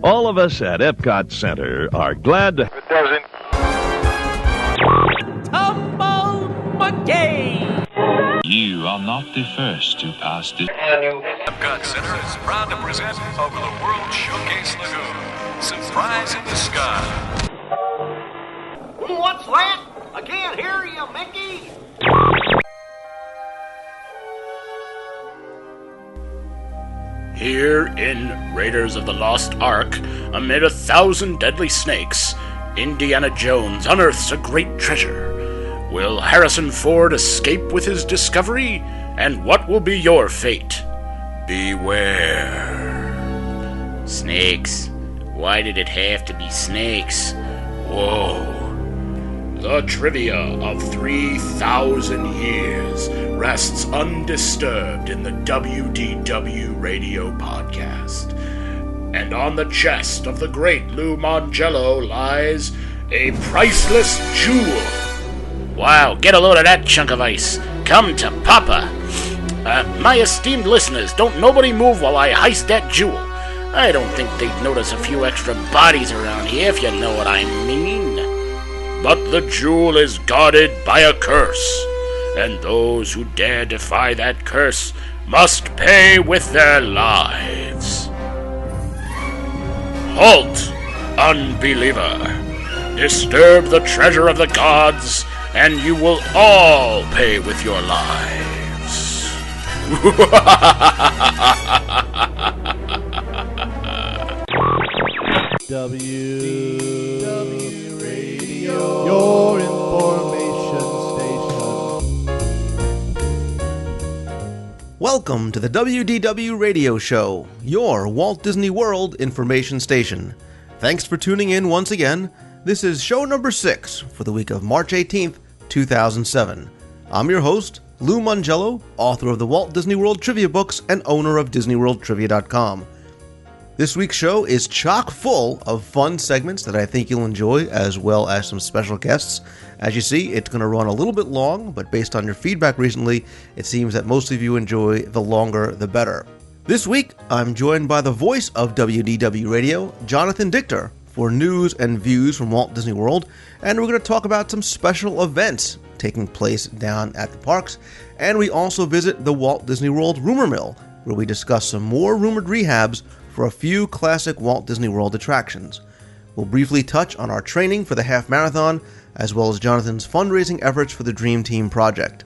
All of us at Epcot Center are glad to... It doesn't. Tumble Monkey! You are not the first to pass this. Epcot Center is proud to present Over the World Showcase Lagoon. Surprise in the sky. What's that? I can't hear you, Mickey. Here in Raiders of the Lost Ark, amid 1,000 deadly snakes, Indiana Jones unearths a great treasure. Will Harrison Ford escape with his discovery? And what will be your fate? Beware. Snakes. Why did it have to be snakes? Whoa. The trivia of 3,000 years rests undisturbed in the WDW radio podcast. And on the chest of the great Lou Mongello lies a priceless jewel. Wow, get a load of that chunk of ice. Come to Papa. My esteemed listeners, don't nobody move while I heist that jewel. I don't think they'd notice a few extra bodies around here, if you know what I mean. But the jewel is guarded by a curse, and those who dare defy that curse must pay with their lives. Halt, unbeliever! Disturb the treasure of the gods, and you will all pay with your lives. WDW Radio, your information station. Welcome to the WDW Radio Show, your Walt Disney World information station. Thanks for tuning in once again. This is show number 6 for the week of March 18th, 2007. I'm your host, Lou Mongello, author of the Walt Disney World Trivia Books and owner of DisneyWorldTrivia.com. This week's show is chock full of fun segments that I think you'll enjoy, as well as some special guests. As you see, it's going to run a little bit long, but based on your feedback recently, it seems that most of you enjoy the longer the better. This week, I'm joined by the voice of WDW Radio, Jonathan Dichter, for news and views from Walt Disney World, and we're going to talk about some special events taking place down at the parks, and we also visit the Walt Disney World Rumor Mill, where we discuss some more rumored rehabs for a few classic Walt Disney World attractions. We'll briefly touch on our training for the half marathon, as well as Jonathan's fundraising efforts for the Dream Team project.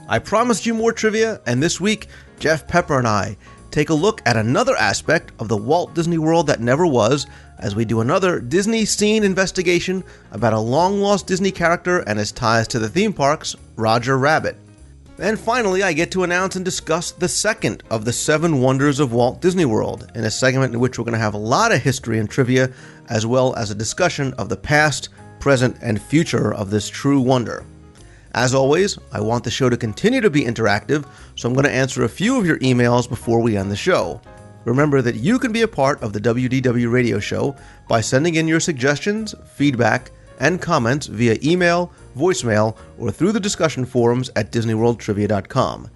I promised you more trivia, and this week, Jeff Pepper and I take a look at another aspect of the Walt Disney World that never was, as we do another Disney scene investigation about a long-lost Disney character and his ties to the theme parks, Roger Rabbit. And finally, I get to announce and discuss the second of the 7 wonders of Walt Disney World, in a segment in which we're going to have a lot of history and trivia, as well as a discussion of the past, present, and future of this true wonder. As always, I want the show to continue to be interactive, so I'm going to answer a few of your emails before we end the show. Remember that you can be a part of the WDW Radio Show by sending in your suggestions, feedback, and comments via email, voicemail, or through the discussion forums at DisneyWorldTrivia.com.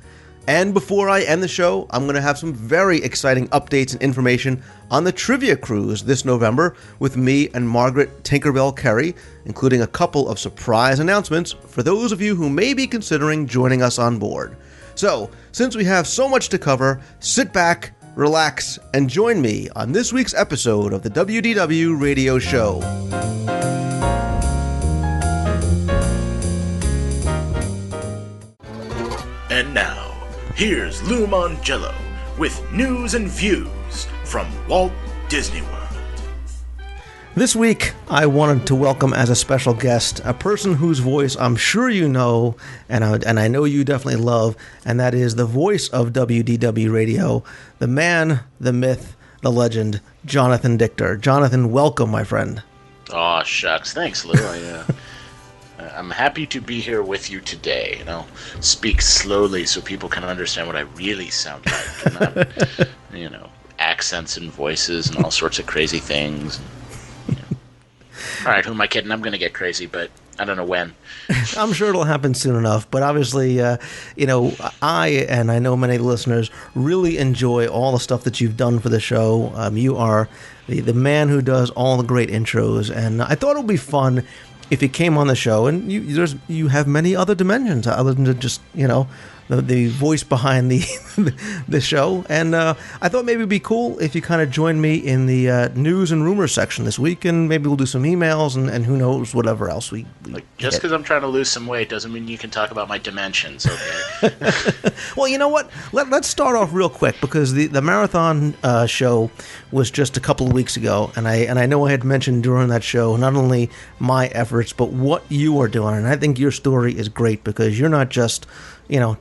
And before I end the show, I'm going to have some very exciting updates and information on the Trivia Cruise this November with me and Margaret Tinkerbell Kerry, including a couple of surprise announcements for those of you who may be considering joining us on board. So, since we have so much to cover, sit back, relax, and join me on this week's episode of the WDW Radio Show. And now, here's Lou Mongello with news and views from Walt Disney World. This week, I wanted to welcome as a special guest a person whose voice I'm sure you know, and I know you definitely love, and that is the voice of WDW Radio, the man, the myth, the legend, Jonathan Dichter. Jonathan, welcome, my friend. Aw, shucks. Thanks, Lou. I'm happy to be here with you today. Speak slowly so people can understand what I really sound like, and not, accents and voices and all sorts of crazy things. All right, who am I kidding? I'm going to get crazy, but I don't know when. I'm sure it'll happen soon enough. But obviously, I and I know many listeners really enjoy all the stuff that you've done for the show. You are the man who does all the great intros, and I thought it would be fun if you came on the show. And you have many other dimensions other than just the voice behind the show. And I thought maybe it'd be cool if you kind of joined me in the news and rumors section this week, and maybe we'll do some emails and who knows, whatever else we just because I'm trying to lose some weight doesn't mean you can talk about my dimensions, okay? Well, you know what? Let's start off real quick, because the marathon show was just a couple of weeks ago, and I know I had mentioned during that show not only my efforts, but what you are doing. And I think your story is great, because you're not just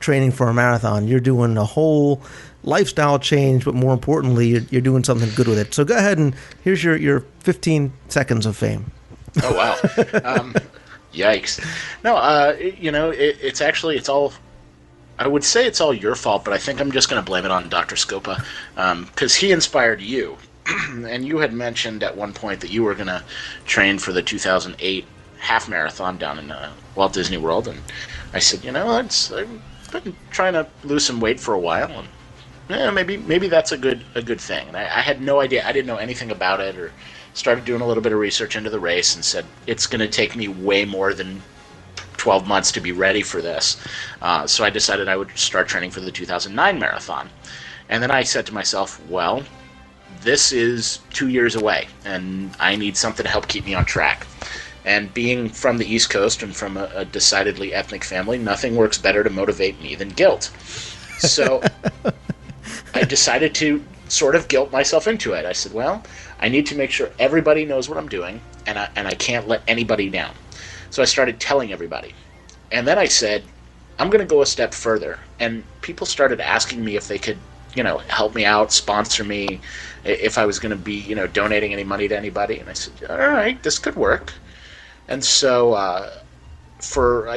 training for a marathon. You're doing a whole lifestyle change, but more importantly, you're doing something good with it. So go ahead, and here's your 15 seconds of fame. Oh, wow. Yikes. No, it's all, I would say it's all your fault, but I think I'm just going to blame it on Dr. Scopa, because he inspired you. And you had mentioned at one point that you were going to train for the 2008 half marathon down in Walt Disney World, and I said, I've been trying to lose some weight for a while, and maybe that's a good thing. And I had no idea. I didn't know anything about it, or started doing a little bit of research into the race, and said it's going to take me way more than 12 months to be ready for this. So I decided I would start training for the 2009 marathon. And then I said to myself, well, this is 2 years away, and I need something to help keep me on track. And being from the East Coast and from a decidedly ethnic family, nothing works better to motivate me than guilt. So I decided to sort of guilt myself into it. I said, well, I need to make sure everybody knows what I'm doing, and I can't let anybody down. So I started telling everybody. And then I said, I'm going to go a step further. And people started asking me if they could, help me out, sponsor me, if I was going to be, donating any money to anybody. And I said, all right, this could work. And so I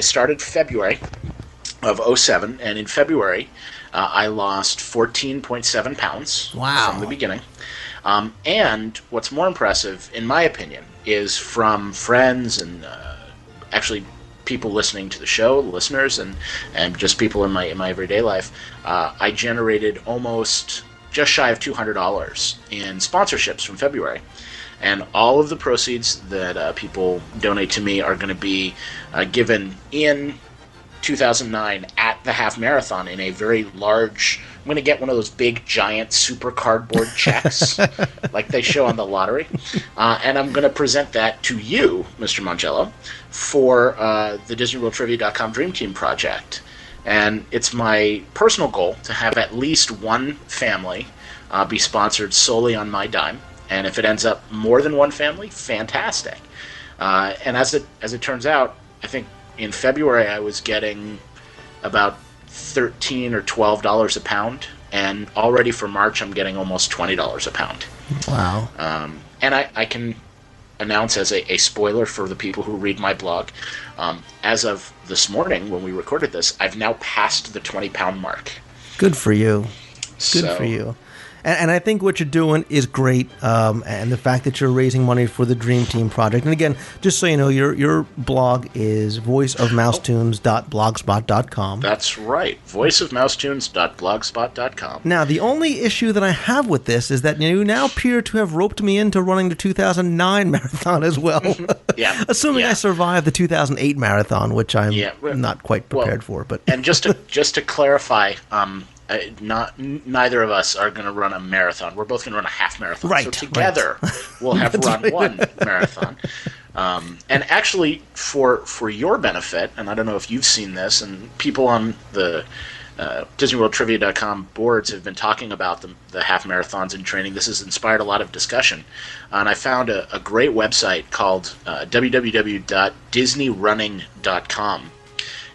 started February of 2007, and in February I lost 14.7 pounds from the beginning. And what's more impressive, in my opinion, is from friends and actually people listening to the show, listeners, and just people in my everyday life, I generated almost just shy of $200 in sponsorships from February. And all of the proceeds that people donate to me are going to be given in 2009 at the half marathon in a very large. I'm going to get one of those big, giant, super cardboard checks like they show on the lottery. And I'm going to present that to you, Mr. Mongello, for the DisneyWorldTrivia.com Dream Team project. And it's my personal goal to have at least one family be sponsored solely on my dime. And if it ends up more than one family, fantastic. And as it turns out, I think in February I was getting about $13 or $12 a pound, and already for March I'm getting almost $20 a pound. Wow. And I can announce as a spoiler for the people who read my blog, as of this morning when we recorded this, I've now passed the 20-pound mark. Good for you. Good for you. And I think what you're doing is great, and the fact that you're raising money for the Dream Team project. And again, just so you know, your blog is voiceofmousetunes.blogspot.com. That's right, voiceofmousetunes.blogspot.com. Now, the only issue that I have with this is that you now appear to have roped me into running the 2009 marathon as well. Yeah. Assuming I survive the 2008 marathon, which I'm not quite prepared for. But and just to clarify, neither of us are going to run a marathon. We're both going to run a half marathon. Right. So together, we'll have run one marathon. And actually, for your benefit, and I don't know if you've seen this, and people on the DisneyWorldTrivia.com boards have been talking about the half marathons and training. This has inspired a lot of discussion. And I found a great website called www.disneyrunning.com.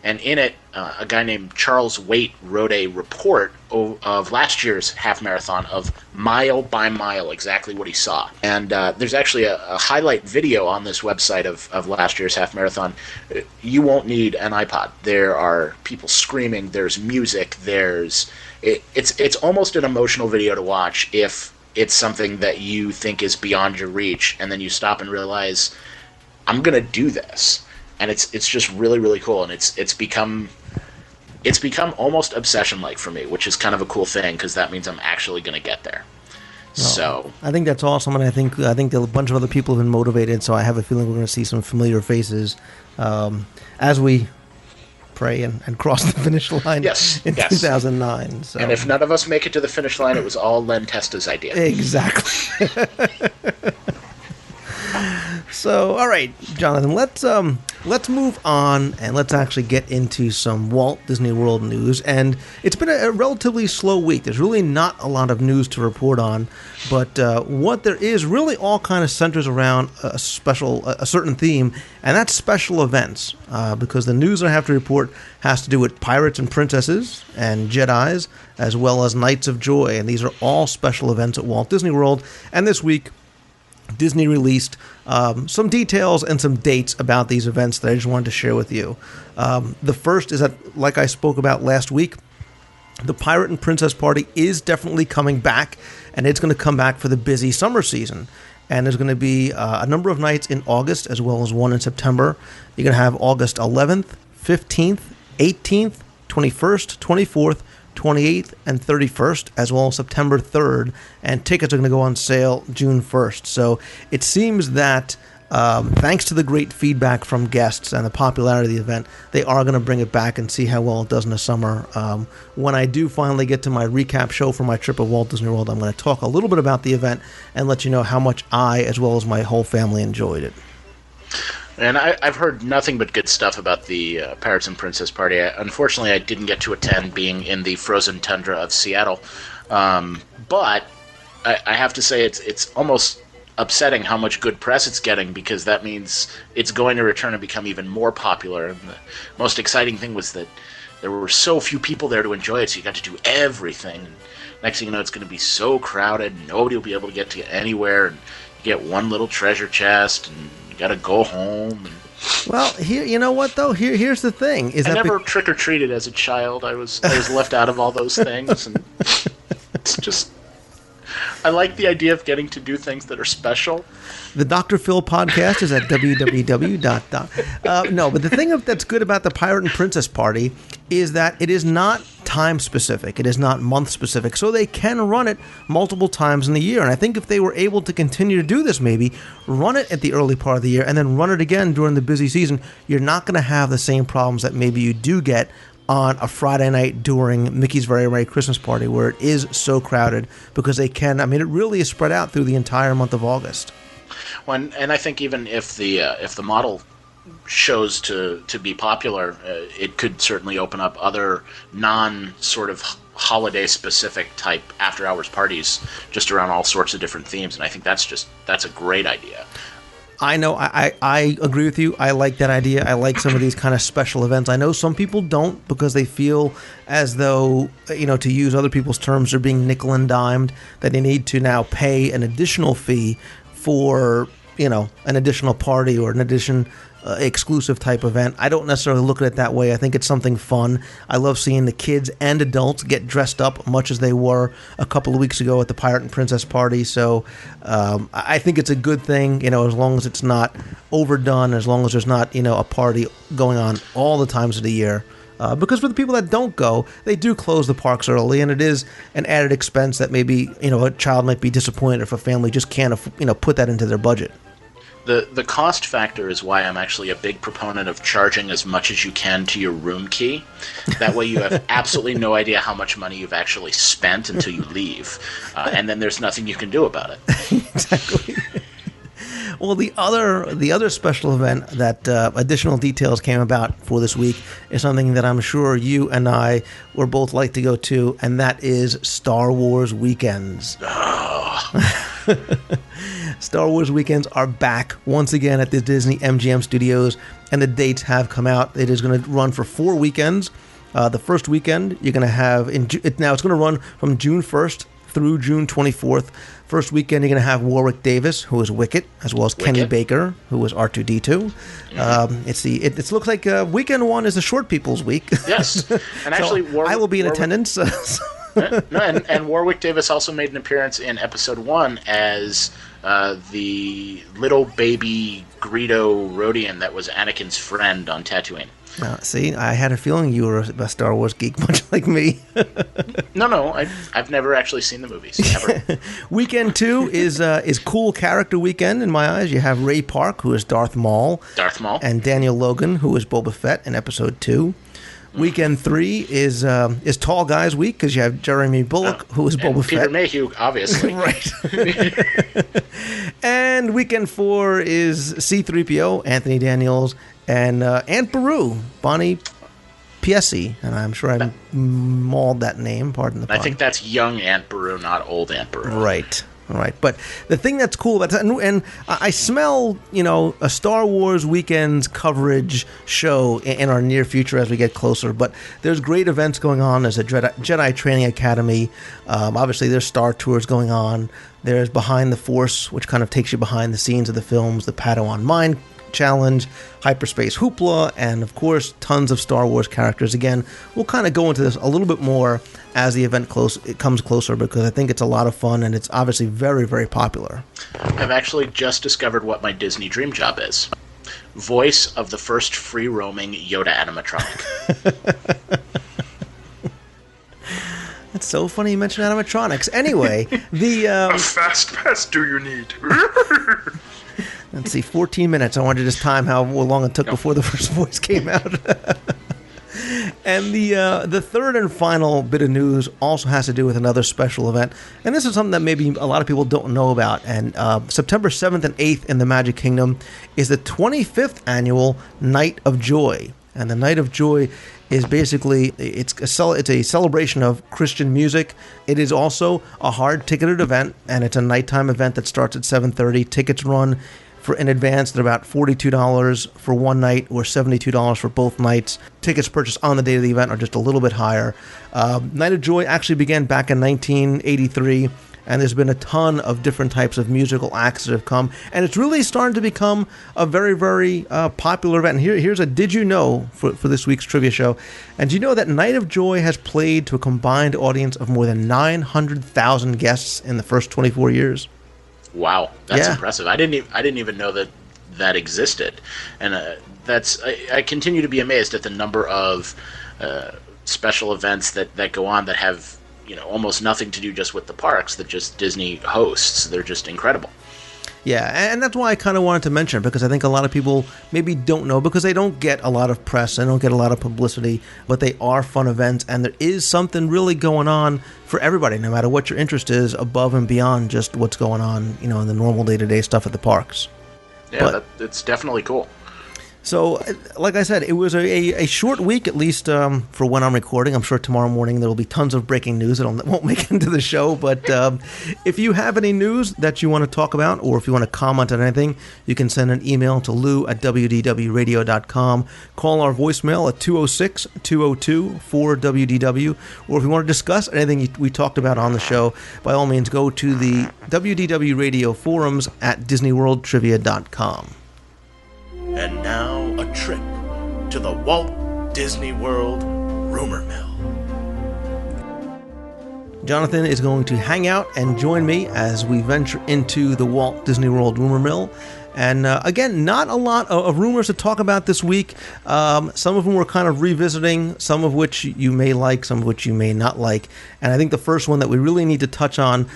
And in it, a guy named Charles Waite wrote a report of last year's half marathon of mile by mile, exactly what he saw. And there's actually a highlight video on this website of last year's half marathon. You won't need an iPod. There are people screaming. There's music. It's almost an emotional video to watch if it's something that you think is beyond your reach, and then you stop and realize, I'm going to do this. and it's just really, really cool, and it's become almost obsession-like for me, which is kind of a cool thing because that means I'm actually going to get there. So I think that's awesome, and I think a bunch of other people have been motivated. So I have a feeling we're going to see some familiar faces as we pray and cross the finish line in 2009. So. And if none of us make it to the finish line, it was all Len Testa's idea. Exactly. So, all right, Jonathan, let's move on and let's actually get into some Walt Disney World news. And it's been a relatively slow week. There's really not a lot of news to report on, but what there is really all kind of centers around a certain theme, and that's special events. Because the news I have to report has to do with pirates and princesses and Jedis, as well as Nights of Joy, and these are all special events at Walt Disney World. And this week, Disney released some details and some dates about these events that I just wanted to share with you. The first is that, like I spoke about last week, the Pirate and Princess Party is definitely coming back, and it's going to come back for the busy summer season. And there's going to be a number of nights in August as well as one in September. You're going to have August 11th, 15th, 18th, 21st, 24th, 28th and 31st, as well as September 3rd, and tickets are going to go on sale June 1st. So it seems that thanks to the great feedback from guests and the popularity of the event, they are going to bring it back and see how well it does in the summer. When I do finally get to my recap show for my trip of Walt Disney World, I'm going to talk a little bit about the event and let you know how much I, as well as my whole family, enjoyed it. And I've heard nothing but good stuff about the Pirates and Princess Party. Unfortunately, I didn't get to attend, being in the frozen tundra of Seattle. But I have to say it's almost upsetting how much good press it's getting, because that means it's going to return and become even more popular. And the most exciting thing was that there were so few people there to enjoy it, so you got to do everything. And next thing you know, it's going to be so crowded, nobody will be able to get to anywhere, and you get one little treasure chest, and got to go home. And well, here, you know what though? Here's the thing: I never trick or treated as a child. I was left out of all those things, and it's just, I like the idea of getting to do things that are special. The Dr. Phil podcast is at www. No, but the thing that's good about the Pirate and Princess Party is that it is not time specific. It is not month specific. So they can run it multiple times in the year. And I think if they were able to continue to do this, maybe run it at the early part of the year and then run it again during the busy season, you're not going to have the same problems that maybe you do get on a Friday night during Mickey's Very Merry Christmas Party, where it is so crowded, because they can, I mean, it really is spread out through the entire month of August. And I think even if the model shows to be popular, it could certainly open up other sort of holiday specific type after hours parties just around all sorts of different themes, and I think that's a great idea. I know, I agree with you. I like that idea. I like some of these kind of special events. I know some people don't, because they feel as though, to use other people's terms, they're being nickel and dimed, that they need to now pay an additional fee for, an additional party or an exclusive type event. I don't necessarily look at it that way. I think it's something fun. I love seeing the kids and adults get dressed up much as they were a couple of weeks ago at the Pirate and Princess Party. So I think it's a good thing, as long as it's not overdone, as long as there's not, a party going on all the times of the year. Because for the people that don't go, they do close the parks early, and it is an added expense that maybe, a child might be disappointed if a family just can't, put that into their budget. The cost factor is why I'm actually a big proponent of charging as much as you can to your room key. That way you have absolutely no idea how much money you've actually spent until you leave. And then there's nothing you can do about it. Exactly. Well, the other special event that additional details came about for this week is something that I'm sure you and I would both like to go to, and that is Star Wars Weekends. Star Wars Weekends are back once again at the Disney MGM Studios, and the dates have come out. It is going to run for 4 weekends. The first weekend you're going to have now it's going to run from June 1st through June 24th. First weekend you're going to have Warwick Davis, who is Wicket, as well as Kenny Baker, who is R2D2. Mm-hmm. It looks like weekend 1 is the short people's week. Yes, and actually, I will be in attendance. And Warwick Davis also made an appearance in episode 1 as the little baby Greedo Rodian that was Anakin's friend on Tatooine. See, I had a feeling you were a Star Wars geek, much like me. No, I've never actually seen the movies. Never. Weekend 2 is cool character weekend in my eyes. You have Ray Park, who is Darth Maul. And Daniel Logan, who is Boba Fett in Episode 2. Weekend 3 is Tall Guys Week, because you have Jeremy Bulloch, who is Boba Fett. Peter Mayhew, obviously. Right. And Weekend 4 is C-3PO, Anthony Daniels, and Aunt Beru, Bonnie Piesse. And I'm sure I mauled that name, pardon the pun. I think that's young Aunt Beru, not old Aunt Beru. Right. But the thing that's cool about that, and I smell, a Star Wars Weekends coverage show in our near future as we get closer. But there's great events going on. There's a Jedi Training Academy. Obviously, there's Star Tours going on. There's Behind the Force, which kind of takes you behind the scenes of the films. The Padawan Mind Challenge, Hyperspace Hoopla, and of course tons of Star Wars characters. Again, we'll kind of go into this a little bit more as the event comes closer, because I think it's a lot of fun and it's obviously very, very popular. I've actually just discovered what my Disney dream job is. Voice of the first free-roaming Yoda animatronic. It's so funny you mentioned animatronics. Anyway, How fast pass do you need? Let's see, 14 minutes. I wanted to just time how long it took before the first voice came out. And the third and final bit of news also has to do with another special event. And this is something that maybe a lot of people don't know about. And September 7th and 8th in the Magic Kingdom is the 25th annual Night of Joy. And the Night of Joy is basically, it's a celebration of Christian music. It is also a hard-ticketed event, and it's a nighttime event that starts at 7:30. Tickets run in advance at about $42 for one night or $72 for both nights. Tickets purchased on the day of the event are just a little bit higher. Night of Joy actually began back in 1983, and there's been a ton of different types of musical acts that have come, and it's really starting to become a very, very popular event. And here's a did you know for this week's trivia show. And do you know that Night of Joy has played to a combined audience of more than 900,000 guests in the first 24 years? Wow, that's impressive. I didn't even know that existed, and I continue to be amazed at the number of special events that go on that have almost nothing to do just with the parks, that just Disney hosts. They're just incredible. Yeah, and that's why I kind of wanted to mention it, because I think a lot of people maybe don't know, because they don't get a lot of press, they don't get a lot of publicity, but they are fun events, and there is something really going on for everybody, no matter what your interest is, above and beyond just what's going on, in the normal day-to-day stuff at the parks. Yeah, it's definitely cool. So, like I said, it was a short week, at least for when I'm recording. I'm sure tomorrow morning there will be tons of breaking news that won't make it into the show. But if you have any news that you want to talk about, or if you want to comment on anything, you can send an email to lou@wdwradio.com. Call our voicemail at 206-202-4WDW. Or if you want to discuss anything we talked about on the show, by all means, go to the WDW Radio forums at DisneyWorldTrivia.com. And now, a trip to the Walt Disney World Rumor Mill. Jonathan is going to hang out and join me as we venture into the Walt Disney World Rumor Mill. And again, not a lot of rumors to talk about this week. Some of them we're kind of revisiting, some of which you may like, some of which you may not like. And I think the first one that we really need to touch on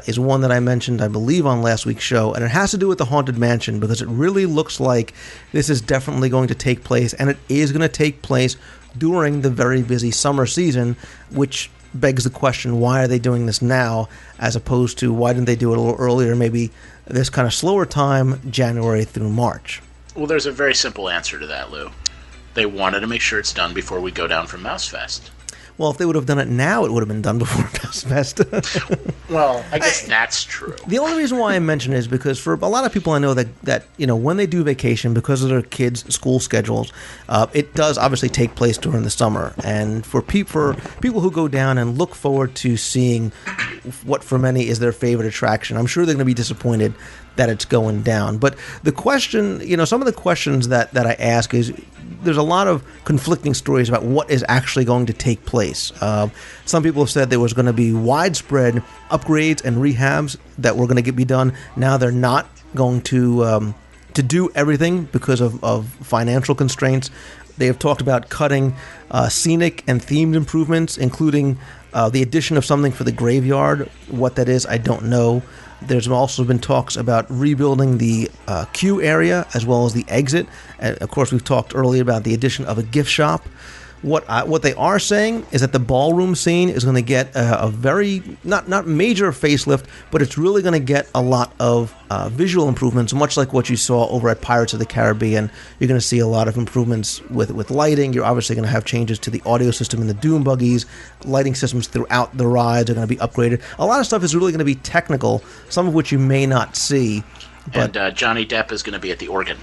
is one that I mentioned, I believe, on last week's show. And it has to do with the Haunted Mansion, because it really looks like this is definitely going to take place. And it is going to take place during the very busy summer season, which begs the question, why are they doing this now, as opposed to why didn't they do it a little earlier, maybe this kind of slower time, January through March? Well, there's a very simple answer to that, Lou. They wanted to make sure it's done before we go down from Mouse Fest. Well, if they would have done it now, it would have been done before Mouse Fest. Well, I guess that's true. The only reason why I mention it is because for a lot of people I know that when they do vacation, because of their kids' school schedules, it does obviously take place during the summer. And for people who go down and look forward to seeing what for many is their favorite attraction, I'm sure they're going to be disappointed that it's going down. But the question, some of the questions that I ask is, there's a lot of conflicting stories about what is actually going to take place. Some people have said there was going to be widespread upgrades and rehabs that were going to be done. Now they're not going to do everything because of financial constraints. They have talked about cutting scenic and themed improvements, including the addition of something for the graveyard. What that is, I don't know. There's also been talks about rebuilding the queue area as well as the exit. Of course, we've talked earlier about the addition of a gift shop. What they are saying is that the ballroom scene is going to get a very, not major facelift, but it's really going to get a lot of visual improvements, much like what you saw over at Pirates of the Caribbean. You're going to see a lot of improvements with lighting. You're obviously going to have changes to the audio system in the Doom buggies. Lighting systems throughout the rides are going to be upgraded. A lot of stuff is really going to be technical, some of which you may not see. But Johnny Depp is going to be at the organ.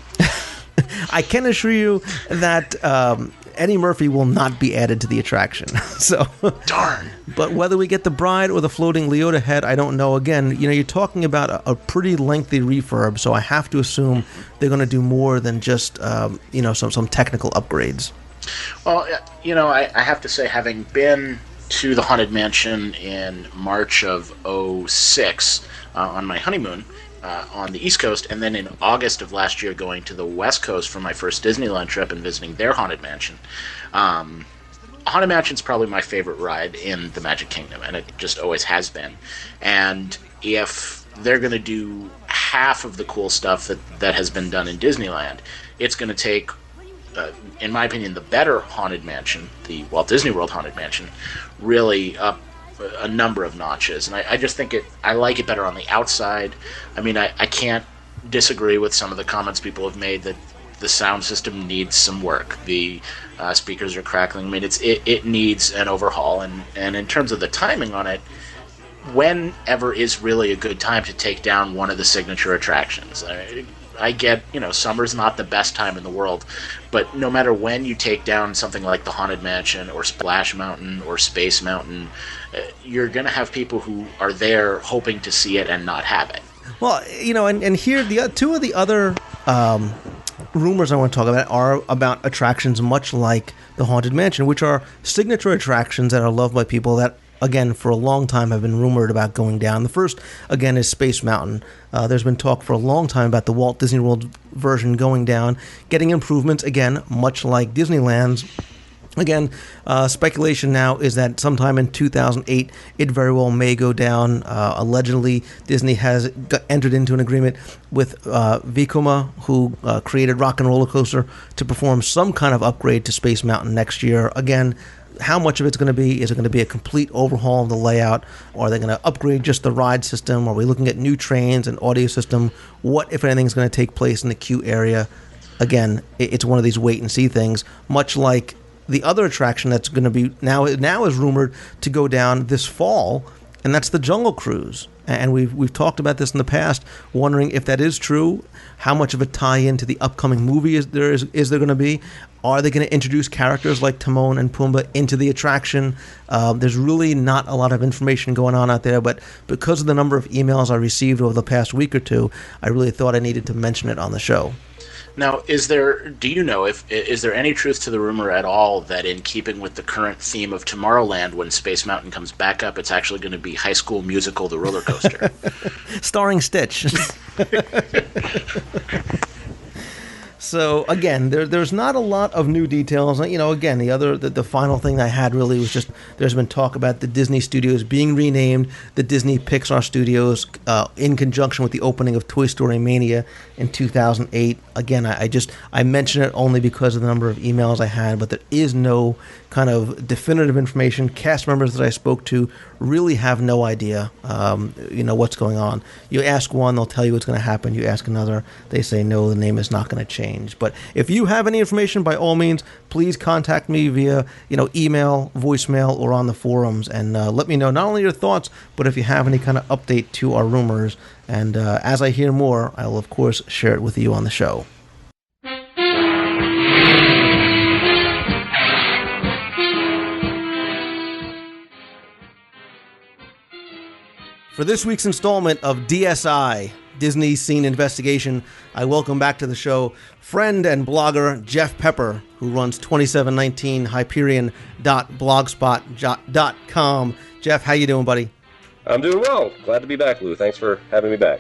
I can assure you that Eddie Murphy will not be added to the attraction. So darn. But whether we get the bride or the floating Leota head, I don't know. Again, you're talking about a pretty lengthy refurb, so I have to assume they're going to do more than just some technical upgrades. Well, I have to say, having been to the Haunted Mansion in March of 2006 on my honeymoon, on the East Coast, and then in August of last year going to the West Coast for my first Disneyland trip and visiting their Haunted Mansion. Haunted Mansion's probably my favorite ride in the Magic Kingdom, and it just always has been. And if they're going to do half of the cool stuff that has been done in Disneyland, it's going to take, in my opinion, the better Haunted Mansion, the Walt Disney World Haunted Mansion, really up a number of notches, and I just think I like it better on the outside. I mean, I can't disagree with some of the comments people have made that the sound system needs some work. The speakers are crackling. I mean, it needs an overhaul, and in terms of the timing on it, whenever is really a good time to take down one of the signature attractions. I get, summer's not the best time in the world, but no matter when you take down something like the Haunted Mansion or Splash Mountain or Space Mountain, you're going to have people who are there hoping to see it and not have it. Well, and here, two of the other rumors I want to talk about are about attractions much like the Haunted Mansion, which are signature attractions that are loved by people that, again, for a long time have been rumored about going down. The first, again, is Space Mountain. There's been talk for a long time about the Walt Disney World version going down, getting improvements, again, much like Disneyland's. Again, speculation now is that sometime in 2008, it very well may go down. Allegedly, Disney has entered into an agreement with Vekoma, who created Rock and Roller Coaster, to perform some kind of upgrade to Space Mountain next year. Again, how much of it's going to be? Is it going to be a complete overhaul of the layout? Or are they going to upgrade just the ride system? Are we looking at new trains and audio system? What, if anything, is going to take place in the queue area? Again, it's one of these wait-and-see things, much like the other attraction that's going to be now is rumored to go down this fall, and that's the Jungle Cruise. And we've talked about this in the past, wondering if that is true. How much of a tie-in to the upcoming movie is there going to be? Are they going to introduce characters like Timon and Pumbaa into the attraction? There's really not a lot of information going on out there, but because of the number of emails I received over the past week or two, I really thought I needed to mention it on the show. Now, is there any truth to the rumor at all that in keeping with the current theme of Tomorrowland, when Space Mountain comes back up, it's actually going to be High School Musical: The Roller Coaster? Starring Stitch. So again, there's not a lot of new details. Again, the final thing I had really was just there's been talk about the Disney Studios being renamed the Disney Pixar Studios in conjunction with the opening of Toy Story Mania in 2008. Again, I mention it only because of the number of emails I had, but there is no kind of definitive information. Cast members that I spoke to really have no idea, what's going on. You ask one, they'll tell you what's going to happen. You ask another, they say no, the name is not going to change. But if you have any information, by all means, please contact me via, email, voicemail, or on the forums, and let me know not only your thoughts, but if you have any kind of update to our rumors. And as I hear more, I will, of course, share it with you on the show. For this week's installment of DSI, Disney Scene Investigation, I welcome back to the show friend and blogger Jeff Pepper, who runs 2719hyperion.blogspot.com. Jeff, how you doing, buddy? I'm doing well. Glad to be back, Lou. Thanks for having me back.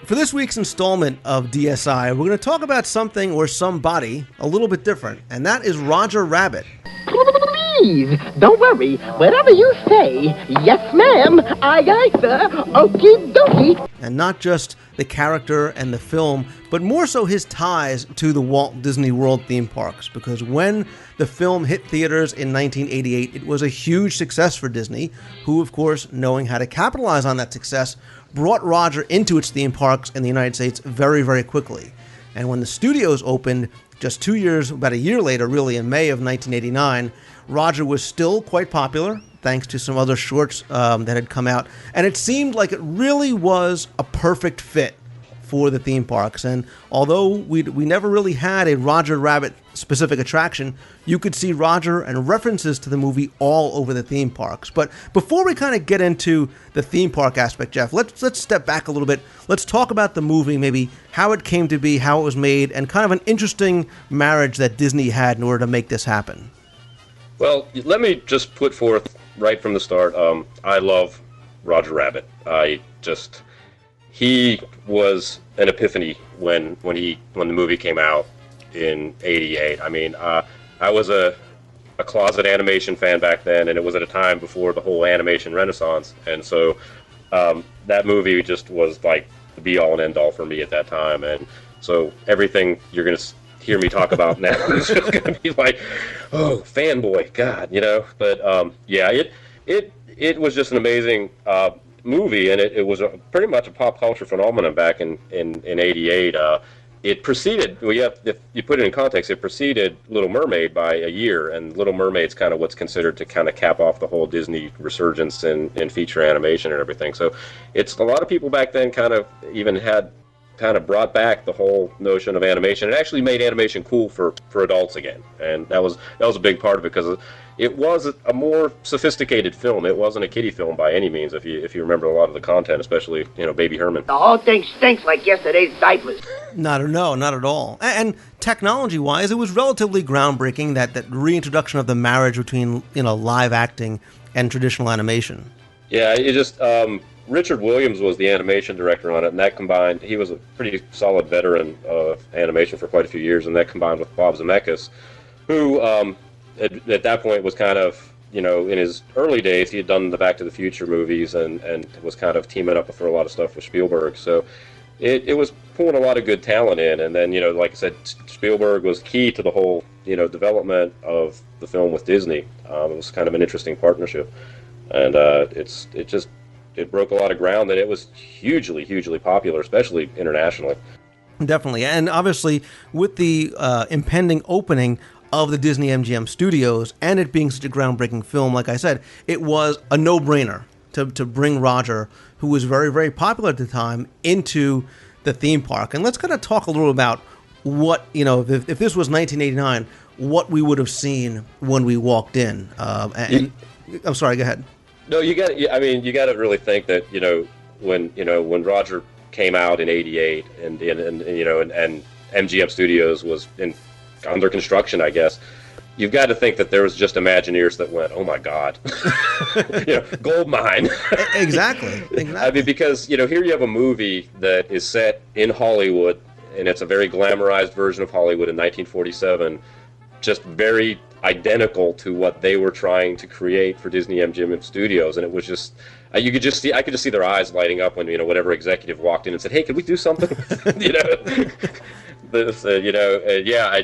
For this week's installment of DSI, we're going to talk about something or somebody a little bit different, and that is Roger Rabbit. Please, don't worry. Whatever you say, yes, ma'am. Aye, aye, sir. Okie dokie. And not just the character and the film, but more so his ties to the Walt Disney World theme parks. Because when the film hit theaters in 1988, it was a huge success for Disney, who, of course, knowing how to capitalize on that success, brought Roger into its theme parks in the United States very, very quickly. And when the studios opened just 2 years, about a year later, really, in May of 1989, Roger was still quite popular, thanks to some other shorts that had come out. And it seemed like it really was a perfect fit for the theme parks. And although we never really had a Roger Rabbit specific attraction, you could see Roger and references to the movie all over the theme parks. But before we kind of get into the theme park aspect, Jeff, let's step back a little bit. Let's talk about the movie, maybe how it came to be, how it was made, and kind of an interesting marriage that Disney had in order to make this happen. Well, let me just put forth right from the start, I love Roger Rabbit. He was an epiphany when the movie came out in '88. I mean, I was a closet animation fan back then, and it was at a time before the whole animation renaissance, and so that movie just was like the be-all and end-all for me at that time. And so everything you're going to hear me talk about now is just going to be like, oh, fanboy, God, you know. But yeah, it was just an amazing movie, and it was pretty much a pop culture phenomenon back in '88. It preceded, if you put it in context, it preceded Little Mermaid by a year, and Little Mermaid's kind of what's considered to kind of cap off the whole Disney resurgence in feature animation and everything. So it's a lot of people back then kind of even had kind of brought back the whole notion of animation. It actually made animation cool for adults again, and that was a big part of it, because it was a more sophisticated film. It wasn't a kiddie film by any means, if you remember a lot of the content, especially, you know, Baby Herman. The whole thing stinks like yesterday's diapers. Not at all. And technology-wise, it was relatively groundbreaking, that reintroduction of the marriage between, you know, live acting and traditional animation. Yeah, it just Richard Williams was the animation director on it, and that combined, he was a pretty solid veteran of animation for quite a few years, and that combined with Bob Zemeckis, who at that point was kind of, you know, in his early days, he had done the Back to the Future movies and was kind of teaming up for a lot of stuff with Spielberg. So it was pulling a lot of good talent in, and then, you know, like I said, Spielberg was key to the whole, you know, development of the film with Disney. It was kind of an interesting partnership, and it broke a lot of ground, and it was hugely, hugely popular, especially internationally. Definitely. And obviously, with the impending opening of the Disney MGM studios, and it being such a groundbreaking film, like I said, it was a no-brainer to bring Roger, who was very, very popular at the time, into the theme park. And let's kind of talk a little about what, you know, if this was 1989, what we would have seen when we walked in. I'm sorry, go ahead. No, you got to really think that, you know, when Roger came out in '88, and MGM Studios was under construction, I guess, you've got to think that there was just Imagineers that went, oh my God, you know, gold mine. Exactly. I mean, because, you know, here you have a movie that is set in Hollywood, and it's a very glamorized version of Hollywood in 1947, just very identical to what they were trying to create for Disney MGM Studios, and it was just, I could just see their eyes lighting up when, you know, whatever executive walked in and said, "Hey, can we do something?" You know, this, you know, yeah.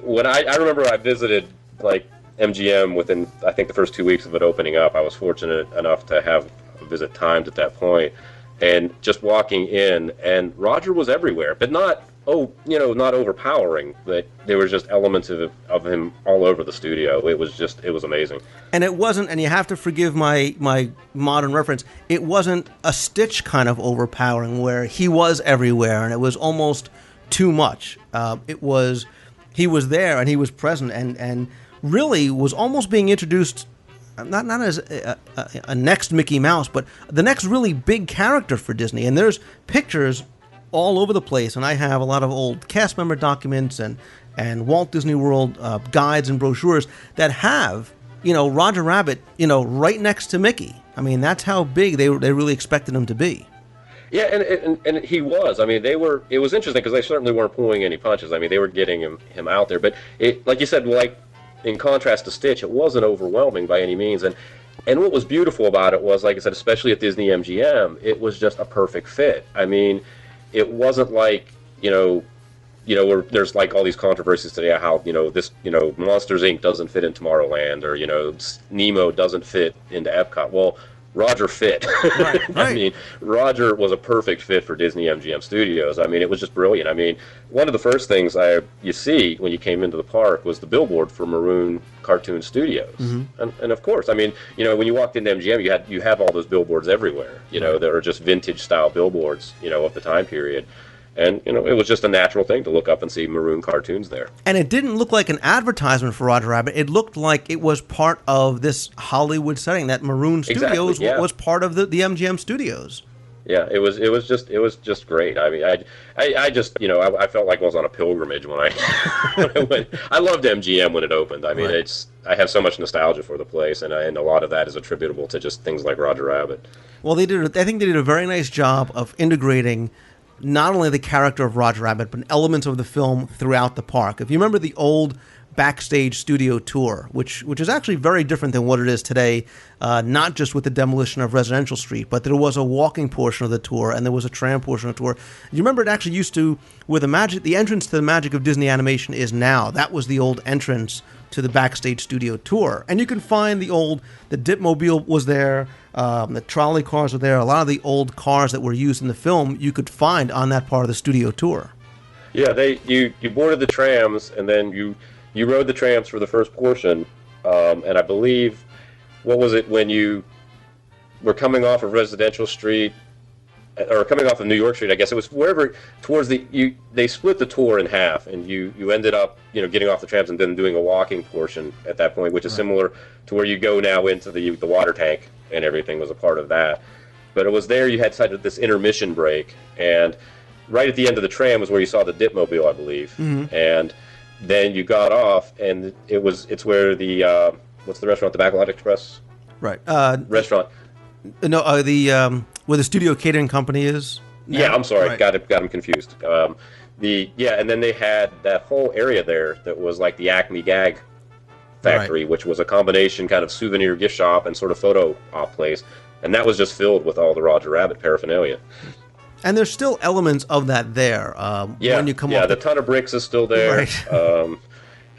When I remember I visited like MGM within, I think, the first 2 weeks of it opening up. I was fortunate enough to have a visit timed at that point, and just walking in, and Roger was everywhere, but not overpowering. But there were just elements of him all over the studio. It was amazing. And it wasn't, and you have to forgive my modern reference, it wasn't a Stitch kind of overpowering where he was everywhere and it was almost too much. He was there and he was present and really was almost being introduced not as a next Mickey Mouse, but the next really big character for Disney. And there's pictures all over the place, and I have a lot of old cast member documents and Walt Disney World guides and brochures that have, Roger Rabbit, right next to Mickey. I mean, that's how big they really expected him to be. Yeah, and he was. I mean, it was interesting because they certainly weren't pulling any punches. I mean, they were getting him out there. But like you said, in contrast to Stitch, it wasn't overwhelming by any means. And what was beautiful about it was, like I said, especially at Disney MGM, it was just a perfect fit. I mean, it wasn't like, where there's like all these controversies today how, this, Monsters Inc. doesn't fit in Tomorrowland, or, Nemo doesn't fit into Epcot. Well, Roger fit. Right. I mean, Roger was a perfect fit for Disney MGM Studios. I mean, it was just brilliant. I mean, one of the first things you see when you came into the park was the billboard for Maroon Cartoon Studios. Mm-hmm. And of course, I mean, when you walked into MGM, you have all those billboards everywhere, that are just vintage style billboards, of the time period. And, it was just a natural thing to look up and see Maroon cartoons there. And it didn't look like an advertisement for Roger Rabbit. It looked like it was part of this Hollywood setting, that Maroon Studios was part of the MGM Studios. Yeah, it was just great. I mean, I just, I felt like I was on a pilgrimage when I went. I loved MGM when it opened. I mean, I have so much nostalgia for the place, and a lot of that is attributable to just things like Roger Rabbit. Well, I think they did a very nice job of integrating not only the character of Roger Rabbit, but elements of the film throughout the park. If you remember the old backstage studio tour, which is actually very different than what it is today, not just with the demolition of Residential Street, but there was a walking portion of the tour and there was a tram portion of the tour. You remember it actually used to, where the entrance to the Magic of Disney Animation is now, that was the old entrance to the backstage studio tour. And you can find the Dipmobile was there, the trolley cars were there, a lot of the old cars that were used in the film you could find on that part of the studio tour. Yeah, you boarded the trams, and then you rode the trams for the first portion, and I believe, what was it, when you were coming off of Residential Street, or coming off of New York Street, I guess it was wherever towards they split the tour in half, and you ended up getting off the trams and then doing a walking portion at that point, which is similar to where you go now into the water tank, and everything was a part of that. But it was there you had this intermission break, and right at the end of the tram was where you saw the Dipmobile, I believe, and then you got off, and it's where the what's the restaurant, the Backlot Express, right? Restaurant. No, where the studio catering company is. Now? Yeah, I'm sorry, right. Got them confused. And then they had that whole area there that was like the Acme Gag Factory, which was a combination kind of souvenir gift shop and sort of photo op place, and that was just filled with all the Roger Rabbit paraphernalia. And there's still elements of that there. When you come off the ton of bricks is still there. Right.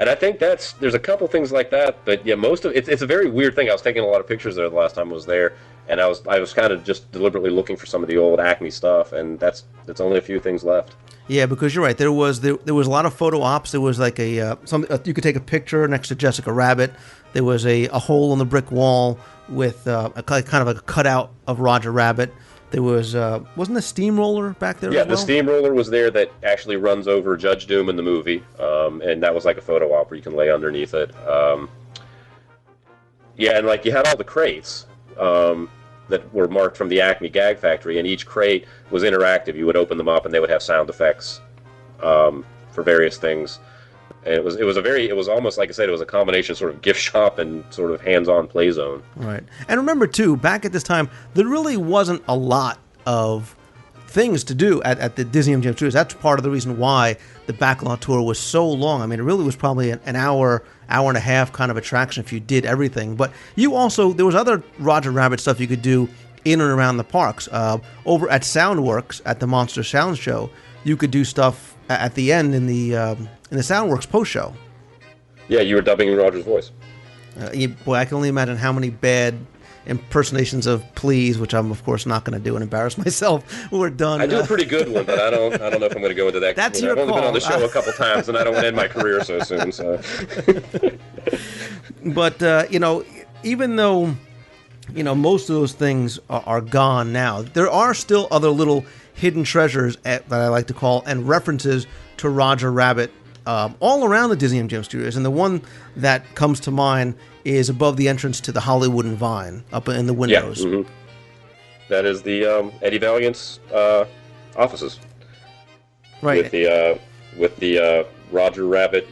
And I think there's a couple things like that, but yeah, most of it's a very weird thing. I was taking a lot of pictures there the last time I was there, and I was kind of just deliberately looking for some of the old Acme stuff, and that's only a few things left. Yeah, because you're right. There was a lot of photo ops. There was like you could take a picture next to Jessica Rabbit. There was a hole in the brick wall with a kind of a cutout of Roger Rabbit. There was wasn't a steamroller back there? Yeah, as well? The steamroller was there that actually runs over Judge Doom in the movie, and that was like a photo op where you can lay underneath it. And like you had all the crates that were marked from the Acme Gag Factory, and each crate was interactive. You would open them up, and they would have sound effects for various things. And it was almost, like I said, it was a combination sort of gift shop and sort of hands-on play zone. Right. And remember, too, back at this time, there really wasn't a lot of things to do at the Disney MGM Studios. That's part of the reason why the Backlot Tour was so long. I mean, it really was probably an hour and a half kind of attraction if you did everything. But there was other Roger Rabbit stuff you could do in and around the parks. Over at Soundworks, at the Monster Sound Show, you could do stuff at the end in the Soundworks post show. Yeah, you were dubbing Roger's voice. Boy, I can only imagine how many bad impersonations of Please, which I'm of course not going to do and embarrass myself. We're done. I do a pretty good one, but I don't know if I'm going to go into that. That's your call. I've only been on the show a couple times, and I don't want to end my career so soon. So. But even though most of those things are gone now, there are still other little hidden treasures that I like to call, and references to Roger Rabbit all around the Disney MGM Studios, and the one that comes to mind is above the entrance to the Hollywood and Vine, up in the windows. Yeah, that is the Eddie Valiant's offices. Right. With the Roger Rabbit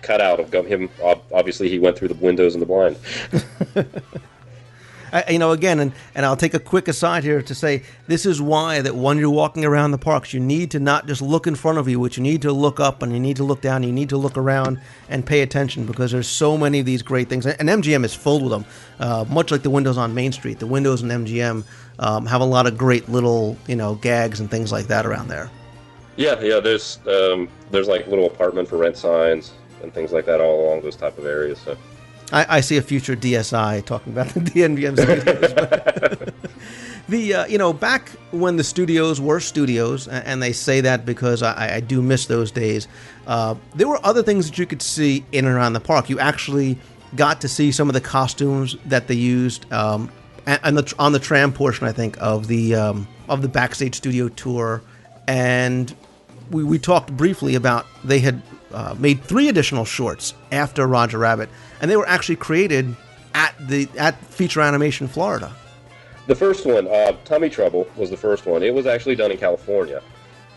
cutout of him. Obviously, he went through the windows and the blind. Again, and I'll take a quick aside here to say this is why that when you're walking around the parks, you need to not just look in front of you, but you need to look up and you need to look down, and you need to look around and pay attention, because there's so many of these great things, and MGM is filled with them. Much like the windows on Main Street, the windows in MGM have a lot of great little gags and things like that around there. Yeah. There's like little apartment for rent signs and things like that all along those type of areas. So. I see a future DSI talking about the DNVM studios. Back when the studios were studios, and they say that because I do miss those days, there were other things that you could see in and around the park. You actually got to see some of the costumes that they used on the tram portion, I think, of the backstage studio tour. And we talked briefly about they had made 3 additional shorts after Roger Rabbit, and they were actually created at Feature Animation Florida. The first one, Tummy Trouble, was the first one. It was actually done in California,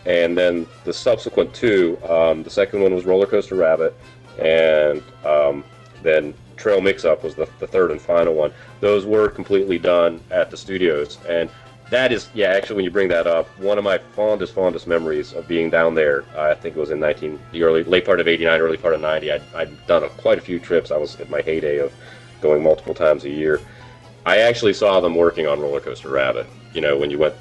and then the subsequent 2, the second one was Roller Coaster Rabbit, and then Trail Mix-Up was the third and final one. Those were completely done at the studios, and that is, actually, when you bring that up, one of my fondest memories of being down there. I think it was in late part of '89, early part of '90. I'd done quite a few trips. I was at my heyday of going multiple times a year. I actually saw them working on Roller Coaster Rabbit. When you went,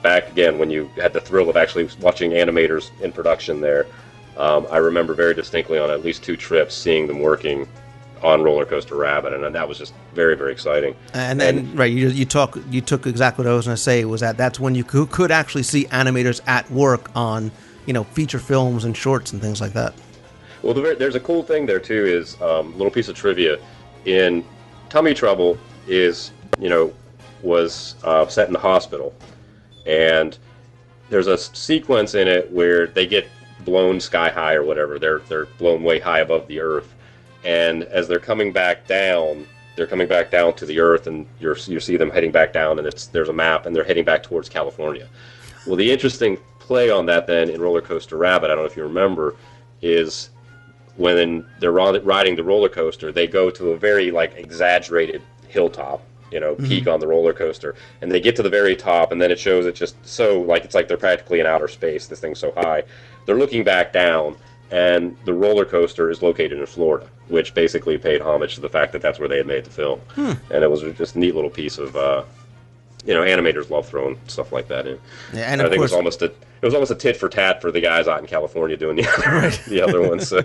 back again, when you had the thrill of actually watching animators in production there. I remember very distinctly on at least 2 trips seeing them working on Roller Coaster Rabbit, and that was just very, very exciting. And then, right, you took exactly what I was going to say, was that's when you could actually see animators at work on, feature films and shorts and things like that. Well, there's a cool thing there, too, is a little piece of trivia. In Tummy Trouble was set in the hospital, and there's a sequence in it where they get blown sky high or whatever. They're blown way high above the earth. And as they're coming back down to the earth, and you see them heading back down, and there's a map, and they're heading back towards California. Well, the interesting play on that then in Roller Coaster Rabbit, I don't know if you remember, is when they're riding the roller coaster, they go to a very exaggerated hilltop, peak on the roller coaster, and they get to the very top, and then it shows it just so it's like they're practically in outer space. This thing's so high. They're looking back down, and the roller coaster is located in Florida, which basically paid homage to the fact that that's where they had made the film. And it was just a neat little piece of, animators love throwing stuff like that in. Yeah, and I think it was almost a tit for tat for the guys out in California doing the other ones. So.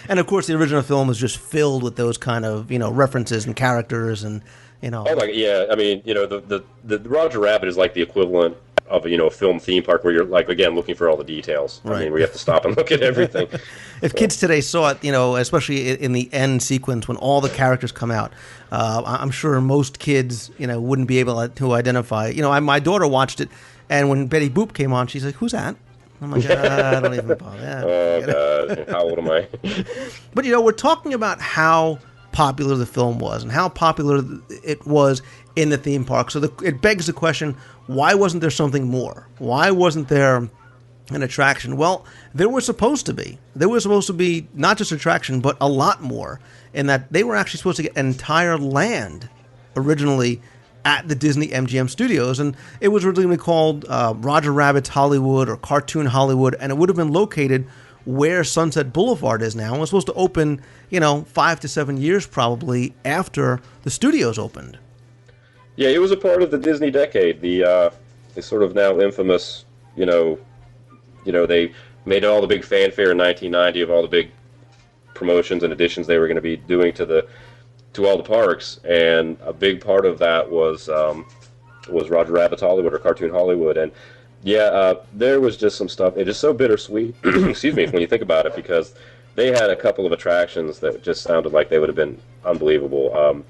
And of course, the original film was just filled with those kind of references and characters and. Oh, yeah. I mean, the Roger Rabbit is like the equivalent of a film theme park where you're again looking for all the details. Right. I mean, we have to stop and look at everything. If kids today saw it, especially in the end sequence when all the characters come out, I'm sure most kids, wouldn't be able to identify. My daughter watched it, and when Betty Boop came on, she's like, "Who's that?" I'm like, I don't even bother. Oh God, how old am I? But we're talking about how popular the film was and how popular it was in the theme park. So it begs the question, why wasn't there something more? Why wasn't there an attraction? Well, there was supposed to be. There was supposed to be not just attraction, but a lot more, in that they were actually supposed to get an entire land originally at the Disney MGM Studios, and it was originally called Roger Rabbit's Hollywood or Cartoon Hollywood, and it would have been located where Sunset Boulevard is now. It was supposed to open, 5 to 7 years probably after the studios opened. Yeah, it was a part of the Disney decade. The sort of now infamous, they made all the big fanfare in 1990 of all the big promotions and additions they were going to be doing to all the parks, and a big part of that was Roger Rabbit's Hollywood or Cartoon Hollywood, and there was just some stuff. It is so bittersweet, excuse me, when you think about it, because they had a couple of attractions that just sounded like they would have been unbelievable.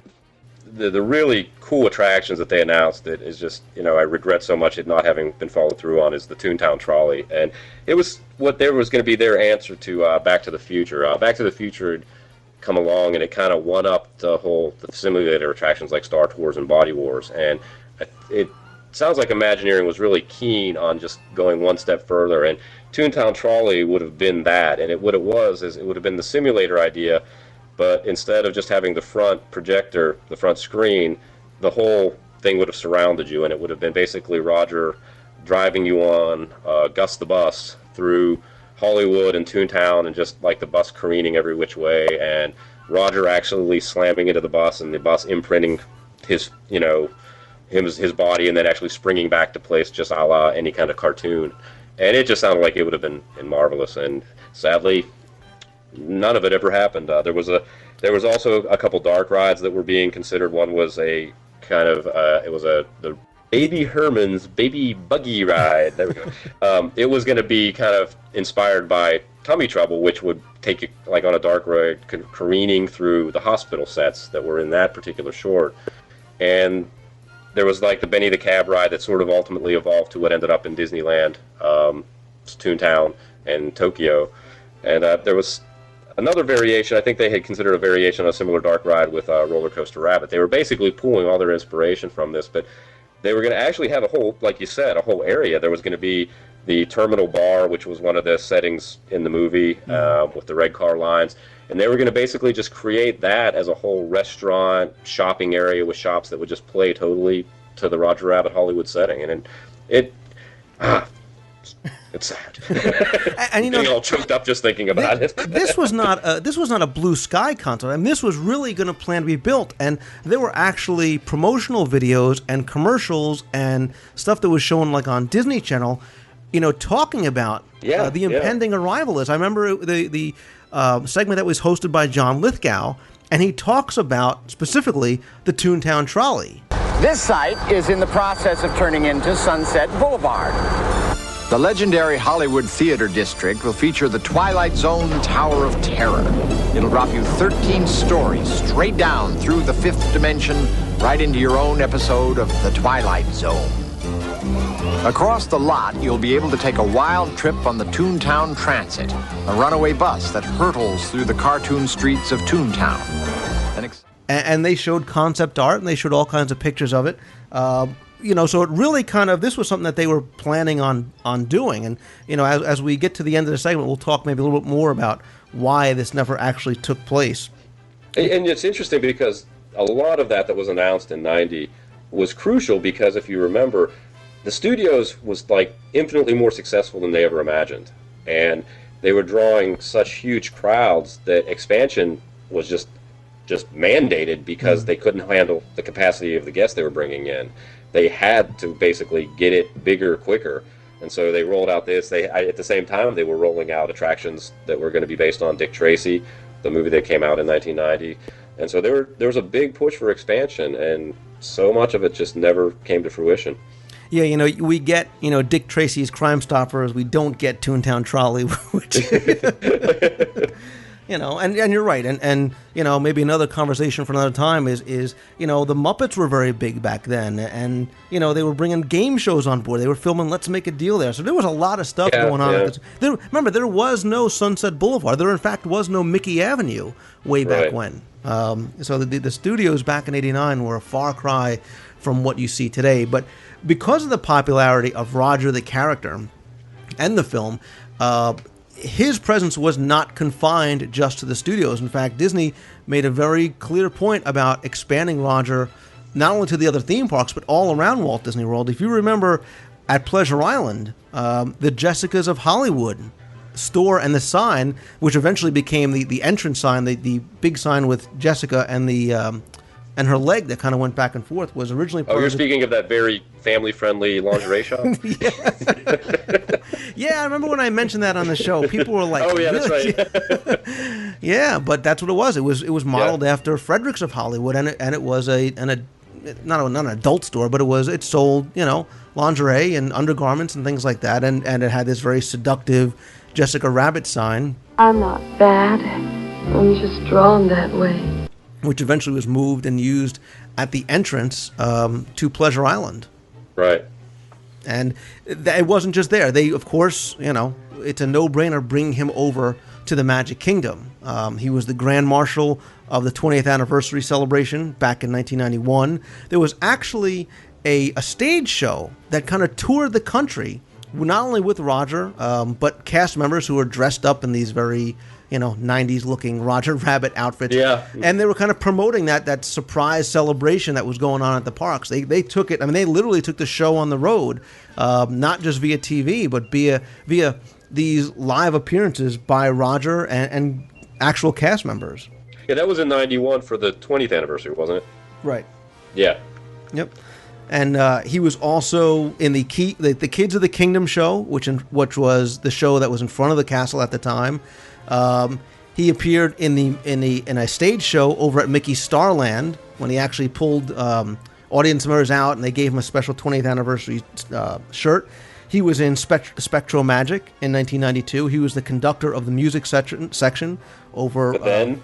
the really cool attractions that they announced that is just, I regret so much it not having been followed through on is the Toontown Trolley. And it was what there was going to be their answer to Back to the Future. Back to the Future had come along and it kind of one-upped the simulator attractions like Star Tours and Body Wars. And it sounds like Imagineering was really keen on just going one step further. And Toontown Trolley would have been that. And what it was is it would have been the simulator idea, but instead of just having the front projector, the front screen, the whole thing would have surrounded you, and it would have been basically Roger driving you on Gus the Bus through Hollywood and Toontown, and just like the bus careening every which way, and Roger actually slamming into the bus, and the bus imprinting his body, and then actually springing back to place, just a la any kind of cartoon. And it just sounded like it would have been marvelous, and sadly, none of it ever happened. There was also a couple dark rides that were being considered. One was a kind of the Baby Herman's Baby Buggy Ride. There we go. It was going to be kind of inspired by Tummy Trouble, which would take you like on a dark ride, careening through the hospital sets that were in that particular short. And there was like the Benny the Cab ride that sort of ultimately evolved to what ended up in Disneyland, Toontown, and Tokyo. And there was another variation. I think they had considered a variation on a similar dark ride with Roller Coaster Rabbit. They were basically pulling all their inspiration from this, but they were going to actually have a whole, like you said, a whole area. There was going to be the Terminal Bar, which was one of the settings in the movie with the red car lines, and they were going to basically just create that as a whole restaurant, shopping area with shops that would just play totally to the Roger Rabbit Hollywood setting, and it's sad. And getting all choked up just thinking about it. This was not a blue sky concept. I mean, this was really going to plan to be built, and there were actually promotional videos and commercials and stuff that was shown like on Disney Channel, talking about the impending arrival. I remember the segment that was hosted by John Lithgow, and he talks about specifically the Toontown Trolley. This site is in the process of turning into Sunset Boulevard. The legendary Hollywood Theater District will feature the Twilight Zone Tower of Terror. It'll drop you 13 stories straight down through the fifth dimension, right into your own episode of The Twilight Zone. Across the lot, you'll be able to take a wild trip on the Toontown Transit, a runaway bus that hurtles through the cartoon streets of Toontown. And they showed concept art, and they showed all kinds of pictures of it. So it really this was something that they were planning on doing. And, as we get to the end of the segment, we'll talk maybe a little bit more about why this never actually took place. And it's interesting because a lot of that was announced in 90 was crucial because if you remember, the studios was like infinitely more successful than they ever imagined. And they were drawing such huge crowds that expansion was just mandated because they couldn't handle the capacity of the guests they were bringing in. They had to basically get it bigger quicker, and so they rolled out this. At the same time, they were rolling out attractions that were going to be based on Dick Tracy, the movie that came out in 1990, and so there was a big push for expansion, and so much of it just never came to fruition. Yeah, we get, Dick Tracy's Crime Stoppers. We don't get Toontown Trolley, which... and you're right, and maybe another conversation for another time is the Muppets were very big back then, and they were bringing game shows on board. They were filming Let's Make a Deal there, so there was a lot of stuff going on. Yeah. Remember, there was no Sunset Boulevard. There, in fact, was no Mickey Avenue way back when. So the studios back in '89 were a far cry from what you see today. But because of the popularity of Roger the character and the film, his presence was not confined just to the studios. In fact, Disney made a very clear point about expanding Roger not only to the other theme parks, but all around Walt Disney World. If you remember, at Pleasure Island, the Jessicas of Hollywood store and the sign, which eventually became the entrance sign, the big sign with Jessica and and her leg that kind of went back and forth, was originally part you're speaking of that very family-friendly lingerie shop? Yeah, I remember when I mentioned that on the show. People were like, "Oh yeah, that's right." Yeah, but that's what it was. It was modeled after Frederick's of Hollywood, and it was not an adult store, but it sold lingerie and undergarments and things like that, and it had this very seductive Jessica Rabbit sign. I'm not bad. I'm just drawn that way. Which eventually was moved and used at the entrance to Pleasure Island. Right. And it wasn't just there. They, of course, it's a no-brainer bringing him over to the Magic Kingdom. He was the Grand Marshal of the 20th anniversary celebration back in 1991. There was actually a stage show that kind of toured the country, not only with Roger, but cast members who were dressed up in these very 90s-looking Roger Rabbit outfits. Yeah. And they were kind of promoting that surprise celebration that was going on at the parks. They took it, they literally took the show on the road, not just via TV, but via these live appearances by Roger and actual cast members. Yeah, that was in 91 for the 20th anniversary, wasn't it? Right. Yeah. Yep. And he was also in the Kids of the Kingdom show, which was the show that was in front of the castle at the time. He appeared in a stage show over at Mickey's Starland when he actually pulled audience members out and they gave him a special 20th anniversary shirt. He was in Spectro Magic in 1992. He was the conductor of the music section over. But then,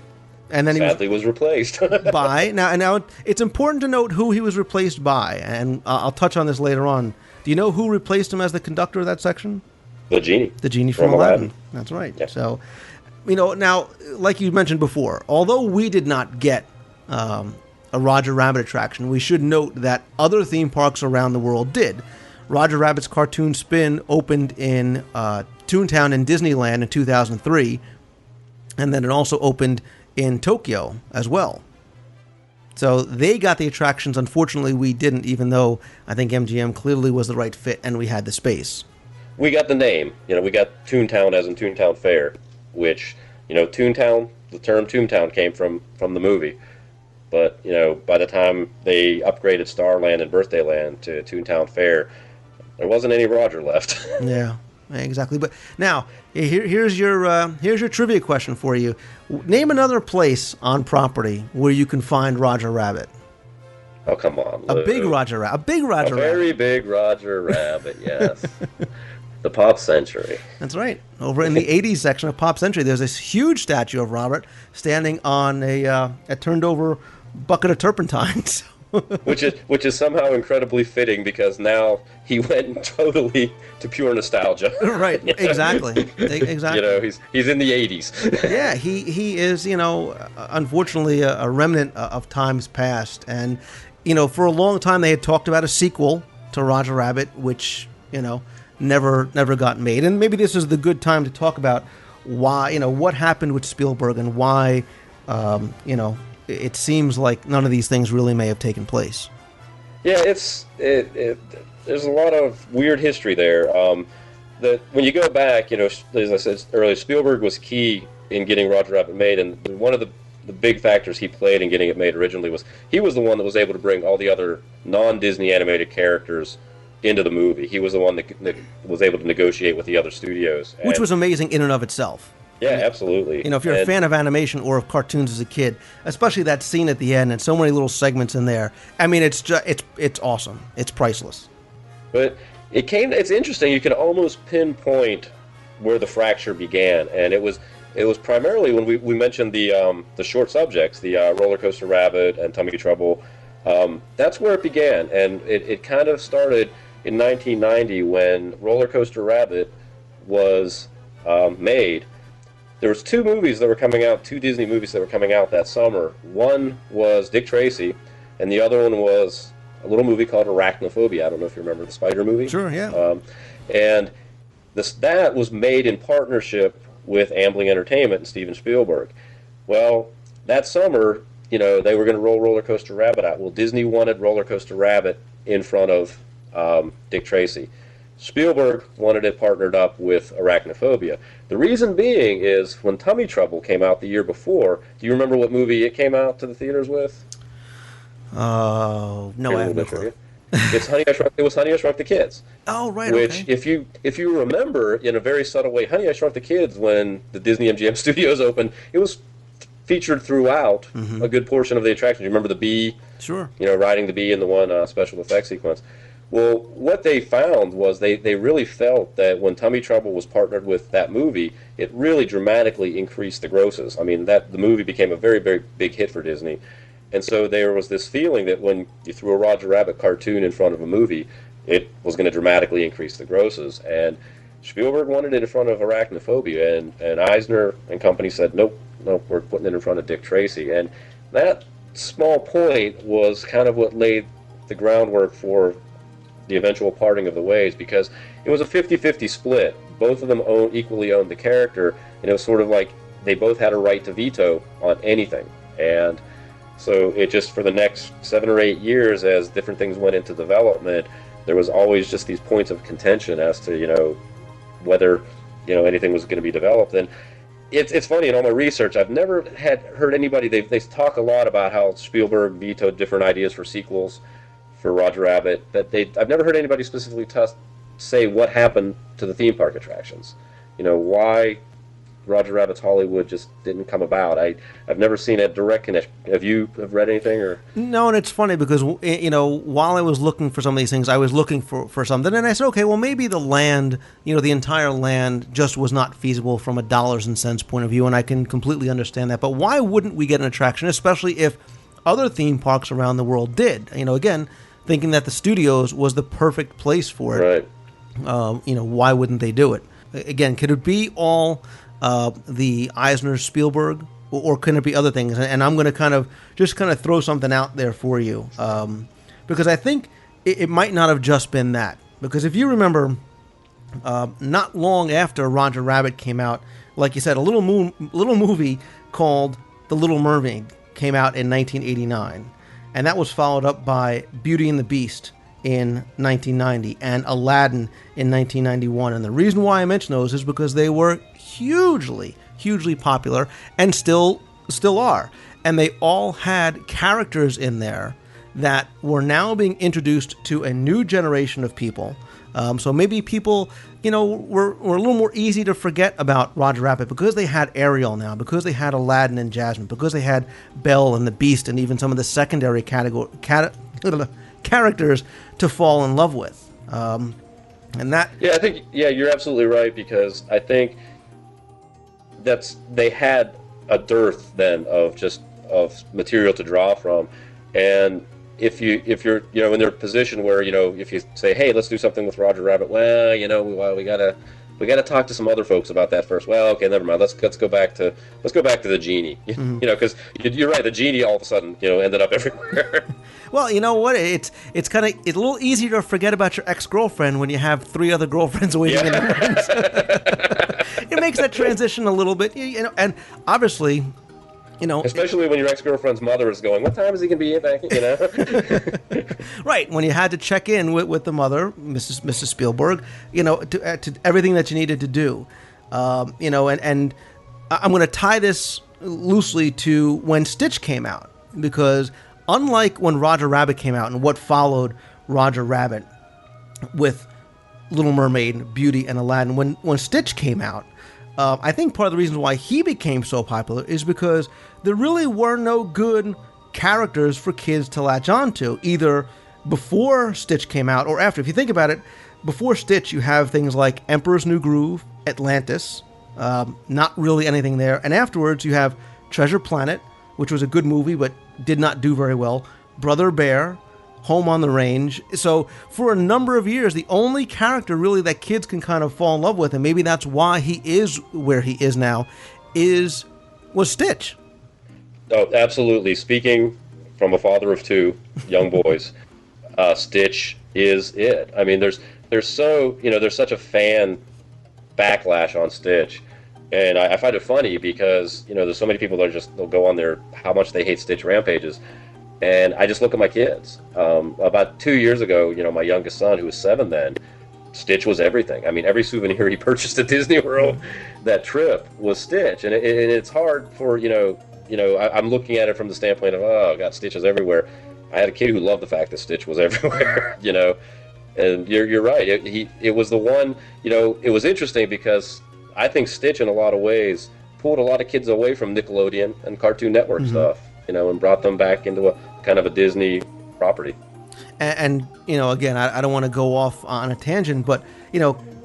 and then sadly, was replaced by now. It's important to note who he was replaced by, and I'll touch on this later on. Do you know who replaced him as the conductor of that section? The genie. The genie from Aladdin. That's right. Yeah. So, now, like you mentioned before, although we did not get a Roger Rabbit attraction, we should note that other theme parks around the world did. Roger Rabbit's Cartoon Spin opened in Toontown in Disneyland in 2003, and then it also opened in Tokyo as well. So they got the attractions. Unfortunately, we didn't, even though I think MGM clearly was the right fit and we had the space. We got the name. We got Toontown as in Toontown Fair, which, Toontown, the term Toontown came from the movie. But, by the time they upgraded Starland and Birthdayland to Toontown Fair, there wasn't any Roger left. Yeah, exactly. But now, here's your trivia question for you. Name another place on property where you can find Roger Rabbit. Oh, come on, Lou. A big Roger Rabbit. A very big Roger Rabbit, yes. The Pop Century. That's right. Over in the 80s section of Pop Century, there's this huge statue of Robert standing on a turned-over bucket of turpentines. which is somehow incredibly fitting because now he went totally to pure nostalgia. Right, exactly. He's in the 80s. Yeah, he is, unfortunately a remnant of times past. And, for a long time they had talked about a sequel to Roger Rabbit, which, never got made. And maybe this is the good time to talk about why, what happened with Spielberg and why, it seems like none of these things really may have taken place. Yeah, there's a lot of weird history there. That when you go back, as I said earlier, Spielberg was key in getting Roger Rabbit made, and one of the big factors he played in getting it made originally was he was the one that was able to bring all the other non-Disney animated characters into the movie. He was the one that was able to negotiate with the other studios. Which was amazing in and of itself. Yeah, absolutely. If you're a fan of animation or of cartoons as a kid, especially that scene at the end and so many little segments in there, it's awesome. It's priceless. But it's interesting. You can almost pinpoint where the fracture began, and it was primarily when we mentioned the short subjects, the Roller Coaster Rabbit and Tummy Trouble. That's where it began, and it kind of started in 1990 when Roller Coaster Rabbit was made. There was two movies that were coming out, two Disney movies that were coming out that summer. One was Dick Tracy, and the other one was a little movie called Arachnophobia. I don't know if you remember the spider movie. Sure, yeah. And that was made in partnership with Amblin Entertainment and Steven Spielberg. Well, that summer, they were going to roll Roller Coaster Rabbit out. Well, Disney wanted Roller Coaster Rabbit in front of Dick Tracy. Spielberg wanted it partnered up with Arachnophobia. The reason being is when Tummy Trouble came out the year before, do you remember what movie it came out to the theaters with? No, I have no clue. It was Honey, I Shrunk the Kids. Oh, right, Which, okay. if you remember, in a very subtle way, Honey, I Shrunk the Kids, when the Disney MGM studios opened, it was featured throughout a good portion of the attraction. You remember the bee? Sure. Riding the bee in the one special effects sequence. Well, what they found was they really felt that when Tummy Trouble was partnered with that movie, it really dramatically increased the grosses. I mean, the movie became a very, very big hit for Disney. And so there was this feeling that when you threw a Roger Rabbit cartoon in front of a movie, it was going to dramatically increase the grosses. And Spielberg wanted it in front of Arachnophobia, and Eisner and company said, nope, we're putting it in front of Dick Tracy. And that small point was kind of what laid the groundwork for the eventual parting of the ways, because it was a 50-50 split. Both of them equally owned the character, and it was sort of like they both had a right to veto on anything. And so it just, for the next 7 or 8 years, as different things went into development, there was always just these points of contention as to, whether, anything was going to be developed. And it's funny, in all my research, I've never heard anybody, they talk a lot about how Spielberg vetoed different ideas for sequels for Roger Rabbit, but I've never heard anybody specifically say what happened to the theme park attractions. Why Roger Rabbit's Hollywood just didn't come about. I've never seen a direct connection. Have you read anything? Or no, and it's funny because, while I was looking for some of these things, I was looking for something, and I said, okay, well, maybe the land, the entire land just was not feasible from a dollars and cents point of view, and I can completely understand that. But why wouldn't we get an attraction, especially if other theme parks around the world did? Again, thinking that the studios was the perfect place for it. Right. Why wouldn't they do it? Again, could it be all the Eisner Spielberg, or can it be other things? And I'm going to kind of throw something out there for you, because I think it might not have just been that. Because if you remember, not long after Roger Rabbit came out, like you said, a little movie called The Little Mermaid came out in 1989, and that was followed up by Beauty and the Beast in 1990 and Aladdin in 1991. And the reason why I mention those is because they were hugely popular and still are. And they all had characters in there that were now being introduced to a new generation of people. So maybe people, were a little more easy to forget about Roger Rabbit because they had Ariel now, because they had Aladdin and Jasmine, because they had Belle and the Beast, and even some of the secondary characters to fall in love with. And that... Yeah, I think, you're absolutely right, because I think they had a dearth then of material to draw from. And if you're in their position where, if you say, hey, let's do something with Roger Rabbit, well, we gotta talk to some other folks about that first. Well, okay, never mind. Let's go back to the genie. Mm-hmm. Because you're right, the genie all of a sudden ended up everywhere. Well, you know what? It's a little easier to forget about your ex-girlfriend when you have 3 other girlfriends waiting in the wings. It makes that transition a little bit, and obviously, especially when your ex-girlfriend's mother is going, what time is he going to be back? Right, when you had to check in with the mother, Mrs. Spielberg, to everything that you needed to do, and I'm going to tie this loosely to when Stitch came out, because unlike when Roger Rabbit came out and what followed Roger Rabbit with Little Mermaid, Beauty, and Aladdin, when Stitch came out, I think part of the reason why he became so popular is because there really were no good characters for kids to latch on to, either before Stitch came out or after. If you think about it, before Stitch, you have things like Emperor's New Groove, Atlantis, not really anything there. And afterwards, you have Treasure Planet, which was a good movie but did not do very well, Brother Bear, Home on the Range. So for a number of years, the only character really that kids can kind of fall in love with, and maybe that's why he is where he is now, was Stitch. Oh, absolutely. Speaking from a father of 2 young boys, Stitch is it. I mean, there's such a fan backlash on Stitch. And I find it funny because, there's so many people that they'll go on there how much they hate Stitch rampages. And I just look at my kids. About 2 years ago, my youngest son, who was 7 then, Stitch was everything. I mean, every souvenir he purchased at Disney World that trip was Stitch. And it's hard for, I'm looking at it from the standpoint of, oh, God, Stitch is everywhere. I had a kid who loved the fact that Stitch was everywhere, And you're right. It was the one, it was interesting because I think Stitch, in a lot of ways, pulled a lot of kids away from Nickelodeon and Cartoon Network stuff, and brought them back into a kind of a Disney property. And again, I don't want to go off on a tangent, but,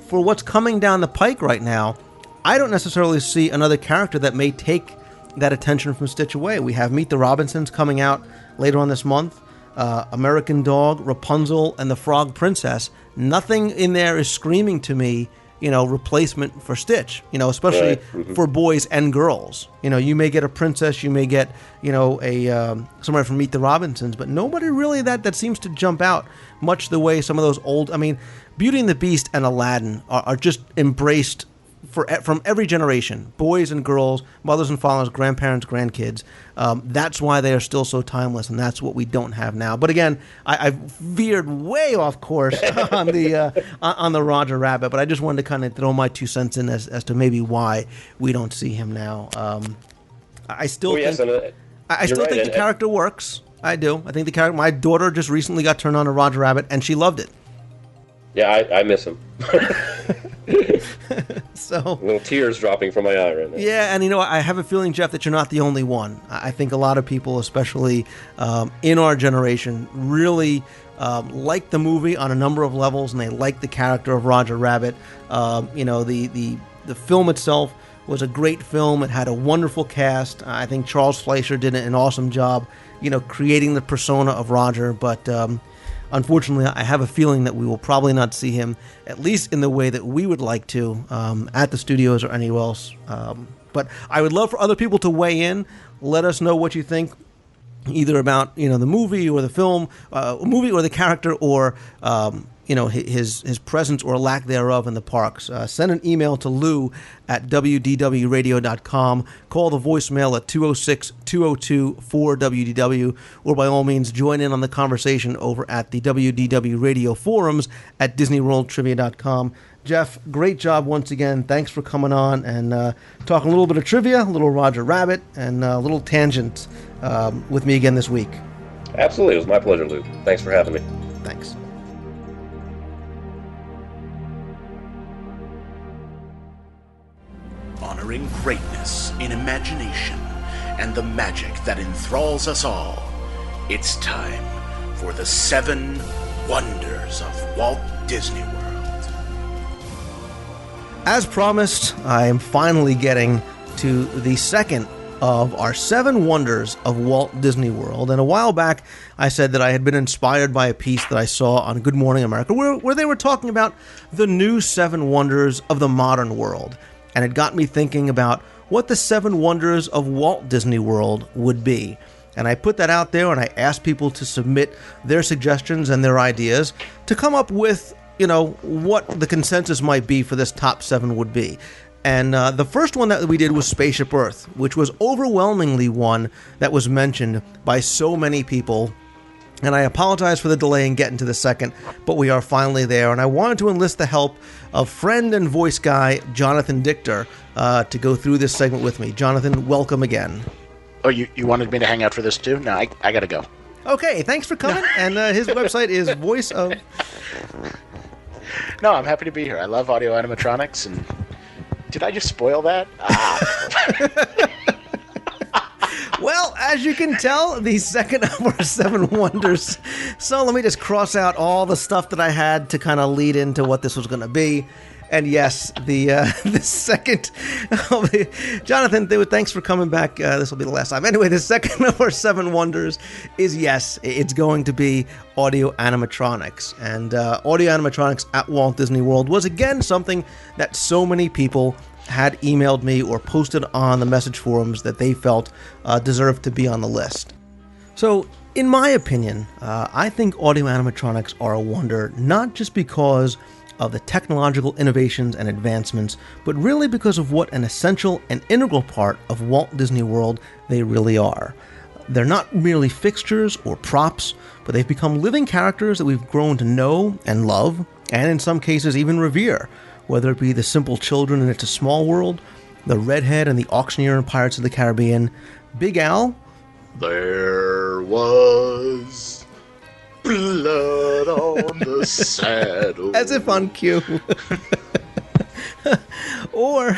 for what's coming down the pike right now, I don't necessarily see another character that may take, that attention from Stitch away. We have Meet the Robinsons coming out later on this month. American Dog, Rapunzel, and the Frog Princess. Nothing in there is screaming to me, replacement for Stitch, especially for boys and girls. You may get a princess, you may get, somebody from Meet the Robinsons, but nobody really that seems to jump out much the way some of those old, Beauty and the Beast and Aladdin are just embraced from every generation, boys and girls, mothers and fathers, grandparents, grandkids. That's why they are still so timeless, and that's what we don't have now. But again, I veered way off course on the Roger Rabbit, but I just wanted to kind of throw my 2 cents in as to maybe why we don't see him now. I still think the character works. I do. I think the character. My daughter just recently got turned on to Roger Rabbit, and she loved it. Yeah, I miss him. So little tears dropping from my eye right now. Yeah, and I have a feeling, Jeff, that you're not the only one. I think a lot of people, especially in our generation, really like the movie on a number of levels, and they like the character of Roger Rabbit. The film itself was a great film. It had a wonderful cast. I think Charles Fleischer did an awesome job, creating the persona of Roger, but unfortunately, I have a feeling that we will probably not see him, at least in the way that we would like to, at the studios or anywhere else. But I would love for other people to weigh in. Let us know what you think, either about the movie or the film, movie or the character, or his presence or lack thereof in the parks. Send an email to Lou at WDWradio.com. Call the voicemail at 206-202-4WDW, or by all means join in on the conversation over at the WDW Radio forums at DisneyWorldTrivia.com. Jeff, great job once again. Thanks for coming on and talking a little bit of trivia, a little Roger Rabbit, and a little tangent with me again this week. Absolutely. It was my pleasure, Lou. Thanks for having me. Thanks. Honoring greatness in imagination and the magic that enthralls us all, it's time for the 7 Wonders of Walt Disney World. As promised, I am finally getting to the second of our 7 Wonders of Walt Disney World. And a while back, I said that I had been inspired by a piece that I saw on Good Morning America where they were talking about the new 7 Wonders of the modern world. And it got me thinking about what the 7 Wonders of Walt Disney World would be. And I put that out there, and I asked people to submit their suggestions and their ideas to come up with, what the consensus might be for this top 7 would be. And the first one that we did was Spaceship Earth, which was overwhelmingly one that was mentioned by so many people. And I apologize for the delay in getting to the second, but we are finally there. And I wanted to enlist the help of friend and voice guy Jonathan Dichter to go through this segment with me. Jonathan, welcome again. Oh, you wanted me to hang out for this too? No, I gotta go. Okay, thanks for coming. And his website is Voice of... No, I'm happy to be here. I love audio animatronics, and did I just spoil that? Well, as you can tell, the second of our 7 Wonders. So let me just cross out all the stuff that I had to kind of lead into what this was going to be. And yes, the second... Jonathan, thanks for coming back. This will be the last time. Anyway, the second of our 7 Wonders is, yes, it's going to be audio animatronics. And audio animatronics at Walt Disney World was, again, something that so many people had emailed me or posted on the message forums that they felt deserved to be on the list. So, in my opinion, I think audio animatronics are a wonder, not just because of the technological innovations and advancements, but really because of what an essential and integral part of Walt Disney World they really are. They're not merely fixtures or props, but they've become living characters that we've grown to know and love, and in some cases even revere, whether it be the simple children in It's a Small World, the redhead and the auctioneer in Pirates of the Caribbean, Big Al. There was blood on the saddle. As if on cue. Or,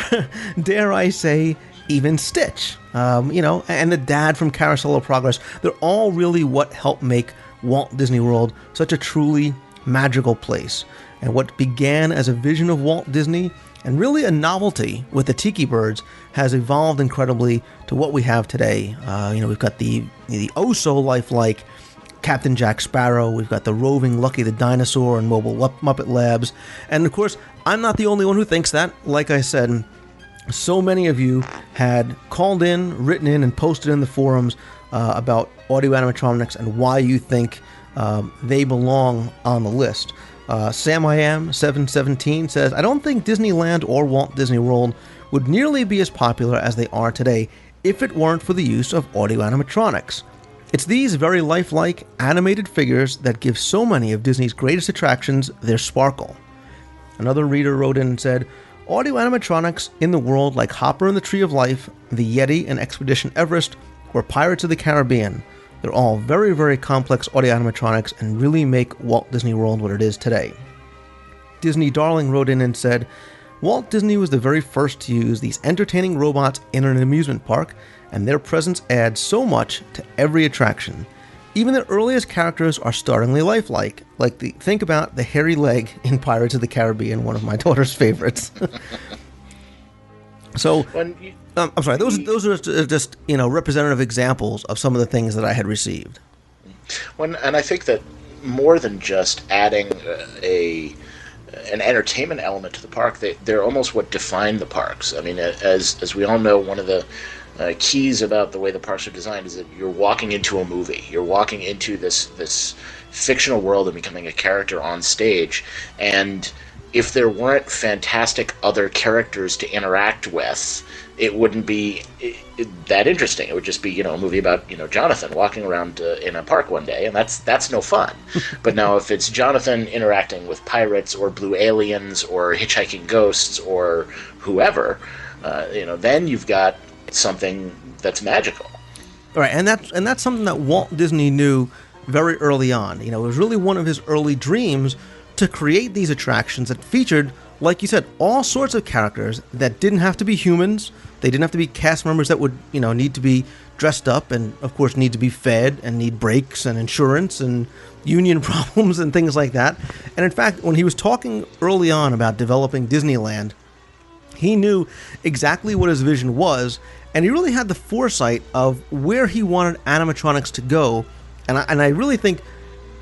dare I say, even Stitch. And the dad from Carousel of Progress. They're all really what helped make Walt Disney World such a truly magical place. And what began as a vision of Walt Disney And really a novelty with the tiki birds has evolved incredibly to what we have today. We've got the oh-so lifelike Captain Jack Sparrow, we've got the roving Lucky the Dinosaur and Mobile Muppet Labs, and of course, I'm not the only one who thinks that. Like I said, so many of you had called in, written in, and posted in the forums about audio animatronics and why you think they belong on the list. Sam I Am 717 says, I don't think Disneyland or Walt Disney World would nearly be as popular as they are today if it weren't for the use of audio animatronics. It's these very lifelike, animated figures that give so many of Disney's greatest attractions their sparkle. Another reader wrote in and said, audio animatronics in the world like Hopper and the Tree of Life, the Yeti and Expedition Everest, or Pirates of the Caribbean. They're all very, very complex audio animatronics and really make Walt Disney World what it is today. Disney Darling wrote in and said, Walt Disney was the very first to use these entertaining robots in an amusement park, and their presence adds so much to every attraction. Even the earliest characters are startlingly lifelike, think about the hairy leg in Pirates of the Caribbean, one of my daughter's favorites. So, I'm sorry, those are just, representative examples of some of the things that I had received. And I think that more than just adding an entertainment element to the park, they're almost what define the parks. I mean, as we all know, one of the keys about the way the parks are designed is that you're walking into a movie. You're walking into this fictional world and becoming a character on stage. And if there weren't fantastic other characters to interact with, it wouldn't be that interesting. It would just be, a movie about, Jonathan walking around in a park one day, and that's no fun. But now if it's Jonathan interacting with pirates or blue aliens or hitchhiking ghosts or whoever, then you've got something that's magical. Right, and that's something that Walt Disney knew very early on. It was really one of his early dreams to create these attractions that featured, like you said, all sorts of characters that didn't have to be humans. They didn't have to be cast members that would, need to be dressed up and, of course, need to be fed and need breaks and insurance and union problems and things like that. And in fact, when he was talking early on about developing Disneyland, he knew exactly what his vision was, and he really had the foresight of where he wanted animatronics to go. And I really think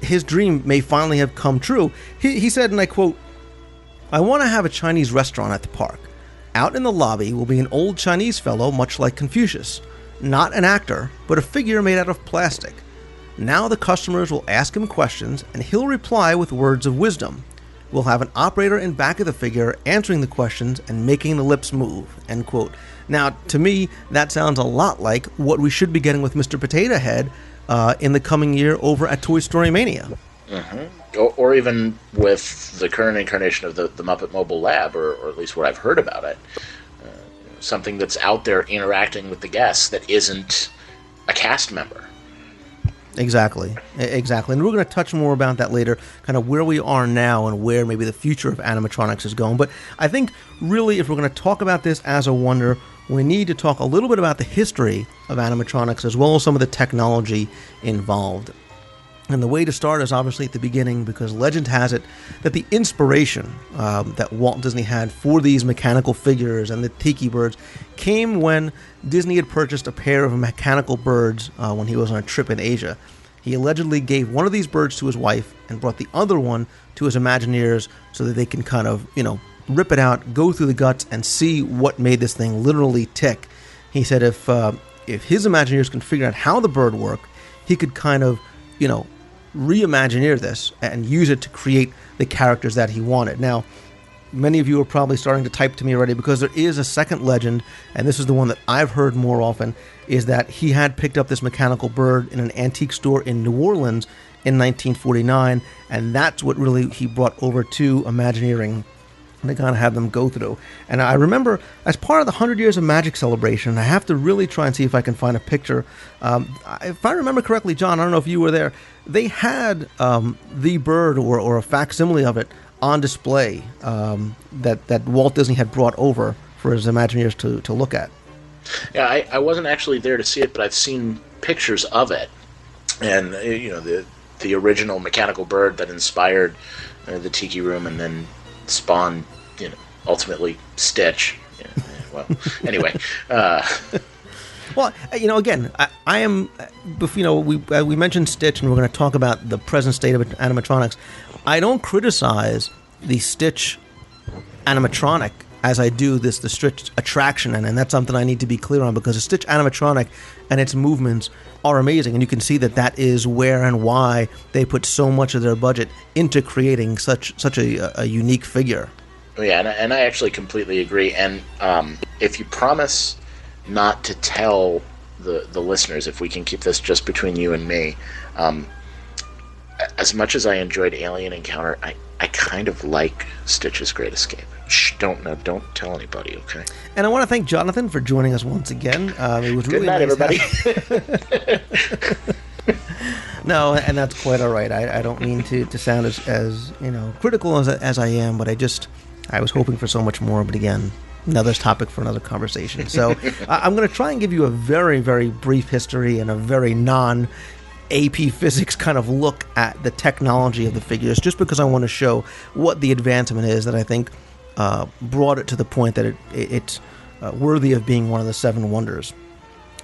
his dream may finally have come true. He said, and I quote, I want to have a Chinese restaurant at the park. Out in the lobby will be an old Chinese fellow much like Confucius. Not an actor, but a figure made out of plastic. Now the customers will ask him questions, and he'll reply with words of wisdom. We'll have an operator in back of the figure answering the questions and making the lips move, end quote. Now, to me, that sounds a lot like what we should be getting with Mr. Potato Head in the coming year over at Toy Story Mania. Mm-hmm. Or even with the current incarnation of the Muppet Mobile Lab, or at least what I've heard about it. Something that's out there interacting with the guests that isn't a cast member. Exactly. And we're going to touch more about that later, kind of where we are now and where maybe the future of animatronics is going. But I think really if we're going to talk about this as a wonder, we need to talk a little bit about the history of animatronics as well as some of the technology involved. And the way to start is obviously at the beginning, because legend has it that the inspiration that Walt Disney had for these mechanical figures and the tiki birds came when Disney had purchased a pair of mechanical birds when he was on a trip in Asia. He allegedly gave one of these birds to his wife and brought the other one to his Imagineers so that they can kind of, rip it out, go through the guts, and see what made this thing literally tick. He said if his Imagineers can figure out how the bird worked, he could kind of, reimagineer this and use it to create the characters that he wanted. Now, many of you are probably starting to type to me already, because there is a second legend, and this is the one that I've heard more often, is that he had picked up this mechanical bird in an antique store in New Orleans in 1949, and that's what really he brought over to Imagineering. They kind of have them go through. And I remember, as part of the 100 Years of Magic celebration, I have to really try and see if I can find a picture. If I remember correctly, John, I don't know if you were there, they had the bird or a facsimile of it on display that Walt Disney had brought over for his Imagineers to look at. Yeah, I wasn't actually there to see it, but I've seen pictures of it. And, the original mechanical bird that inspired the Tiki Room and then spawned, ultimately Stitch. Yeah, well, anyway. Well, again, I am, we mentioned Stitch, and we're going to talk about the present state of animatronics. I don't criticize the Stitch animatronic as I do the Stitch attraction, and that's something I need to be clear on, because the Stitch animatronic and its movements are amazing, and you can see that is where and why they put so much of their budget into creating such a unique figure. Yeah, and I actually completely agree. And if you promise not to tell the listeners, if we can keep this just between you and me, as much as I enjoyed Alien Encounter, I kind of like Stitch's Great Escape. Shh, don't tell anybody, okay? And I want to thank Jonathan for joining us once again. It was really night, nice, everybody. No, and that's quite all right. I don't mean to sound as critical as I am, but I was hoping for so much more. But again, another topic for another conversation. So I'm going to try and give you a very, very brief history and a very AP physics kind of look at the technology of the figures, just because I want to show what the advancement is that I think brought it to the point that it's worthy of being one of the 7 wonders.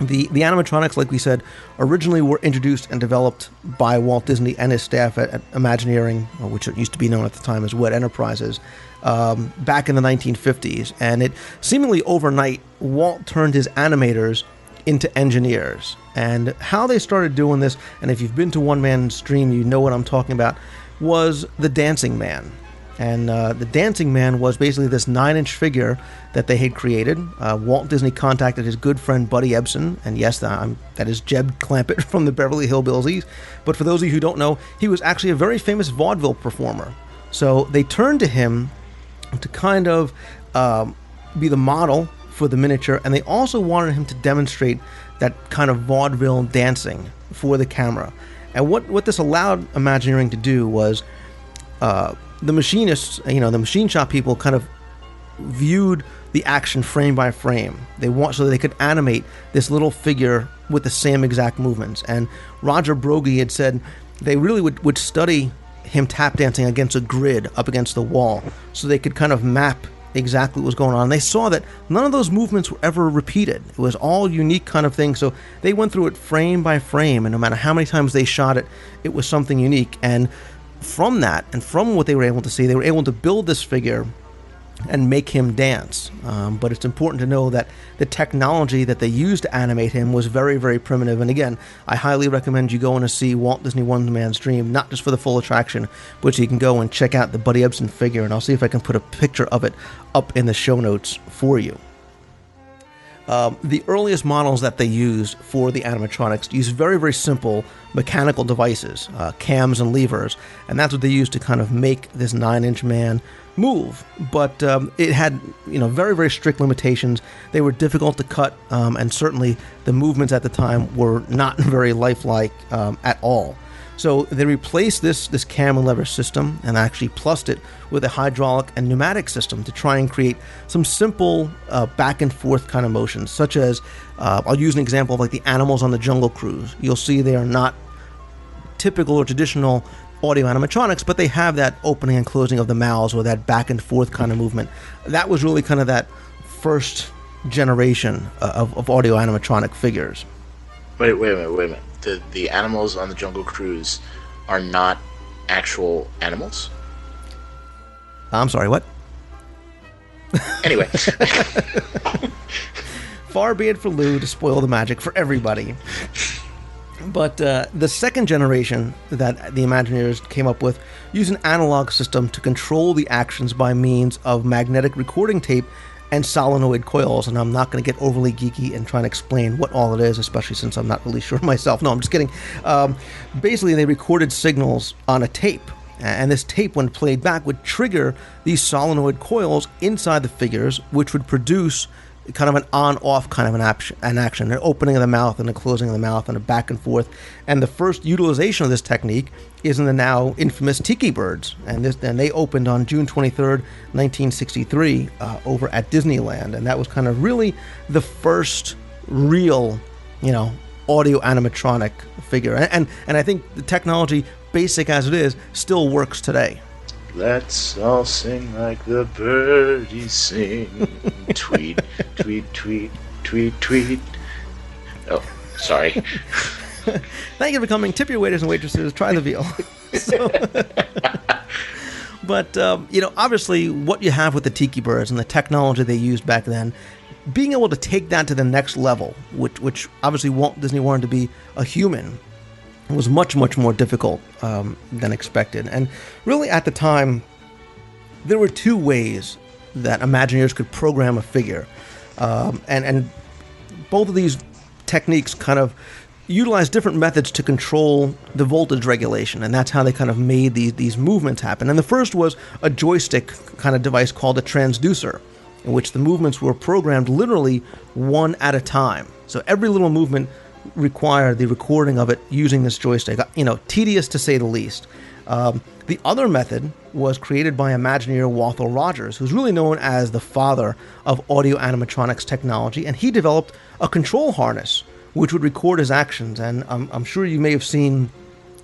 The animatronics, like we said, originally were introduced and developed by Walt Disney and his staff at Imagineering, which used to be known at the time as WED Enterprises, back in the 1950s. And it seemingly overnight, Walt turned his animators into engineers. And how they started doing this, and if you've been to One Man Stream, you know what I'm talking about, was the Dancing Man. And the Dancing Man was basically this 9-inch figure that they had created. Walt Disney contacted his good friend Buddy Ebsen, and yes, that is Jeb Clampett from the Beverly Hillbillies. But for those of you who don't know, he was actually a very famous vaudeville performer. So they turned to him to kind of be the model for the miniature, and they also wanted him to demonstrate that kind of vaudeville dancing for the camera. And what this allowed Imagineering to do was the machinists, the machine shop people kind of viewed the action frame by frame. So that they could animate this little figure with the same exact movements. And Roger Brogy had said they really would study him tap dancing against a grid up against the wall, so they could kind of map exactly what was going on. And they saw that none of those movements were ever repeated. It was all unique kind of things. So they went through it frame by frame, and no matter how many times they shot it, it was something unique. And from that, and from what they were able to see, they were able to build this figure and make him dance. But it's important to know that the technology that they used to animate him was very, very primitive. And again, I highly recommend you go and see Walt Disney One Man's Dream, not just for the full attraction, but you can go and check out the Buddy Ebsen figure, and I'll see if I can put a picture of it up in the show notes for you. The earliest models that they used for the animatronics used very, very simple mechanical devices, cams and levers, and that's what they used to kind of make this 9-inch man move. But it had, very, very strict limitations. They were difficult to cut, and certainly the movements at the time were not very lifelike at all. So they replaced this cam and lever system and actually plussed it with a hydraulic and pneumatic system to try and create some simple back and forth kind of motions, such as, I'll use an example of like the animals on the Jungle Cruise. You'll see they are not typical or traditional audio animatronics, but they have that opening and closing of the mouths or that back and forth kind of movement. That was really kind of that first generation of audio animatronic figures. Wait a minute. The animals on the Jungle Cruise are not actual animals? I'm sorry, what? Anyway. Far be it for Lou to spoil the magic for everybody. But the second generation that the Imagineers came up with used an analog system to control the actions by means of magnetic recording tape and solenoid coils, and I'm not going to get overly geeky and try and explain what all it is, especially since I'm not really sure myself. No, I'm just kidding. Basically, they recorded signals on a tape, and this tape, when played back, would trigger these solenoid coils inside the figures, which would produce kind of an on-off kind of an action, an opening of the mouth and a closing of the mouth and a back and forth. And the first utilization of this technique is in the now infamous Tiki Birds, and they opened on June 23rd, 1963, over at Disneyland, and that was kind of really the first real, audio animatronic figure. And I think the technology, basic as it is, still works today. Let's all sing like the birdies sing. Tweet, tweet, tweet, tweet, tweet. Oh, sorry. Thank you for coming. Tip your waiters and waitresses. Try the veal. But, obviously what you have with the tiki birds and the technology they used back then, being able to take that to the next level, which obviously Walt Disney wanted to be a human, was much, much more difficult than expected. And really at the time, there were two ways that Imagineers could program a figure. And both of these techniques kind of utilize different methods to control the voltage regulation, and that's how they kind of made these movements happen. And the first was a joystick kind of device called a transducer, in which the movements were programmed literally one at a time. So every little movement required the recording of it using this joystick. Tedious to say the least. The other method was created by Imagineer Walthall Rogers, who's really known as the father of audio animatronics technology, and he developed a control harness which would record his actions. And I'm sure you may have seen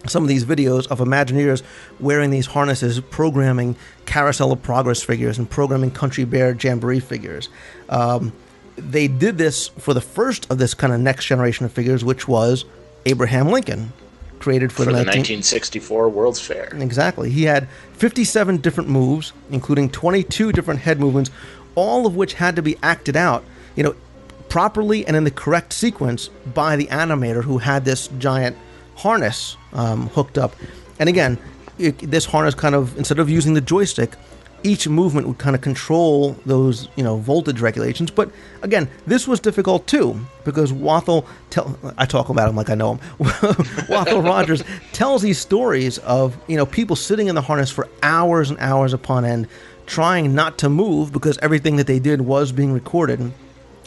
some of these videos of Imagineers wearing these harnesses, programming Carousel of Progress figures and programming Country Bear Jamboree figures. They did this for the first of this kind of next generation of figures, which was Abraham Lincoln, created for the 1964 World's Fair. Exactly. He had 57 different moves, including 22 different head movements, all of which had to be acted out, properly and in the correct sequence by the animator who had this giant harness hooked up. And again, this harness kind of, instead of using the joystick, each movement would kind of control those, voltage regulations. But again, this was difficult too, because I talk about him like I know him. Walthall Rogers tells these stories of, people sitting in the harness for hours and hours upon end, trying not to move because everything that they did was being recorded,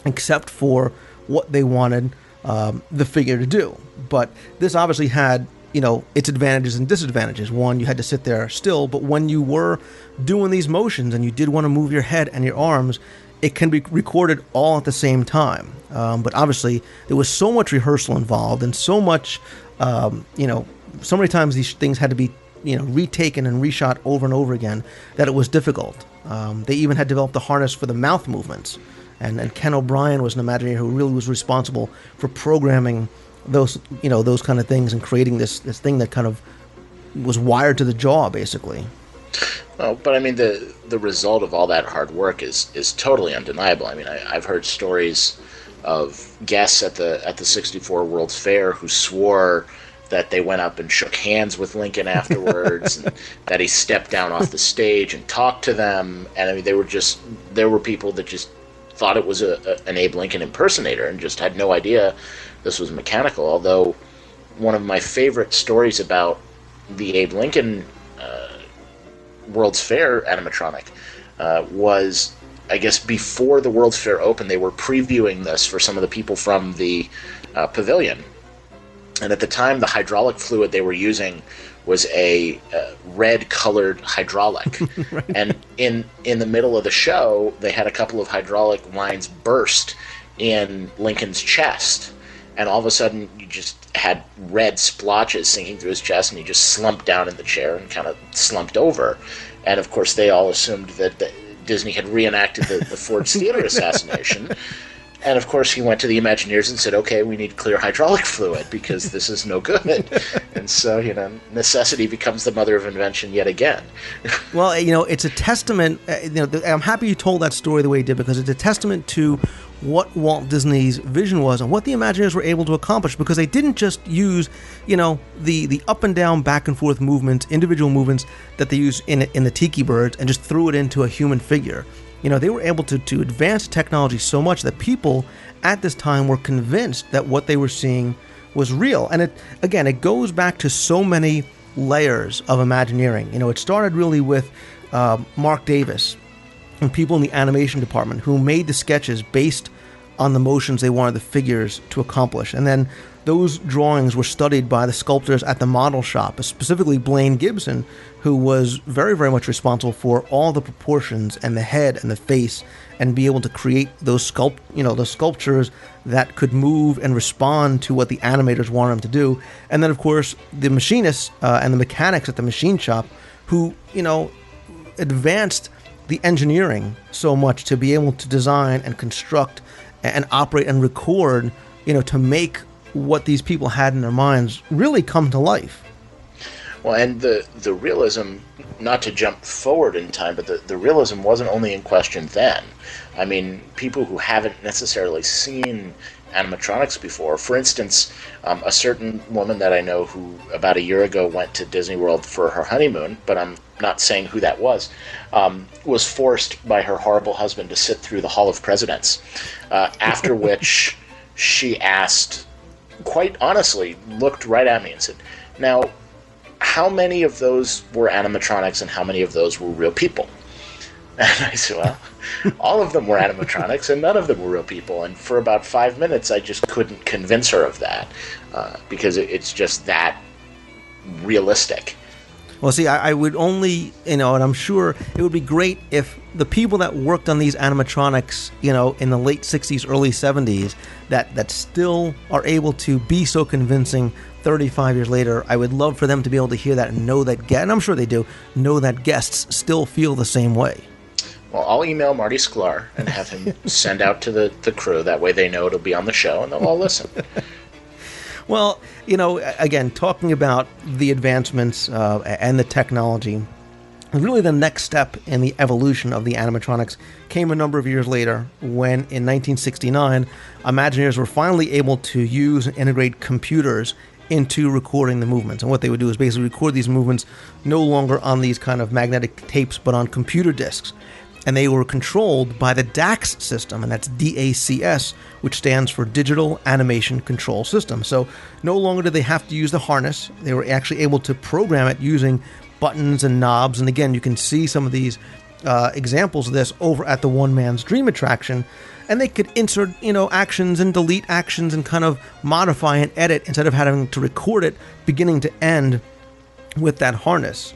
except for what they wanted the figure to do. But this obviously had, its advantages and disadvantages. One, you had to sit there still, but when you were doing these motions and you did want to move your head and your arms, it can be recorded all at the same time. But obviously, there was so much rehearsal involved and so much, so many times these things had to be, retaken and reshot over and over again that it was difficult. They even had developed the harness for the mouth movements. And Ken O'Brien was an Imagineer who really was responsible for programming those kind of things and creating this thing that kind of was wired to the jaw, basically. Oh, but I mean, the result of all that hard work is totally undeniable. I mean, I've heard stories of guests at the 64 World's Fair who swore that they went up and shook hands with Lincoln afterwards, and that he stepped down off the stage and talked to them. And I mean, there were people that just thought it was an Abe Lincoln impersonator and just had no idea this was mechanical. Although one of my favorite stories about the Abe Lincoln World's Fair animatronic was, I guess, before the World's Fair opened, they were previewing this for some of the people from the pavilion. And at the time, the hydraulic fluid they were using was a red-colored hydraulic. Right. And in the middle of the show, they had a couple of hydraulic lines burst in Lincoln's chest. And all of a sudden, you just had red splotches sinking through his chest, and he just slumped down in the chair and kind of slumped over. And, of course, they all assumed that Disney had reenacted the Ford's Theater assassination. And, of course, he went to the Imagineers and said, okay, we need clear hydraulic fluid because this is no good. And so, necessity becomes the mother of invention yet again. Well, it's a testament. I'm happy you told that story the way you did, because it's a testament to what Walt Disney's vision was and what the Imagineers were able to accomplish, because they didn't just use, the up and down, back and forth movements, individual movements that they use in the Tiki Birds and just threw it into a human figure. They were able to advance technology so much that people at this time were convinced that what they were seeing was real. And it goes back to so many layers of Imagineering. It started really with Mark Davis and people in the animation department who made the sketches based on the motions they wanted the figures to accomplish. And then those drawings were studied by the sculptors at the model shop, specifically Blaine Gibson, who was very, very much responsible for all the proportions and the head and the face, and be able to create those sculptures that could move and respond to what the animators wanted them to do. And then, of course, the machinists and the mechanics at the machine shop, who, advanced the engineering so much to be able to design and construct and operate and record, to make what these people had in their minds really come to life. Well, and the realism, not to jump forward in time, but the realism wasn't only in question then. I mean, people who haven't necessarily seen animatronics before, for instance, a certain woman that I know who about a year ago went to Disney World for her honeymoon, but I'm not saying who that was forced by her horrible husband to sit through the Hall of Presidents, after which she asked, quite honestly, looked right at me and said, now, how many of those were animatronics and how many of those were real people? And I said, well, all of them were animatronics and none of them were real people. And for about 5 minutes, I just couldn't convince her of that, because it's just that realistic. Well, see, I would only, and I'm sure it would be great if the people that worked on these animatronics, in the late 60s, early 70s, that still are able to be so convincing 35 years later, I would love for them to be able to hear that and know that, and I'm sure they do, know that guests still feel the same way. Well, I'll email Marty Sklar and have him send out to the crew. That way they know it'll be on the show and they'll all listen. Well, again, talking about the advancements and the technology, really the next step in the evolution of the animatronics came a number of years later when, in 1969, Imagineers were finally able to use and integrate computers into recording the movements. And what they would do is basically record these movements no longer on these kind of magnetic tapes, but on computer discs. And they were controlled by the DACS system, and that's DACS, which stands for Digital Animation Control System. So no longer did they have to use the harness. They were actually able to program it using buttons and knobs. And again, you can see some of these examples of this over at the One Man's Dream attraction. And they could insert, actions and delete actions and kind of modify and edit instead of having to record it beginning to end with that harness.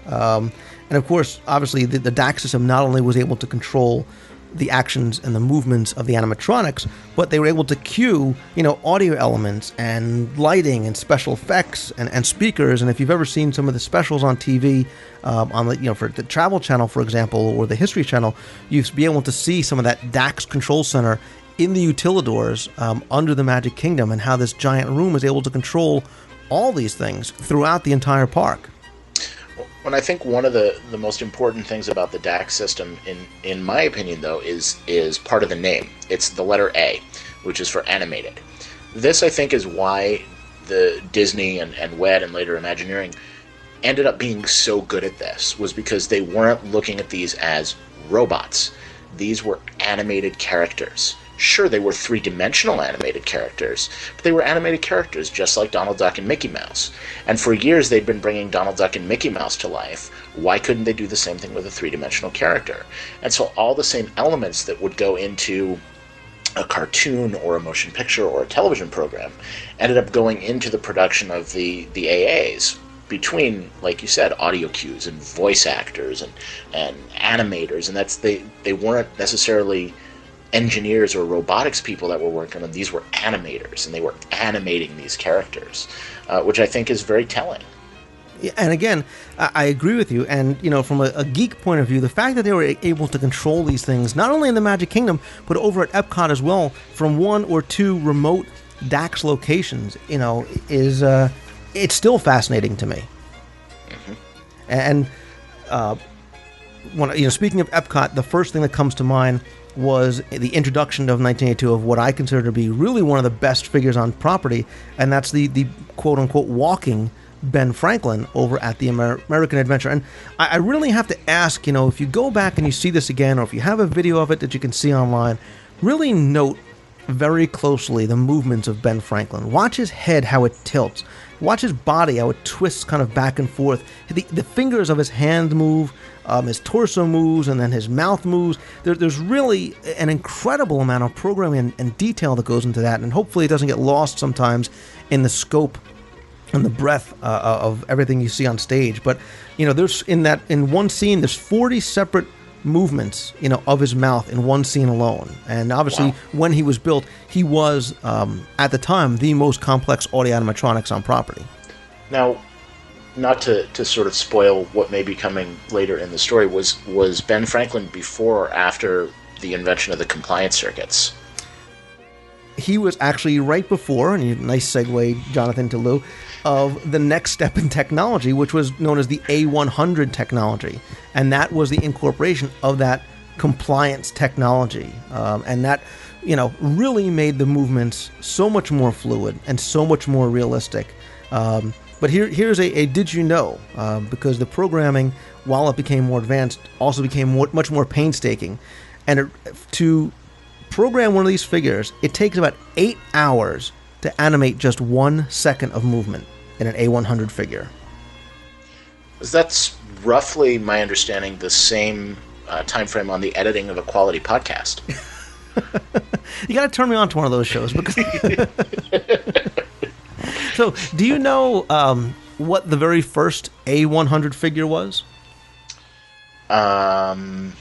And of course, obviously, the DAC system not only was able to control the actions and the movements of the animatronics, but they were able to cue, audio elements and lighting and special effects and speakers. And if you've ever seen some of the specials on TV, on the, for the Travel Channel, for example, or the History Channel, you'll be able to see some of that DAX control center in the utilidors under the Magic Kingdom, and how this giant room is able to control all these things throughout the entire park. When I think one of the most important things about the DAC system, in my opinion, though, is part of the name. It's the letter A, which is for animated. This, I think, is why the Disney and WED and later Imagineering ended up being so good at this, was because they weren't looking at these as robots. These were animated characters. Sure, they were three-dimensional animated characters, but they were animated characters just like Donald Duck and Mickey Mouse. And for years they'd been bringing Donald Duck and Mickey Mouse to life. Why couldn't they do the same thing with a three-dimensional character? And so all the same elements that would go into a cartoon or a motion picture or a television program ended up going into the production of the AAs, between, like you said, audio cues and voice actors and animators. And that's they weren't necessarily engineers or robotics people that were working on them. These were animators, and they were animating these characters, which I think is very telling. Yeah, and again, I agree with you. And, from a geek point of view, the fact that they were able to control these things, not only in the Magic Kingdom, but over at Epcot as well, from one or two remote DAX locations, is it's still fascinating to me. Mm-hmm. And when speaking of Epcot, the first thing that comes to mind was the introduction of 1982 of what I consider to be really one of the best figures on property, and that's the quote-unquote walking Ben Franklin over at the American Adventure. And I really have to ask, if you go back and you see this again, or if you have a video of it that you can see online, really note very closely the movements of Ben Franklin. Watch his head, how it tilts. Watch his body, how it twists kind of back and forth. The fingers of his hand move, his torso moves, and then his mouth moves. There's really an incredible amount of programming and detail that goes into that, and hopefully it doesn't get lost sometimes in the scope and the breadth of everything you see on stage. But there's in one scene, there's 40 separate movements of his mouth in one scene alone. And obviously, when he was built, he was at the time the most complex audio animatronics on property. Now, not to sort of spoil what may be coming later in the story, was Ben Franklin before or after the invention of the compliance circuits? He was actually right before, and nice segue, Jonathan, to Lou, of the next step in technology, which was known as the A100 technology. And that was the incorporation of that compliance technology. And that, really made the movements so much more fluid and so much more realistic. But here's a did you know? Because the programming, while it became more advanced, also became much more painstaking. And to program one of these figures, it takes about 8 hours to animate just 1 second of movement in an A100 figure. That's roughly, my understanding, the same time frame on the editing of a quality podcast. You got to turn me on to one of those shows. Because So, do you know what the very first A100 figure was? The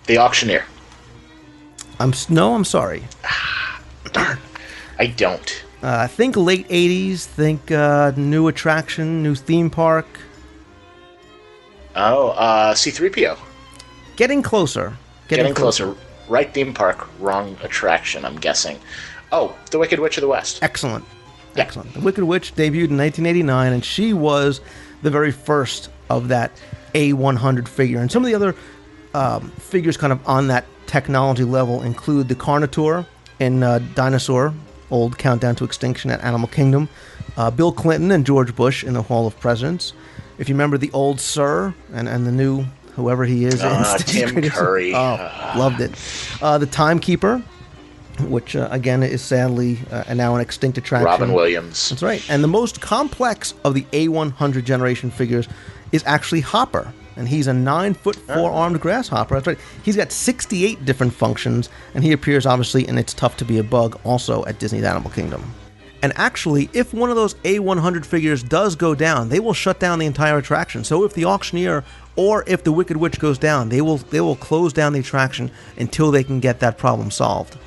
Auctioneer. I'm sorry. Darn. I don't. Think late 80s. Think new attraction, new theme park. Oh, C-3PO. Getting closer. Getting closer. Right theme park, wrong attraction, I'm guessing. Oh, The Wicked Witch of the West. Excellent. Yeah. Excellent. The Wicked Witch debuted in 1989, and she was the very first of that A100 figure. And some of the other figures kind of on that technology level include the Carnotaur in Dinosaur, old Countdown to Extinction at Animal Kingdom, Bill Clinton and George Bush in the Hall of Presidents. If you remember the old Sir and the new whoever he is. Tim Curry. Oh, loved it. The Timekeeper, which again is sadly now an extinct attraction. Robin Williams. That's right. And the most complex of the A100 generation figures is actually Hopper. And he's a 9-foot, 4-armed grasshopper. That's right. He's got 68 different functions, and he appears obviously in It's Tough to Be a Bug also at Disney's Animal Kingdom. And actually, if one of those A100 figures does go down, they will shut down the entire attraction. So if the Auctioneer or if the Wicked Witch goes down, they will close down the attraction until they can get that problem solved.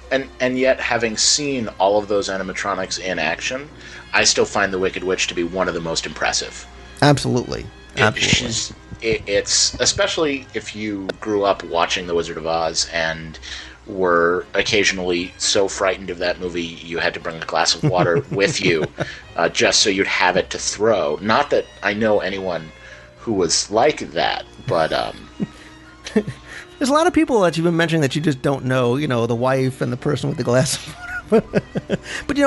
And yet, having seen all of those animatronics in action, I still find the Wicked Witch to be one of the most impressive. Absolutely. It's especially if you grew up watching The Wizard of Oz and were occasionally so frightened of that movie you had to bring a glass of water with you just so you'd have it to throw. Not that I know anyone who was like that, but there's a lot of people that you've been mentioning that you just don't know, the wife and the person with the glass of water. But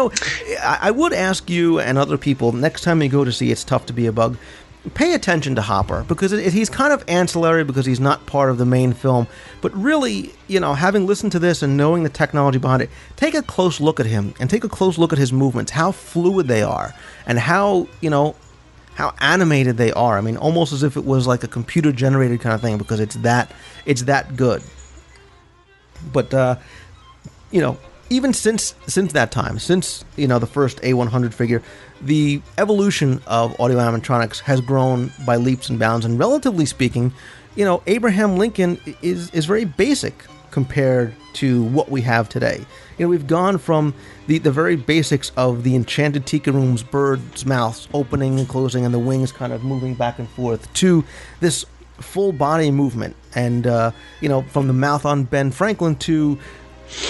I would ask you and other people, next time you go to see It's Tough to Be a Bug, pay attention to Hopper, because he's kind of ancillary because he's not part of the main film. But really, having listened to this and knowing the technology behind it, take a close look at him and take a close look at his movements, how fluid they are, and how animated they are. I mean, almost as if it was like a computer-generated kind of thing, because it's that good. But, even since that time, since, the first A100 figure, the evolution of audio animatronics has grown by leaps and bounds. And relatively speaking, Abraham Lincoln is very basic compared to what we have today. We've gone from the very basics of the enchanted Tika Room's birds' mouths opening and closing and the wings kind of moving back and forth to this full body movement. And, from the mouth on Ben Franklin to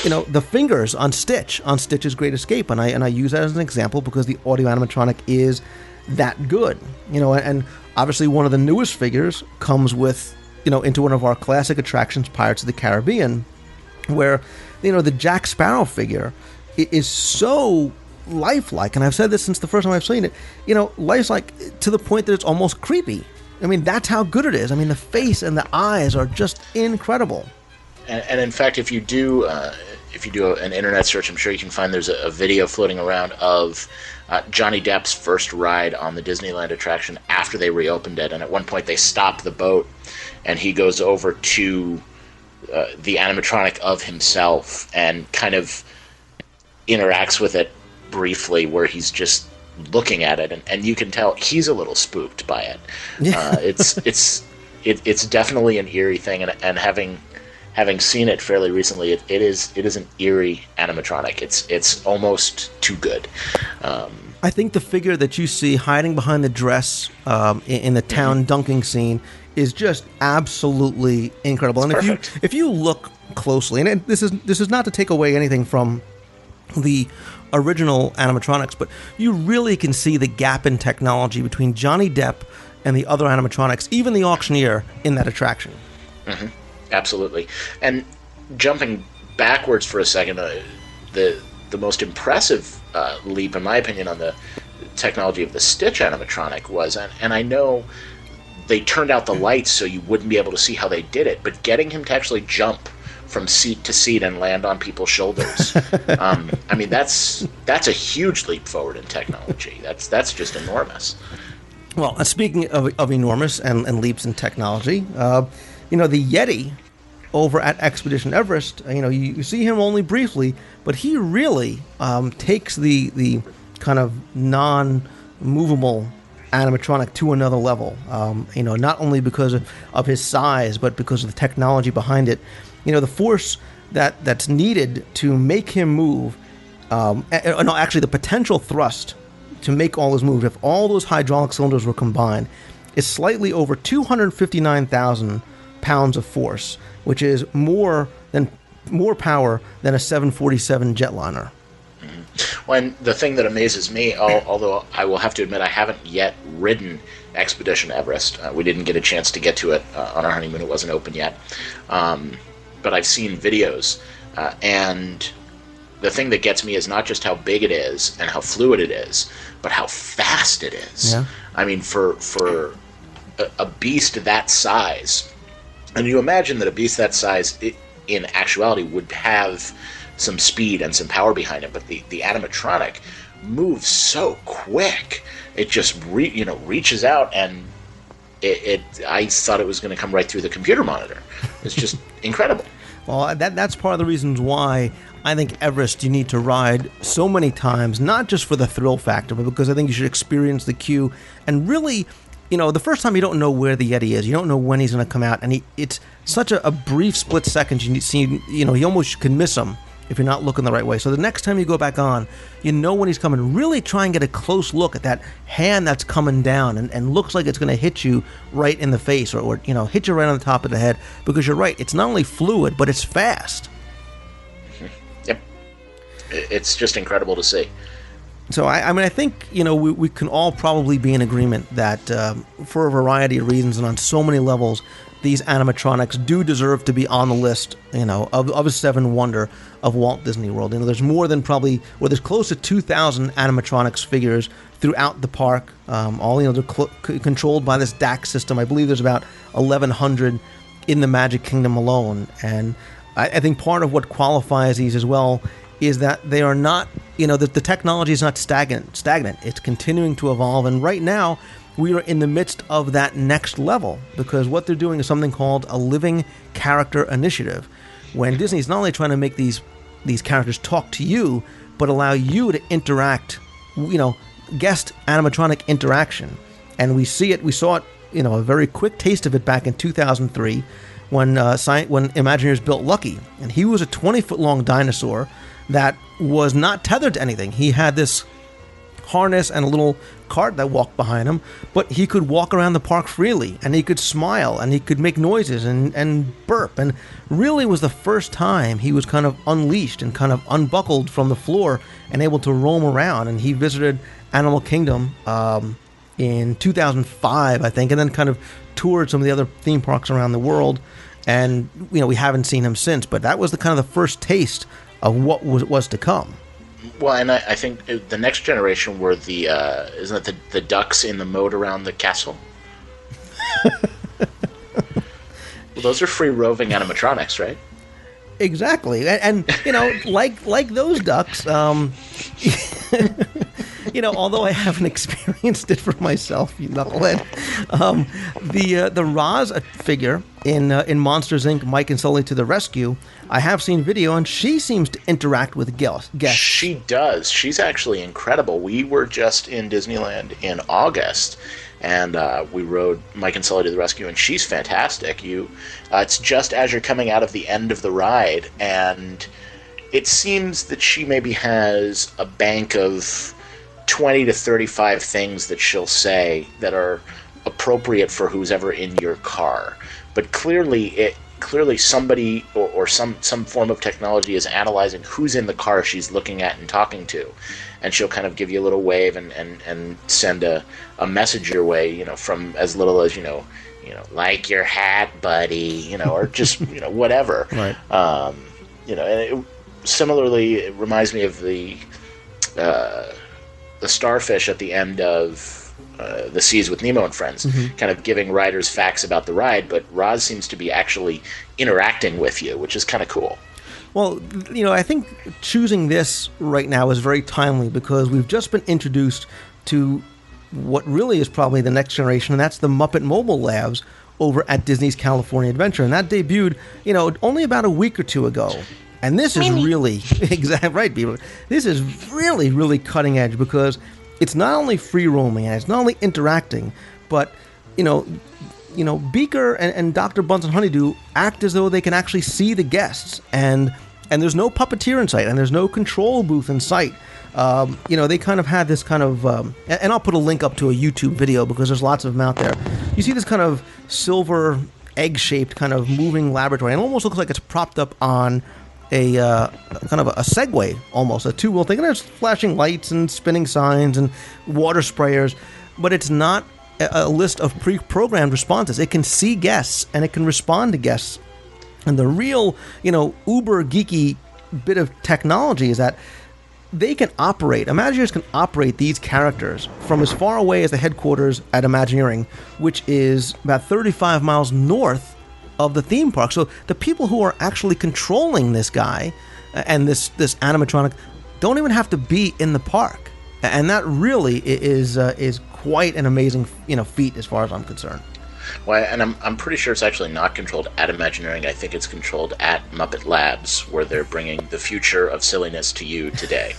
the fingers on Stitch's Great Escape, and I use that as an example because the audio animatronic is that good. And obviously one of the newest figures comes with, into one of our classic attractions, Pirates of the Caribbean, where, the Jack Sparrow figure is so lifelike, and I've said this since the first time I've seen it, lifelike to the point that it's almost creepy. I mean, that's how good it is. I mean, the face and the eyes are just incredible. And in fact, if you do an internet search, I'm sure you can find there's a video floating around of Johnny Depp's first ride on the Disneyland attraction after they reopened it. And at one point they stop the boat and he goes over to the animatronic of himself and kind of interacts with it briefly, where he's just looking at it, and you can tell he's a little spooked by it. Yeah. It's definitely an eerie thing, and having seen it fairly recently, it is an eerie animatronic. It's almost too good. I think the figure that you see hiding behind the dress in the town dunking scene is just absolutely incredible. It's and if you look closely, and this is not to take away anything from the original animatronics, but you really can see the gap in technology between Johnny Depp and the other animatronics, even the auctioneer, in that attraction. Mm-hmm. Absolutely. And jumping backwards for a second, the most impressive leap, in my opinion, on the technology of the Stitch animatronic was, and I know they turned out the lights so you wouldn't be able to see how they did it, but getting him to actually jump from seat to seat and land on people's shoulders. I mean, that's a huge leap forward in technology. That's just enormous. Well, speaking of enormous and leaps in technology, the Yeti over at Expedition Everest, you see him only briefly, but he really takes the kind of non-movable animatronic to another level. Not only because of his size, but because of the technology behind it. The force that's needed to make him move, actually the potential thrust to make all those moves, if all those hydraulic cylinders were combined, is slightly over 259,000 pounds of force, which is more power than a 747 jetliner. Well, and the thing that amazes me, although I will have to admit I haven't yet ridden Expedition Everest, we didn't get a chance to get to it on our honeymoon, it wasn't open yet, but I've seen videos, and the thing that gets me is not just how big it is and how fluid it is, but how fast it is. Yeah. I mean, for a beast that size, and you imagine that a beast that size, in actuality, would have some speed and some power behind it, but the animatronic moves so quick. It just reaches out, and I thought it was going to come right through the computer monitor. It's just incredible. Well, that's part of the reasons why I think Everest you need to ride so many times, not just for the thrill factor, but because I think you should experience the queue. And really, the first time you don't know where the Yeti is. You don't know when he's going to come out. And it's such a brief split second. You see, you almost can miss him if you're not looking the right way. So the next time you go back on, you know when he's coming. Really try and get a close look at that hand that's coming down and looks like it's going to hit you right in the face or hit you right on the top of the head. Because you're right, it's not only fluid, but it's fast. Yep. It's just incredible to see. So, I think, we can all probably be in agreement that for a variety of reasons and on so many levels, these animatronics do deserve to be on the list, of a seven wonder of Walt Disney World. There's more than there's close to 2,000 animatronics figures throughout the park, all, they're controlled by this DAC system. I believe there's about 1,100 in the Magic Kingdom alone. And I think part of what qualifies these as well is that they are not, the technology is not stagnant. It's continuing to evolve. And right now, we are in the midst of that next level because what they're doing is something called a living character initiative. When Disney is not only trying to make these characters talk to you, but allow you to interact, guest animatronic interaction. And we saw it, a very quick taste of it back in 2003 when Imagineers built Lucky. And he was a 20-foot long dinosaur that was not tethered to anything. He had this harness and a little cart that walked behind him, but he could walk around the park freely, and he could smile, and he could make noises and burp, and really was the first time he was kind of unleashed and kind of unbuckled from the floor and able to roam around. And he visited Animal Kingdom in 2005, I think, and then kind of toured some of the other theme parks around the world. And we haven't seen him since, but that was the kind of the first taste of what was to come. Well, and I think the next generation were isn't it the ducks in the moat around the castle? Well, those are free roving animatronics, right? Exactly, and like those ducks, although I haven't experienced it for myself, you knucklehead, the Roz figure in Monsters Inc. Mike and Sully to the Rescue, I have seen video, and she seems to interact with guests. She does. She's actually incredible. We were just in Disneyland in August, and we rode Mike and Sully to the Rescue, and she's fantastic. It's just as you're coming out of the end of the ride, and it seems that she maybe has a bank of 20 to 35 things that she'll say that are appropriate for who's ever in your car. But clearly somebody or some form of technology is analyzing who's in the car she's looking at and talking to. And she'll kind of give you a little wave and send a message your way, from as little as, like your hat, buddy, or just, whatever. Right. And similarly, it reminds me of the starfish at the end of The Seas with Nemo and Friends, kind of giving riders facts about the ride, but Roz seems to be actually interacting with you, which is kind of cool. Well, I think choosing this right now is very timely because we've just been introduced to what really is probably the next generation, and that's the Muppet Mobile Labs over at Disney's California Adventure. And that debuted, only about a week or two ago. And this is really, exactly right, people. This is really, really cutting edge because it's not only free roaming and it's not only interacting, but, Beaker and Dr. Bunsen Honeydew act as though they can actually see the guests. And there's no puppeteer in sight and there's no control booth in sight. They kind of had this kind of, and I'll put a link up to a YouTube video because there's lots of them out there. You see this kind of silver egg-shaped kind of moving laboratory, and it almost looks like it's propped up on a kind of a Segway, almost a two-wheel thing. And there's flashing lights and spinning signs and water sprayers, but it's not a list of pre-programmed responses. It can see guests and it can respond to guests. And the real, uber geeky bit of technology is that they can operate, Imagineers can operate these characters from as far away as the headquarters at Imagineering, which is about 35 miles north of the theme park. So the people who are actually controlling this guy and this animatronic don't even have to be in the park. And that really is quite an amazing feat as far as I'm concerned. Well, and I'm pretty sure it's actually not controlled at Imagineering. I think it's controlled at Muppet Labs, where they're bringing the future of silliness to you today.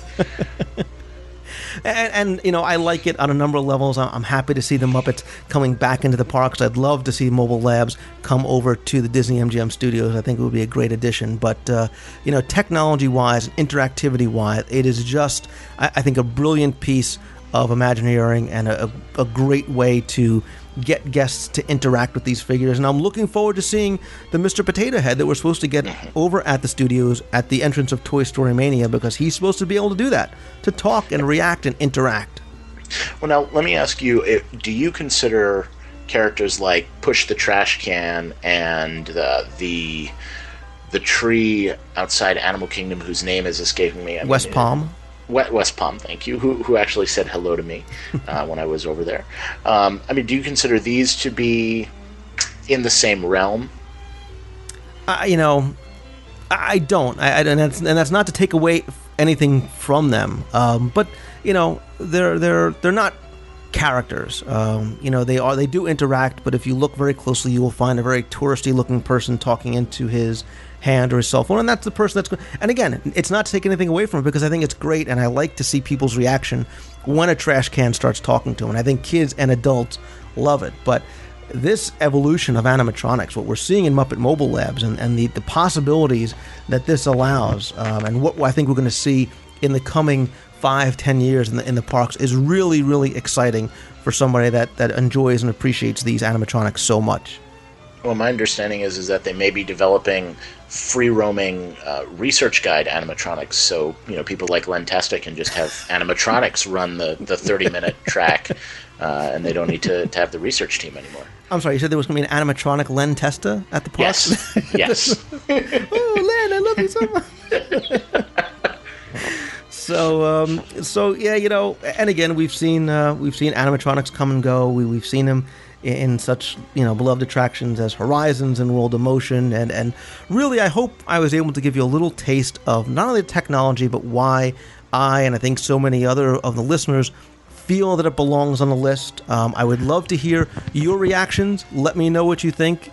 And I like it on a number of levels. I'm happy to see the Muppets coming back into the parks. I'd love to see Mobile Labs come over to the Disney MGM studios. I think it would be a great addition. But, technology-wise and interactivity-wise, it is just, I think, a brilliant piece of Imagineering and a great way to get guests to interact with these figures. And I'm looking forward to seeing the Mr. Potato Head that we're supposed to get over at the studios at the entrance of Toy Story Mania, because he's supposed to be able to do that, to talk and react and interact. Well, now, let me ask you, do you consider characters like Push the Trash Can and the tree outside Animal Kingdom, whose name is escaping me? West Palm? West Palm, thank you, who actually said hello to me when I was over there. Do you consider these to be in the same realm? I don't. And that's not to take away anything from them. But they're not characters. They do interact, but if you look very closely, you will find a very touristy-looking person talking into his hand or his cell phone, and that's the person that's. And again, it's not to take anything away from it, because I think it's great, and I like to see people's reaction when a trash can starts talking to them. And I think kids and adults love it. But this evolution of animatronics, what we're seeing in Muppet Mobile Labs, and the possibilities that this allows, and what I think we're going to see in the coming 5-10 years in the parks, is really, really exciting for somebody that enjoys and appreciates these animatronics so much. Well, my understanding is that they may be developing free-roaming research guide animatronics, so people like Len Testa can just have animatronics run the 30-minute track, and they don't need to have the research team anymore. I'm sorry, you said there was going to be an animatronic Len Testa at the park? Yes. Oh, Len, I love you so much. So yeah, and again, we've seen animatronics come and go. We've seen them in such beloved attractions as Horizons and World of Motion, and really, I hope I was able to give you a little taste of not only the technology, but why I, and I think so many other of the listeners, feel that it belongs on the list. I would love to hear your reactions. Let me know what you think.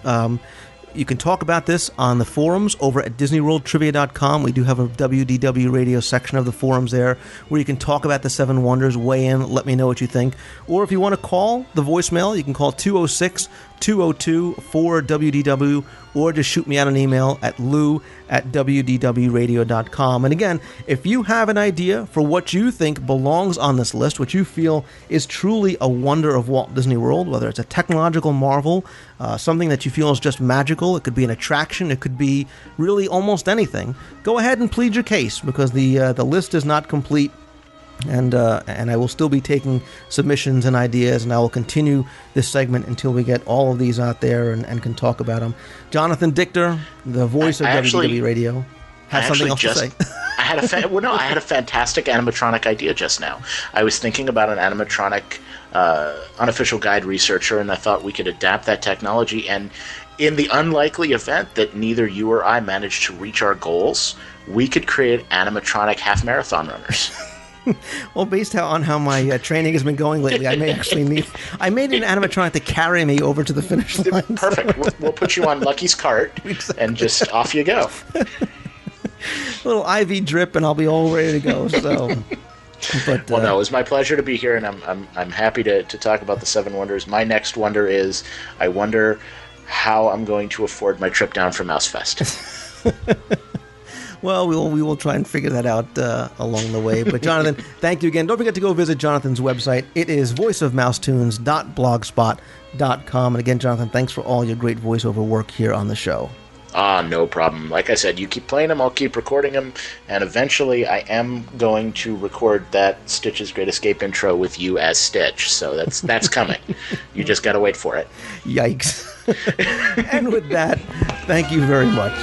You can talk about this on the forums over at DisneyWorldTrivia.com. We do have a WDW radio section of the forums there where you can talk about the Seven Wonders, weigh in, let me know what you think. Or if you want to call the voicemail, you can call 202-4WDW, or just shoot me out an email at lou@wdwradio.com. And again, if you have an idea for what you think belongs on this list, what you feel is truly a wonder of Walt Disney World, whether it's a technological marvel, something that you feel is just magical, it could be an attraction, it could be really almost anything, go ahead and plead your case, because the list is not complete. And I will still be taking submissions and ideas, and I will continue this segment until we get all of these out there and can talk about them. Jonathan Dichter, the voice of WDW Radio, has something else to say. I had a fantastic animatronic idea just now. I was thinking about an animatronic unofficial guide researcher, and I thought we could adapt that technology. And in the unlikely event that neither you or I managed to reach our goals, we could create animatronic half marathon runners. Well, based on how my training has been going lately, I may actually need... I made an animatronic to carry me over to the finish line. Perfect. We'll put you on Lucky's cart, and just off you go. A little IV drip, and I'll be all ready to go. So, but well, no, it was my pleasure to be here, and I'm happy to talk about the Seven Wonders. My next wonder is, I wonder how I'm going to afford my trip down for Mousefest. Well, we will try and figure that out along the way. But Jonathan, thank you again. Don't forget to go visit Jonathan's website. It is voiceofmousetunes.blogspot.com. And again, Jonathan, thanks for all your great voiceover work here on the show. No problem. Like I said, you keep playing them, I'll keep recording them, and eventually I am going to record that Stitch's Great Escape intro with you as Stitch. So that's coming. You just got to wait for it. Yikes. And with that, thank you very much.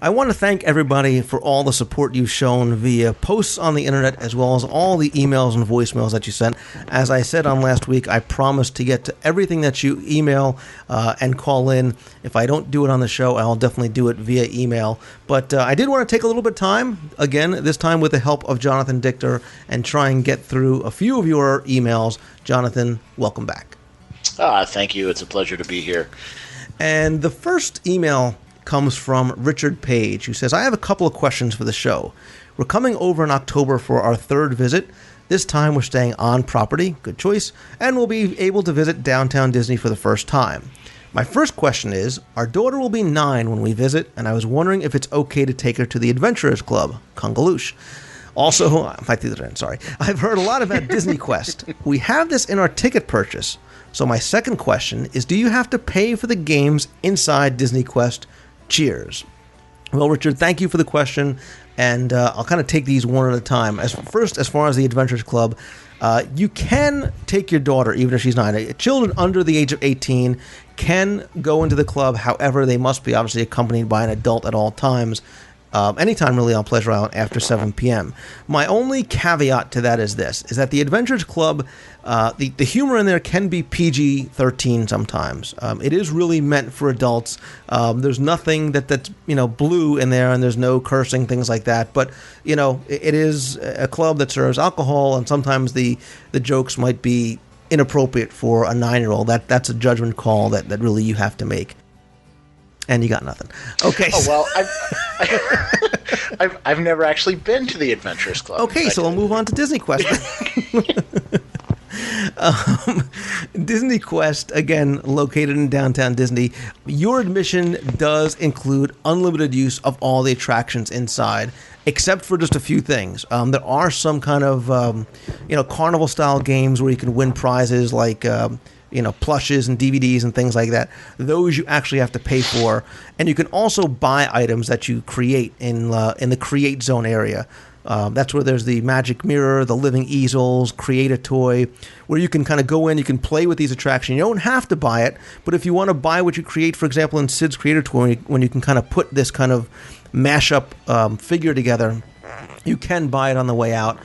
I want to thank everybody for all the support you've shown via posts on the internet, as well as all the emails and voicemails that you sent. As I said on last week, I promise to get to everything that you email and call in. If I don't do it on the show, I'll definitely do it via email. But I did want to take a little bit of time, again, this time with the help of Jonathan Dichter, and try and get through a few of your emails. Jonathan, welcome back. Thank you. It's a pleasure to be here. And the first email comes from Richard Page, who says, I have a couple of questions for the show. We're coming over in October for our third visit. This time we're staying on property, good choice, and we'll be able to visit Downtown Disney for the first time. My first question is, our daughter will be 9 when we visit, and I was wondering if it's okay to take her to the Adventurers Club, Congaloosh. Also, I've heard a lot about Disney Quest. We have this in our ticket purchase. So my second question is, do you have to pay for the games inside Disney Quest? Cheers. Well, Richard, thank you for the question, and I'll kind of take these one at a time. As far as the Adventurers Club, you can take your daughter, even if she's 9. Children under the age of 18 can go into the club. However, they must be obviously accompanied by an adult at all times. Anytime really on Pleasure Island after 7 p.m. My only caveat to that is this, is that the Adventurers Club, the humor in there can be PG-13 sometimes. It is really meant for adults. There's nothing that's blue in there, and there's no cursing, things like that. But, it is a club that serves alcohol, and sometimes the jokes might be inappropriate for a 9-year-old. That's a judgment call that really you have to make. And you got nothing. Okay. Oh, well, I've never actually been to the Adventurers Club. Okay, so we'll move on to Disney Quest. Disney Quest, again, located in Downtown Disney. Your admission does include unlimited use of all the attractions inside, except for just a few things. There are some kind of, carnival-style games where you can win prizes like... plushes and DVDs and things like that. Those you actually have to pay for, and you can also buy items that you create in the Create Zone area. That's where there's the magic mirror, the living easels, create a toy, where you can kind of go in, you can play with these attractions. You don't have to buy it, but if you want to buy what you create, for example, in Sid's Creator Toy, when you can kind of put this kind of mashup figure together, you can buy it on the way out.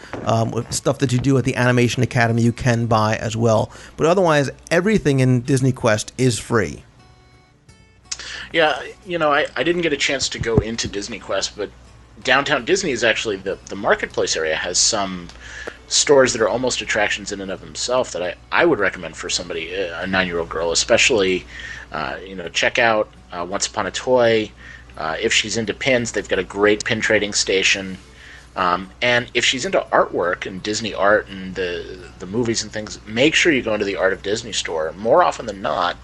With stuff that you do at the Animation Academy, you can buy as well. But otherwise, everything in Disney Quest is free. Yeah, I didn't get a chance to go into Disney Quest, but Downtown Disney is actually the marketplace area has some stores that are almost attractions in and of themselves that I would recommend for somebody, a 9-year-old girl, especially, check out Once Upon a Toy. If she's into pins, they've got a great pin trading station. And if she's into artwork and Disney art and the movies and things, make sure you go into the Art of Disney store. More often than not,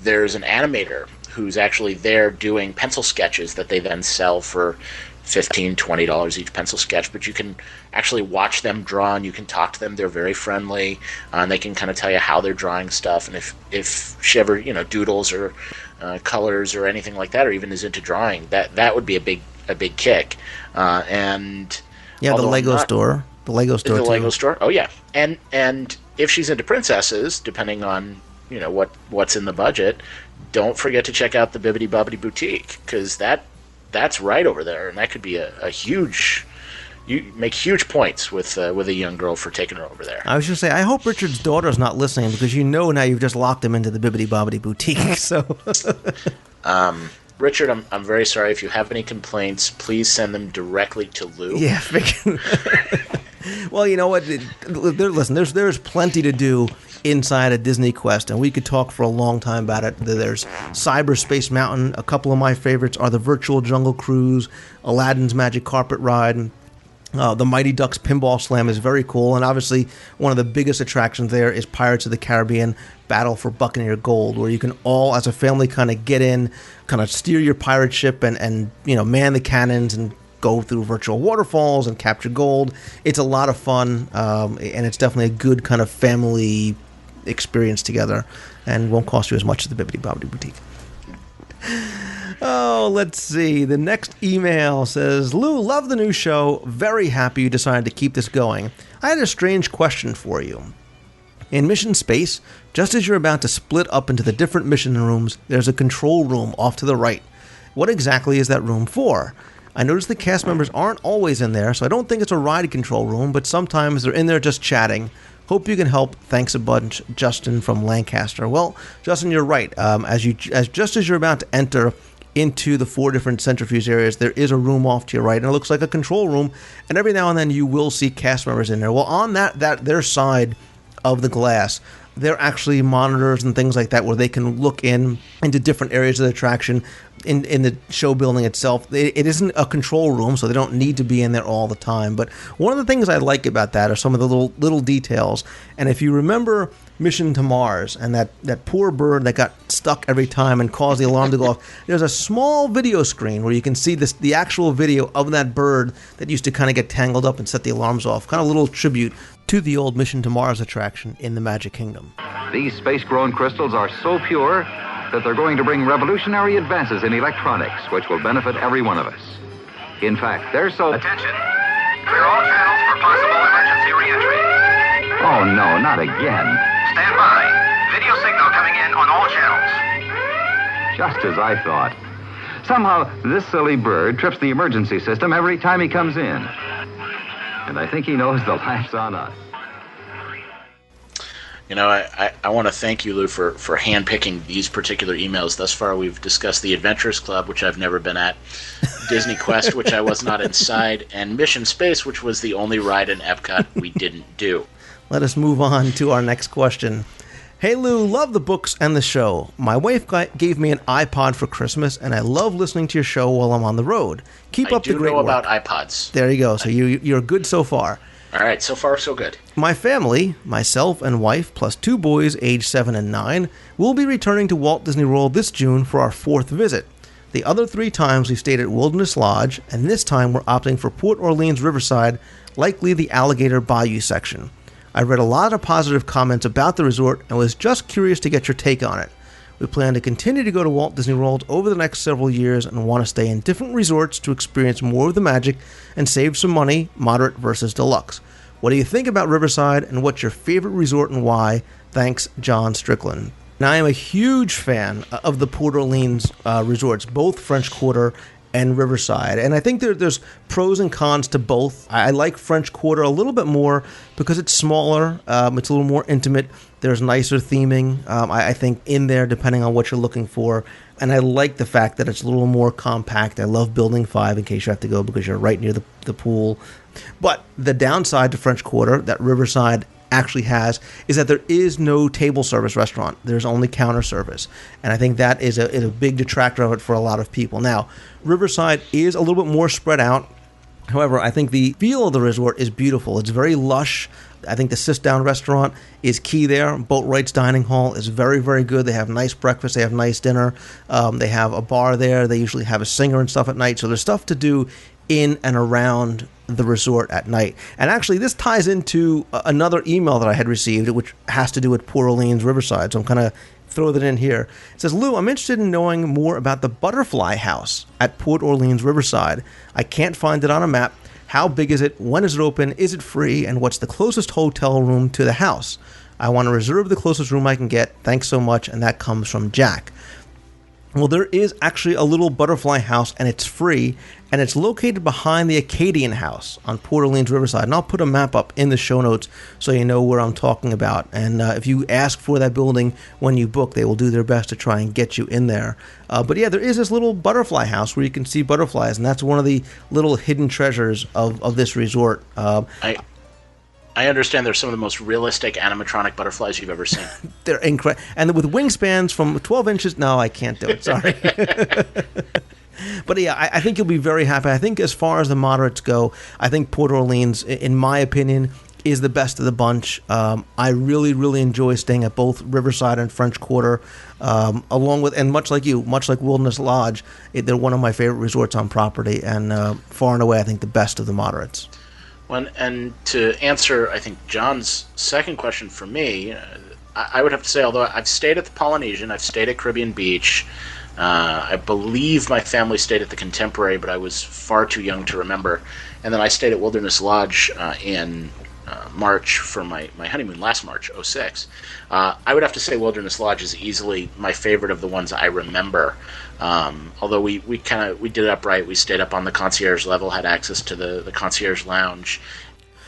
there's an animator who's actually there doing pencil sketches that they then sell for $15, $20 each pencil sketch, but you can actually watch them draw and you can talk to them. They're very friendly, and they can kind of tell you how they're drawing stuff, and if she ever doodles or colors or anything like that, or even is into drawing, that would be a big kick. And yeah, the Lego store, the Lego store. Oh yeah, and if she's into princesses, depending on what's in the budget, don't forget to check out the Bibbidi Bobbidi Boutique, because that's right over there, and that could be a huge. You make huge points with a young girl for taking her over there. I was just say, I hope Richard's daughter's not listening, because now you've just locked him into the Bibbidi Bobbidi Boutique. So, Richard, I'm very sorry. If you have any complaints, please send them directly to Lou. Yeah. Well, you know what? Listen, there's plenty to do inside a Disney Quest, and we could talk for a long time about it. There's Cyberspace Mountain. A couple of my favorites are the Virtual Jungle Cruise, Aladdin's Magic Carpet Ride. The Mighty Ducks Pinball Slam is very cool, and obviously one of the biggest attractions there is Pirates of the Caribbean Battle for Buccaneer Gold, where you can all, as a family, kind of get in, kind of steer your pirate ship and man the cannons and go through virtual waterfalls and capture gold. It's a lot of fun, and it's definitely a good kind of family experience together, and won't cost you as much as the Bibbidi Bobbidi Boutique. Oh, let's see. The next email says, Lou, love the new show. Very happy you decided to keep this going. I had a strange question for you. In Mission Space, just as you're about to split up into the different mission rooms, there's a control room off to the right. What exactly is that room for? I noticed the cast members aren't always in there, so I don't think it's a ride control room, but sometimes they're in there just chatting. Hope you can help. Thanks a bunch, Justin from Lancaster. Well, Justin, you're right. Just as you're about to enter into the 4 different centrifuge areas, there is a room off to your right, and it looks like a control room, and every now and then you will see cast members in there. Well, on their side of the glass, there are actually monitors and things like that where they can look into different areas of the attraction in the show building itself. It isn't a control room, so they don't need to be in there all the time. But one of the things I like about that are some of the little details. And if you remember Mission to Mars and that poor bird that got stuck every time and caused the alarm to go off, there's a small video screen where you can see the actual video of that bird that used to kind of get tangled up and set the alarms off. Kind of a little tribute to the old Mission to Mars attraction in the Magic Kingdom. These space-grown crystals are so pure that they're going to bring revolutionary advances in electronics, which will benefit every one of us. In fact, they're so... Attention! Clear all channels for possible emergency re-entry. Oh, no, not again. Stand by. Video signal coming in on all channels. Just as I thought. Somehow, this silly bird trips the emergency system every time he comes in. And I think he knows the laugh's on us. I want to thank you, Lou, for handpicking these particular emails. Thus far, we've discussed the Adventurers Club, which I've never been at, Disney Quest, which I was not inside, and Mission Space, which was the only ride in Epcot we didn't do. Let us move on to our next question. Hey, Lou, love the books and the show. My wife gave me an iPod for Christmas, and I love listening to your show while I'm on the road. Keep up the great work. I do know about iPods. There you go. So you're good so far. All right, so far so good. My family, myself and wife, plus 2 boys aged 7 and 9, will be returning to Walt Disney World this June for our 4th visit. The other 3 times we stayed at Wilderness Lodge, and this time we're opting for Port Orleans Riverside, likely the Alligator Bayou section. I read a lot of positive comments about the resort and was just curious to get your take on it. We plan to continue to go to Walt Disney World over the next several years and want to stay in different resorts to experience more of the magic and save some money, moderate versus deluxe. What do you think about Riverside, and what's your favorite resort and why? Thanks, John Strickland. Now, I am a huge fan of the Port Orleans resorts, both French Quarter and Riverside, and I think there's pros and cons to both. I like French Quarter a little bit more because it's smaller, it's a little more intimate, there's nicer theming, I think, in there depending on what you're looking for, and I like the fact that it's a little more compact. I love Building 5 in case you have to go because you're right near the pool. But the downside to French Quarter that Riverside actually has is that there is no table service restaurant. There's only counter service. And I think that is a big detractor of it for a lot of people. Now, Riverside is a little bit more spread out. However, I think the feel of the resort is beautiful. It's very lush. I think the sit-down restaurant is key there. Boatwright's Dining Hall is very, very good. They have nice breakfast. They have nice dinner. They have a bar there. They usually have a singer and stuff at night. So there's stuff to do in and around the resort at night. And actually, this ties into another email that I had received, which has to do with Port Orleans Riverside. So I'm kind of throw that in here. It says, Lou, I'm interested in knowing more about the Butterfly House at Port Orleans Riverside. I can't find it on a map. How big is it? When is it open? Is it free? And what's the closest hotel room to the house? I want to reserve the closest room I can get. Thanks so much. And that comes from Jack. Well, there is actually a little Butterfly House, and it's free, and it's located behind the Acadian House on Port Orleans Riverside. And I'll put a map up in the show notes so you know where I'm talking about. And if you ask for that building when you book, they will do their best to try and get you in there. But yeah, there is this little Butterfly House where you can see butterflies, and that's one of the little hidden treasures of this resort. I understand they're some of the most realistic animatronic butterflies you've ever seen. They're incredible. And with wingspans from 12 inches, no, I can't do it. Sorry. But yeah, I think you'll be very happy. I think as far as the moderates go, I think Port Orleans, in my opinion, is the best of the bunch. I really, really enjoy staying at both Riverside and French Quarter, along with, and much like you, much like Wilderness Lodge, they're one of my favorite resorts on property, and far and away, I think the best of the moderates. Well, and to answer, I think, John's second question for me, I would have to say, although I've stayed at the Polynesian, I've stayed at Caribbean Beach, I believe my family stayed at the Contemporary, but I was far too young to remember, and then I stayed at Wilderness Lodge in March for my honeymoon last March, 06. I would have to say Wilderness Lodge is easily my favorite of the ones I remember. Although we did it up right. We stayed up on the concierge level, had access to the concierge lounge.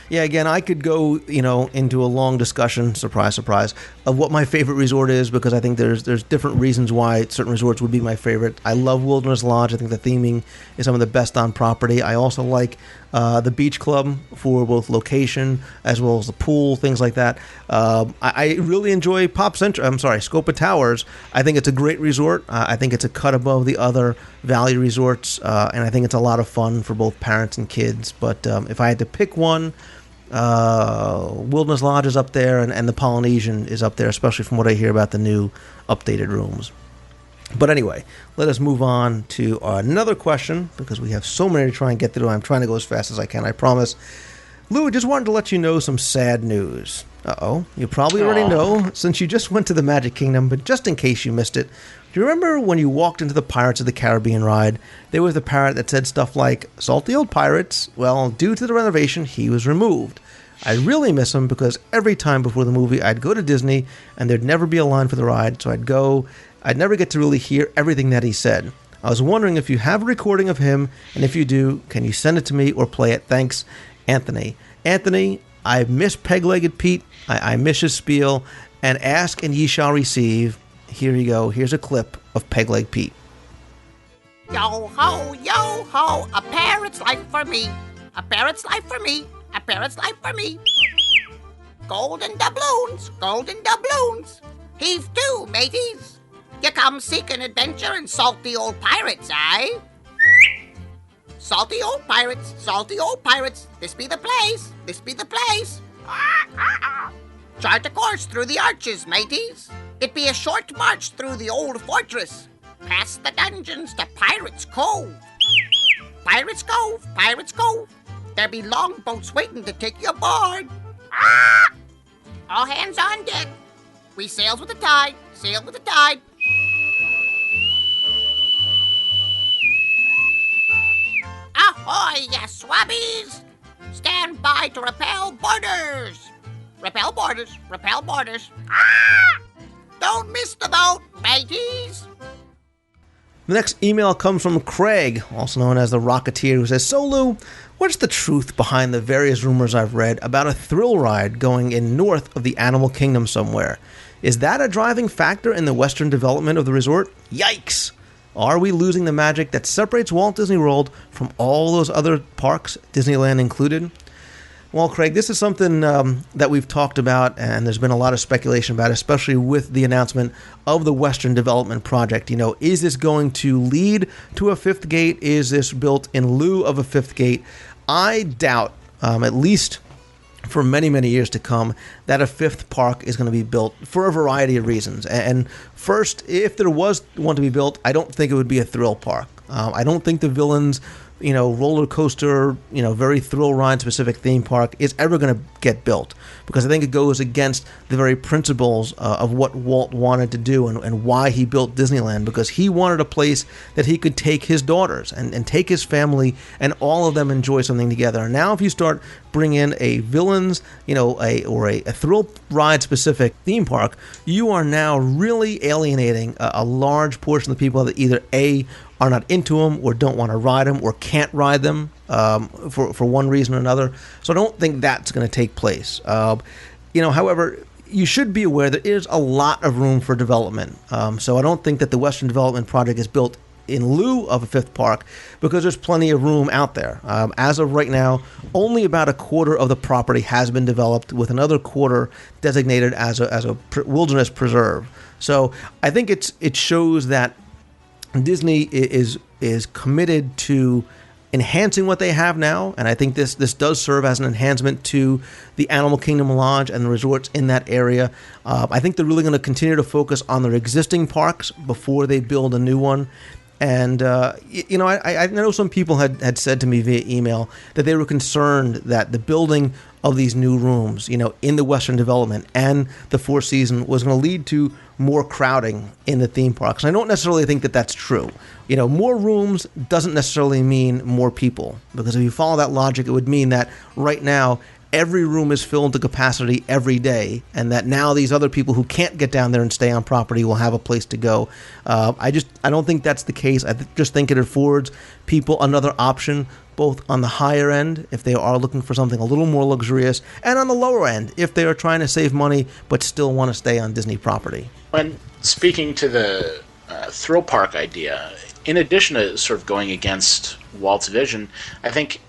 Yeah, again, I could go, into a long discussion, surprise, surprise, of what my favorite resort is, because I think there's different reasons why certain resorts would be my favorite. I love Wilderness Lodge. I think the theming is some of the best on property. I also like the beach club for both location as well as the pool, things like that. I really enjoy Scopa Towers. I think it's a great resort. I think it's a cut above the other Valley resorts, and I think it's a lot of fun for both parents and kids. But if I had to pick one, Wilderness Lodge is up there, and the Polynesian is up there, especially from what I hear about the new updated rooms. But anyway, let us move on to another question, because we have so many to try and get through. I'm trying to go as fast as I can, I promise. Lou, just wanted to let you know some sad news. Uh-oh. You probably already know, since you just went to the Magic Kingdom, but just in case you missed it, do you remember when you walked into the Pirates of the Caribbean ride, there was the parrot that said stuff like, "Salty old pirates"? Well, due to the renovation, he was removed. I really miss him, because every time before the movie, I'd go to Disney, and there'd never be a line for the ride, so I'd never get to really hear everything that he said. I was wondering if you have a recording of him, and if you do, can you send it to me or play it? Thanks, Anthony. Anthony, I miss Peg-Legged Pete. I miss his spiel. And ask and ye shall receive. Here you go. Here's a clip of Peg-Leg Pete. Yo ho, a parrot's life for me. A parrot's life for me. A parrot's life for me. Golden doubloons. Heave to, mateys. You come seeking adventure and salty old pirates, eh? Salty old pirates, this be the place. Chart a course through the arches, mateys. It be a short march through the old fortress, past the dungeons to Pirates' Cove. Pirates' Cove. There be longboats waiting to take you aboard. All hands on deck. We sails with the tide. Ahoy, ya swabbies! Stand by to repel boarders! Repel boarders! Don't miss the boat, mateys! The next email comes from Craig, also known as the Rocketeer, who says, "So Lou, what's the truth behind the various rumors I've read about a thrill ride going in north of the Animal Kingdom somewhere? Is that a driving factor in the western development of the resort? Yikes! Are we losing the magic that separates Walt Disney World from all those other parks, Disneyland included?" Well, Craig, this is something that we've talked about, and there's been a lot of speculation about, especially with the announcement of the Western Development Project. Is this going to lead to a fifth gate? Is this built in lieu of a fifth gate? I doubt, at least for many, many years to come, that a fifth park is going to be built for a variety of reasons. And first, if there was one to be built, I don't think it would be a thrill park. I don't think the Villains, roller coaster, very thrill ride specific theme park is ever going to get built, because I think it goes against the very principles of what Walt wanted to do and why he built Disneyland, because he wanted a place that he could take his daughters and take his family and all of them enjoy something together. And now if you start bringing in a Villains, a thrill ride specific theme park, you are now really alienating a large portion of the people that either A, are not into them or don't want to ride them or can't ride them for one reason or another. So I don't think that's going to take place. However, you should be aware there is a lot of room for development. So I don't think that the Western Development Project is built in lieu of a fifth park, because there's plenty of room out there. As of right now, only about a quarter of the property has been developed, with another quarter designated as a wilderness preserve. So I think it shows that Disney is committed to enhancing what they have now, and I think this does serve as an enhancement to the Animal Kingdom Lodge and the resorts in that area. I think they're really going to continue to focus on their existing parks before they build a new one. And, I know some people had said to me via email that they were concerned that the building of these new rooms, in the Western Development and the Four Seasons was going to lead to more crowding in the theme parks. And I don't necessarily think that that's true. More rooms doesn't necessarily mean more people, because if you follow that logic, it would mean that right now every room is filled to capacity every day, and that now these other people who can't get down there and stay on property will have a place to go. I don't think that's the case. I just think it affords people another option, both on the higher end, if they are looking for something a little more luxurious, and on the lower end, if they are trying to save money but still want to stay on Disney property. When speaking to the thrill park idea, in addition to sort of going against Walt's vision, I think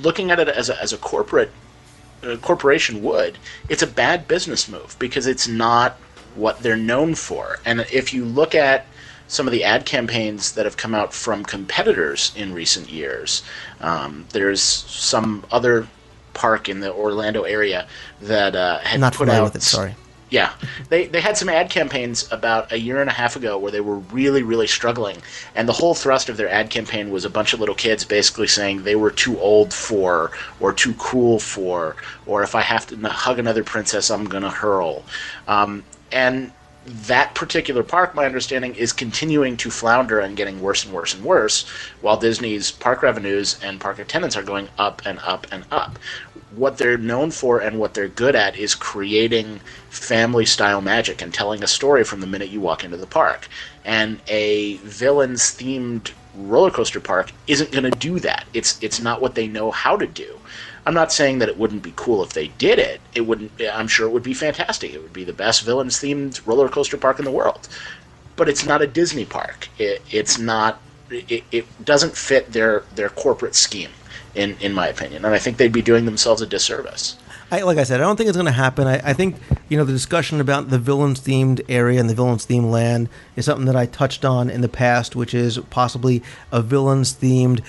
looking at it as a corporation would, it's a bad business move, because it's not what they're known for. And if you look at some of the ad campaigns that have come out from competitors in recent years, there's some other park in the Orlando area that had not put familiar out. with it, sorry. Yeah, they had some ad campaigns about a year and a half ago where they were really, really struggling, and the whole thrust of their ad campaign was a bunch of little kids basically saying they were too old for, or too cool for, or if I have to hug another princess, I'm gonna hurl. And that particular park, my understanding, is continuing to flounder and getting worse and worse and worse, while Disney's park revenues and park attendance are going up and up and up. What they're known for and what they're good at is creating family-style magic and telling a story from the minute you walk into the park. And a Villains-themed roller coaster park isn't going to do that. It's not what they know how to do. I'm not saying that it wouldn't be cool if they did it. It wouldn't. I'm sure it would be fantastic. It would be the best Villains-themed roller coaster park in the world. But it's not a Disney park. It's not. It doesn't fit their corporate scheme, in my opinion. And I think they'd be doing themselves a disservice. Like I said, I don't think it's going to happen. I think, the discussion about the Villains-themed area and the Villains-themed land is something that I touched on in the past, which is possibly a Villains-themed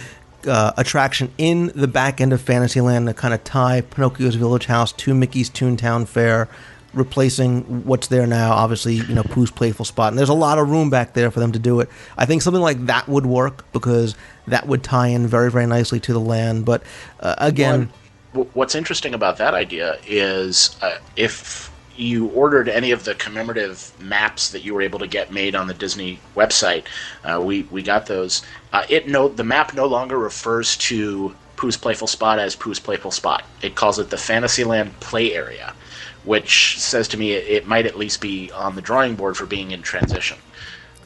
attraction in the back end of Fantasyland to kind of tie Pinocchio's Village House to Mickey's Toontown Fair, replacing what's there now, obviously, Pooh's Playful Spot. And there's a lot of room back there for them to do it. I think something like that would work, because that would tie in very, very nicely to the land. But again... What's interesting about that idea is if you ordered any of the commemorative maps that you were able to get made on the Disney website, we got those. The map no longer refers to Pooh's Playful Spot as Pooh's Playful Spot. It calls it the Fantasyland Play Area, which says to me it might at least be on the drawing board for being in transition.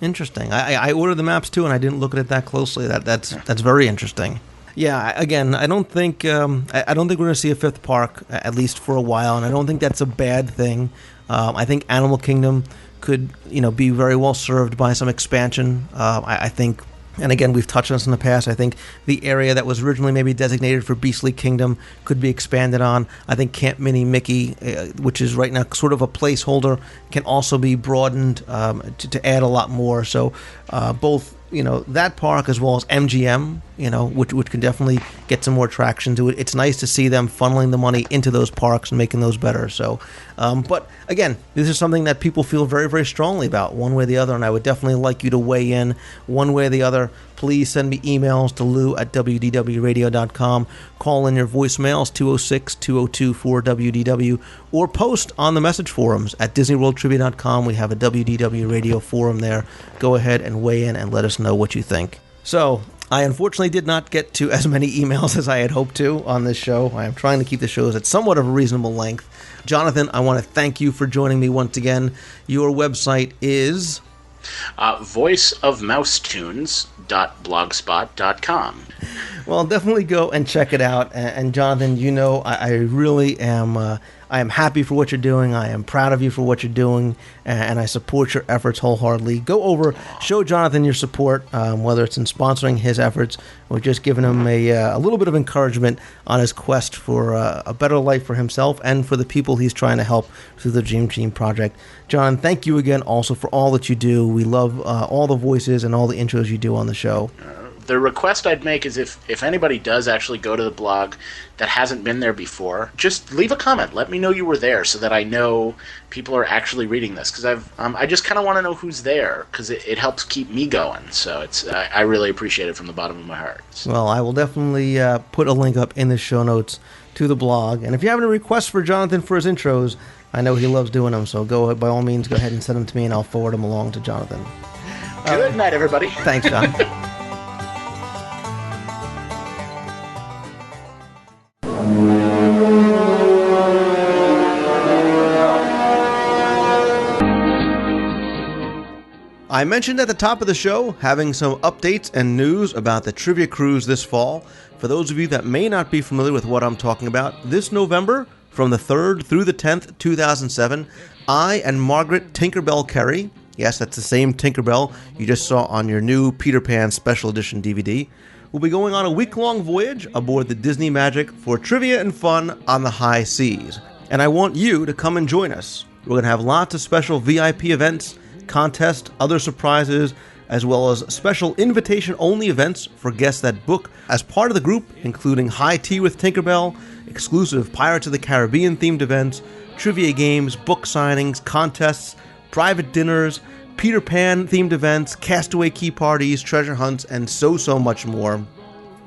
Interesting. I ordered the maps too, and I didn't look at it that closely. That's very interesting. Yeah, again, I don't think we're going to see a fifth park, at least for a while, and I don't think that's a bad thing. I think Animal Kingdom could, be very well served by some expansion. I think, and again, we've touched on this in the past, I think the area that was originally maybe designated for Beastly Kingdom could be expanded on. I think Camp Mini Mickey, which is right now sort of a placeholder, can also be broadened to add a lot more. So both, that park as well as MGM, which can definitely get some more traction to it. It's nice to see them funneling the money into those parks and making those better. So, but again, this is something that people feel very, very strongly about, one way or the other, and I would definitely like you to weigh in one way or the other. Please send me emails to lou@wdwradio.com. Call in your voicemails, 206-202-4WDW, or post on the message forums at DisneyWorldTrivia.com. We have a WDW Radio forum there. Go ahead and weigh in and let us know what you think. So, I unfortunately did not get to as many emails as I had hoped to on this show. I am trying to keep the shows at somewhat of a reasonable length. Jonathan, I want to thank you for joining me once again. Your website is voiceofmousetunes.blogspot.com. Well, definitely go and check it out. And Jonathan, I really am I am happy for what you're doing. I am proud of you for what you're doing, and I support your efforts wholeheartedly. Go over, show Jonathan your support, whether it's in sponsoring his efforts or just giving him a little bit of encouragement on his quest for a better life for himself and for the people he's trying to help through the Dream Team project. John, thank you again also for all that you do. We love all the voices and all the intros you do on the show. The request I'd make is if anybody does actually go to the blog that hasn't been there before, just leave a comment. Let me know you were there so that I know people are actually reading this, because I just kind of want to know who's there, because it helps keep me going. So I really appreciate it from the bottom of my heart. So. Well, I will definitely put a link up in the show notes to the blog. And if you have any requests for Jonathan for his intros, I know he loves doing them, so by all means, go ahead and send them to me, and I'll forward them along to Jonathan. Good night, everybody. Thanks, John. I mentioned at the top of the show having some updates and news about the Trivia Cruise this fall. For those of you that may not be familiar with what I'm talking about, this November, from the 3rd through the 10th, 2007, I and Margaret Tinkerbell Kerry, yes, that's the same Tinkerbell you just saw on your new Peter Pan Special Edition DVD, will be going on a week-long voyage aboard the Disney Magic for trivia and fun on the high seas. And I want you to come and join us. We're going to have lots of special VIP events, contests, other surprises, as well as special invitation-only events for guests that book as part of the group, including High Tea with Tinkerbell, exclusive Pirates of the Caribbean-themed events, trivia games, book signings, contests, private dinners, Peter Pan-themed events, castaway key parties, treasure hunts, and so much more.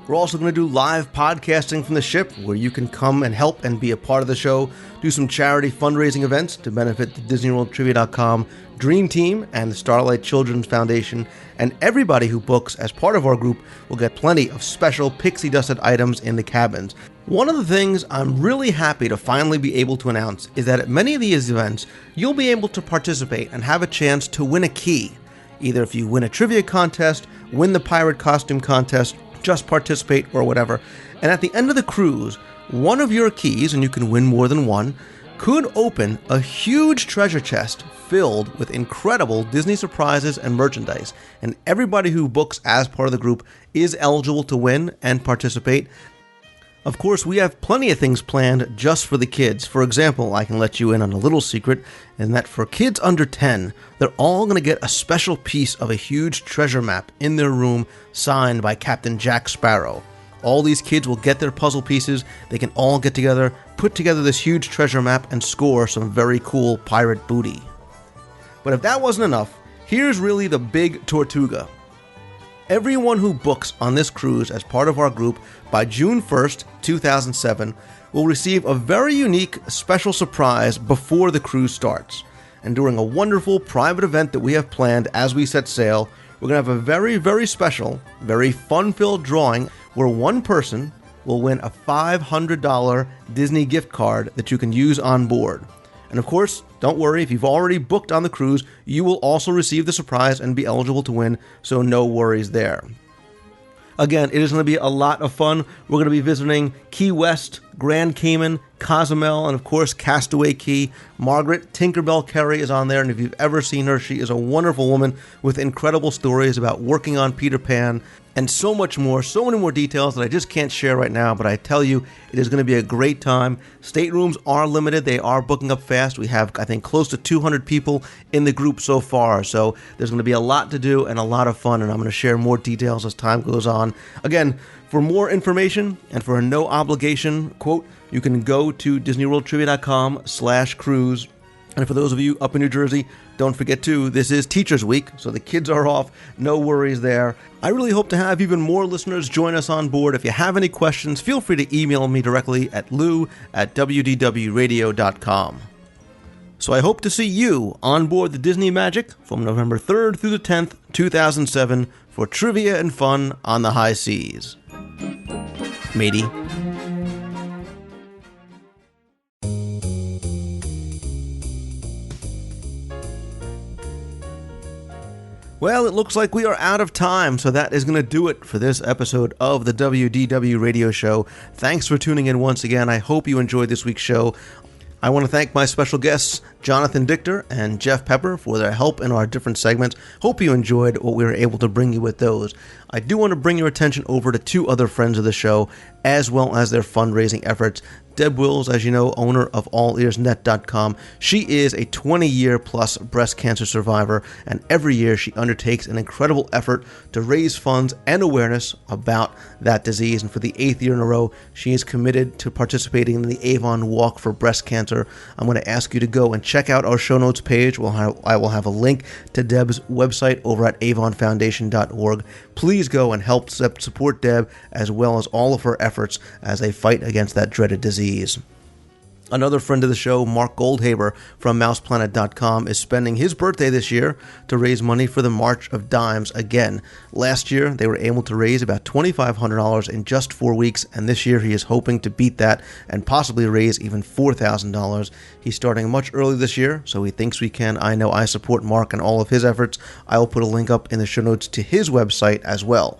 We're also going to do live podcasting from the ship, where you can come and help and be a part of the show, do some charity fundraising events to benefit the DisneyWorldTrivia.com Dream Team and the Starlight Children's Foundation, and everybody who books as part of our group will get plenty of special pixie-dusted items in the cabins. One of the things I'm really happy to finally be able to announce is that at many of these events, you'll be able to participate and have a chance to win a key. Either if you win a trivia contest, win the pirate costume contest, just participate or whatever. And at the end of the cruise, one of your keys, and you can win more than one, could open a huge treasure chest filled with incredible Disney surprises and merchandise. And everybody who books as part of the group is eligible to win and participate. Of course, we have plenty of things planned just for the kids. For example, I can let you in on a little secret, and that for kids under 10, they're all going to get a special piece of a huge treasure map in their room signed by Captain Jack Sparrow. All these kids will get their puzzle pieces, they can all get together, put together this huge treasure map, and score some very cool pirate booty. But if that wasn't enough, here's really the big Tortuga. Everyone who books on this cruise as part of our group by June 1st, 2007, will receive a very unique special surprise before the cruise starts. And during a wonderful private event that we have planned as we set sail, we're going to have a very, very special, very fun-filled drawing where one person will win a $500 Disney gift card that you can use on board. And of course, don't worry, if you've already booked on the cruise, you will also receive the surprise and be eligible to win, so no worries there. Again, it is going to be a lot of fun. We're going to be visiting Key West, Grand Cayman, Cozumel, and of course Castaway Cay. Margaret Tinkerbell Carey is on there, and if you've ever seen her, she is a wonderful woman with incredible stories about working on Peter Pan and so much more, so many more details that I just can't share right now, but I tell you, it is going to be a great time. Staterooms are limited. They are booking up fast. We have, I think, close to 200 people in the group so far, so there's going to be a lot to do and a lot of fun, and I'm going to share more details as time goes on. Again, for more information and for a no obligation quote, you can go to DisneyWorldTrivia.com/cruise. And for those of you up in New Jersey, don't forget too, this is Teachers Week, so the kids are off, no worries there. I really hope to have even more listeners join us on board. If you have any questions, feel free to email me directly at lou@wdwradio.com. So I hope to see you on board the Disney Magic from November 3rd through the 10th, 2007, for trivia and fun on the high seas. Matey. Well, it looks like we are out of time, so that is going to do it for this episode of the WDW Radio Show. Thanks for tuning in once again. I hope you enjoyed this week's show. I want to thank my special guests, Jonathan Dichter and Jeff Pepper, for their help in our different segments. Hope you enjoyed what we were able to bring you with those. I do want to bring your attention over to two other friends of the show, as well as their fundraising efforts. Deb Wills, as you know, owner of allearsnet.com. She is a 20-year-plus breast cancer survivor, and every year she undertakes an incredible effort to raise funds and awareness about that disease. And for the 8th year in a row, she is committed to participating in the Avon Walk for Breast Cancer. I'm going to ask you to go and check out our show notes page. I will have a link to Deb's website over at avonfoundation.org. Please go and help support Deb, as well as all of her efforts as they fight against that dreaded disease. Another friend of the show, Mark Goldhaber from MousePlanet.com, is spending his birthday this year to raise money for the March of Dimes again. Last year, they were able to raise about $2,500 in just 4 weeks, and this year he is hoping to beat that and possibly raise even $4,000. He's starting much early this year, so he thinks we can. I know I support Mark and all of his efforts. I will put a link up in the show notes to his website as well.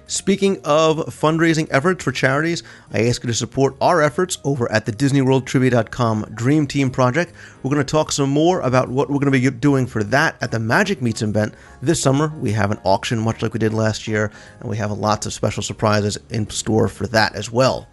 Speaking of fundraising efforts for charities, I ask you to support our efforts over at the DisneyWorldTrivia.com Dream Team Project. We're going to talk some more about what we're going to be doing for that at the Magic Meets event this summer. We have an auction much like we did last year, and we have lots of special surprises in store for that as well.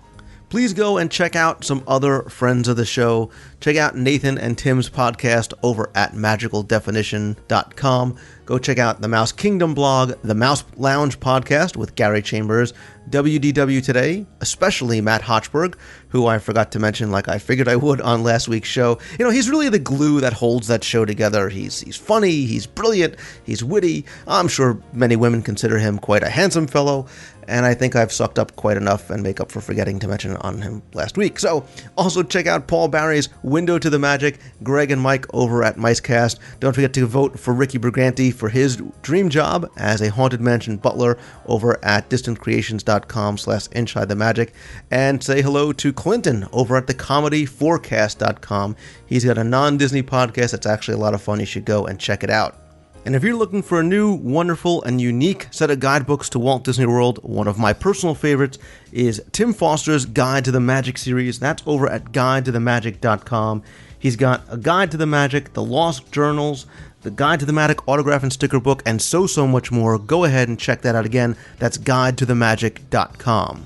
Please go and check out some other friends of the show. Check out Nathan and Tim's podcast over at magicaldefinition.com. Go check out the Mouse Kingdom blog, the Mouse Lounge podcast with Gary Chambers, WDW Today, especially Matt Hochberg, who I forgot to mention like I figured I would on last week's show. You know, he's really the glue that holds that show together. He's funny, he's brilliant, he's witty. I'm sure many women consider him quite a handsome fellow, and I think I've sucked up quite enough and make up for forgetting to mention on him last week. So, also check out Paul Barry's Window to the Magic, Greg and Mike over at Micecast. Don't forget to vote for Ricky Briganti for his dream job as a Haunted Mansion butler over at distantcreations.com/Inside the Magic. And say hello to Clinton over at thecomedyforecast.com. He's got a non-Disney podcast that's actually a lot of fun. You should go and check it out. And if you're looking for a new, wonderful, and unique set of guidebooks to Walt Disney World, one of my personal favorites is Tim Foster's Guide to the Magic series. That's over at guidetothemagic.com. He's got a Guide to the Magic, the Lost Journals, the Guide to the Magic autograph and sticker book, and so much more. Go ahead and check that out again. That's guidetothemagic.com.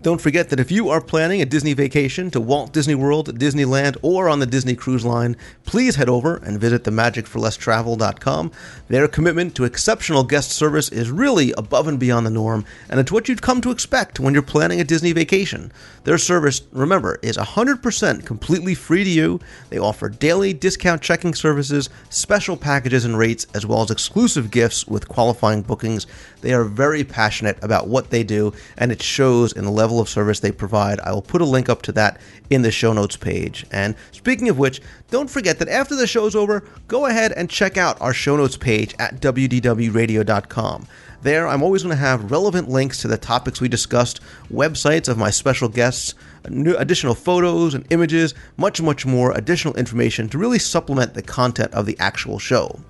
Don't forget that if you are planning a Disney vacation to Walt Disney World, Disneyland, or on the Disney Cruise Line, please head over and visit themagicforlesstravel.com. Their commitment to exceptional guest service is really above and beyond the norm, and it's what you'd come to expect when you're planning a Disney vacation. Their service, remember, is 100% completely free to you. They offer daily discount checking services, special packages and rates, as well as exclusive gifts with qualifying bookings. They are very passionate about what they do, and it shows in the level of service they provide. I will put a link up to that in the show notes page. And speaking of which, don't forget that after the show's over, go ahead and check out our show notes page at wdwradio.com. There, I'm always going to have relevant links to the topics we discussed, websites of my special guests, additional photos and images, much more additional information to really supplement the content of the actual show.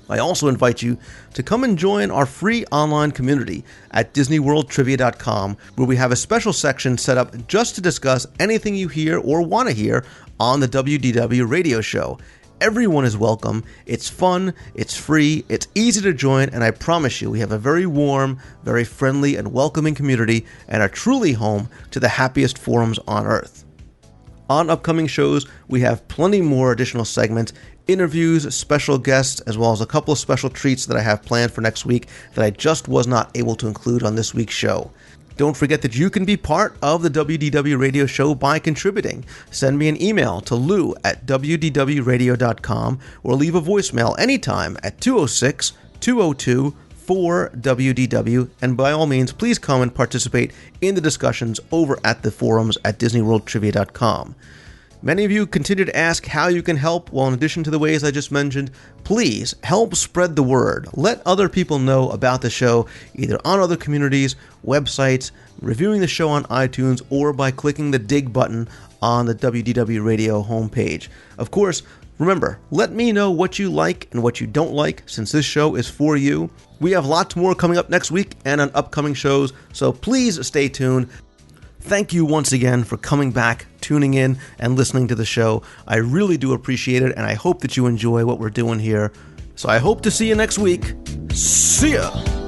I also invite you to come and join our free online community at DisneyWorldTrivia.com, where we have a special section set up just to discuss anything you hear or want to hear on the WDW radio show. Everyone is welcome. It's fun, it's free, it's easy to join, and I promise you we have a very warm, very friendly, and welcoming community and are truly home to the happiest forums on Earth. On upcoming shows, we have plenty more additional segments, interviews, special guests, as well as a couple of special treats that I have planned for next week that I just was not able to include on this week's show. Don't forget that you can be part of the WDW radio show by contributing. Send me an email to lou@wdwradio.com or leave a voicemail anytime at 206-202-4WDW, and by all means, please come and participate in the discussions over at the forums at DisneyWorldTrivia.com. Many of you continue to ask how you can help. Well, in addition to the ways I just mentioned, please help spread the word. Let other people know about the show, either on other communities, websites, reviewing the show on iTunes, or by clicking the dig button on the WDW Radio homepage. Of course, remember, let me know what you like and what you don't like, since this show is for you. We have lots more coming up next week and on upcoming shows, so please stay tuned. Thank you once again for coming back, tuning in, and listening to the show. I really do appreciate it, and I hope that you enjoy what we're doing here. So I hope to see you next week. See ya!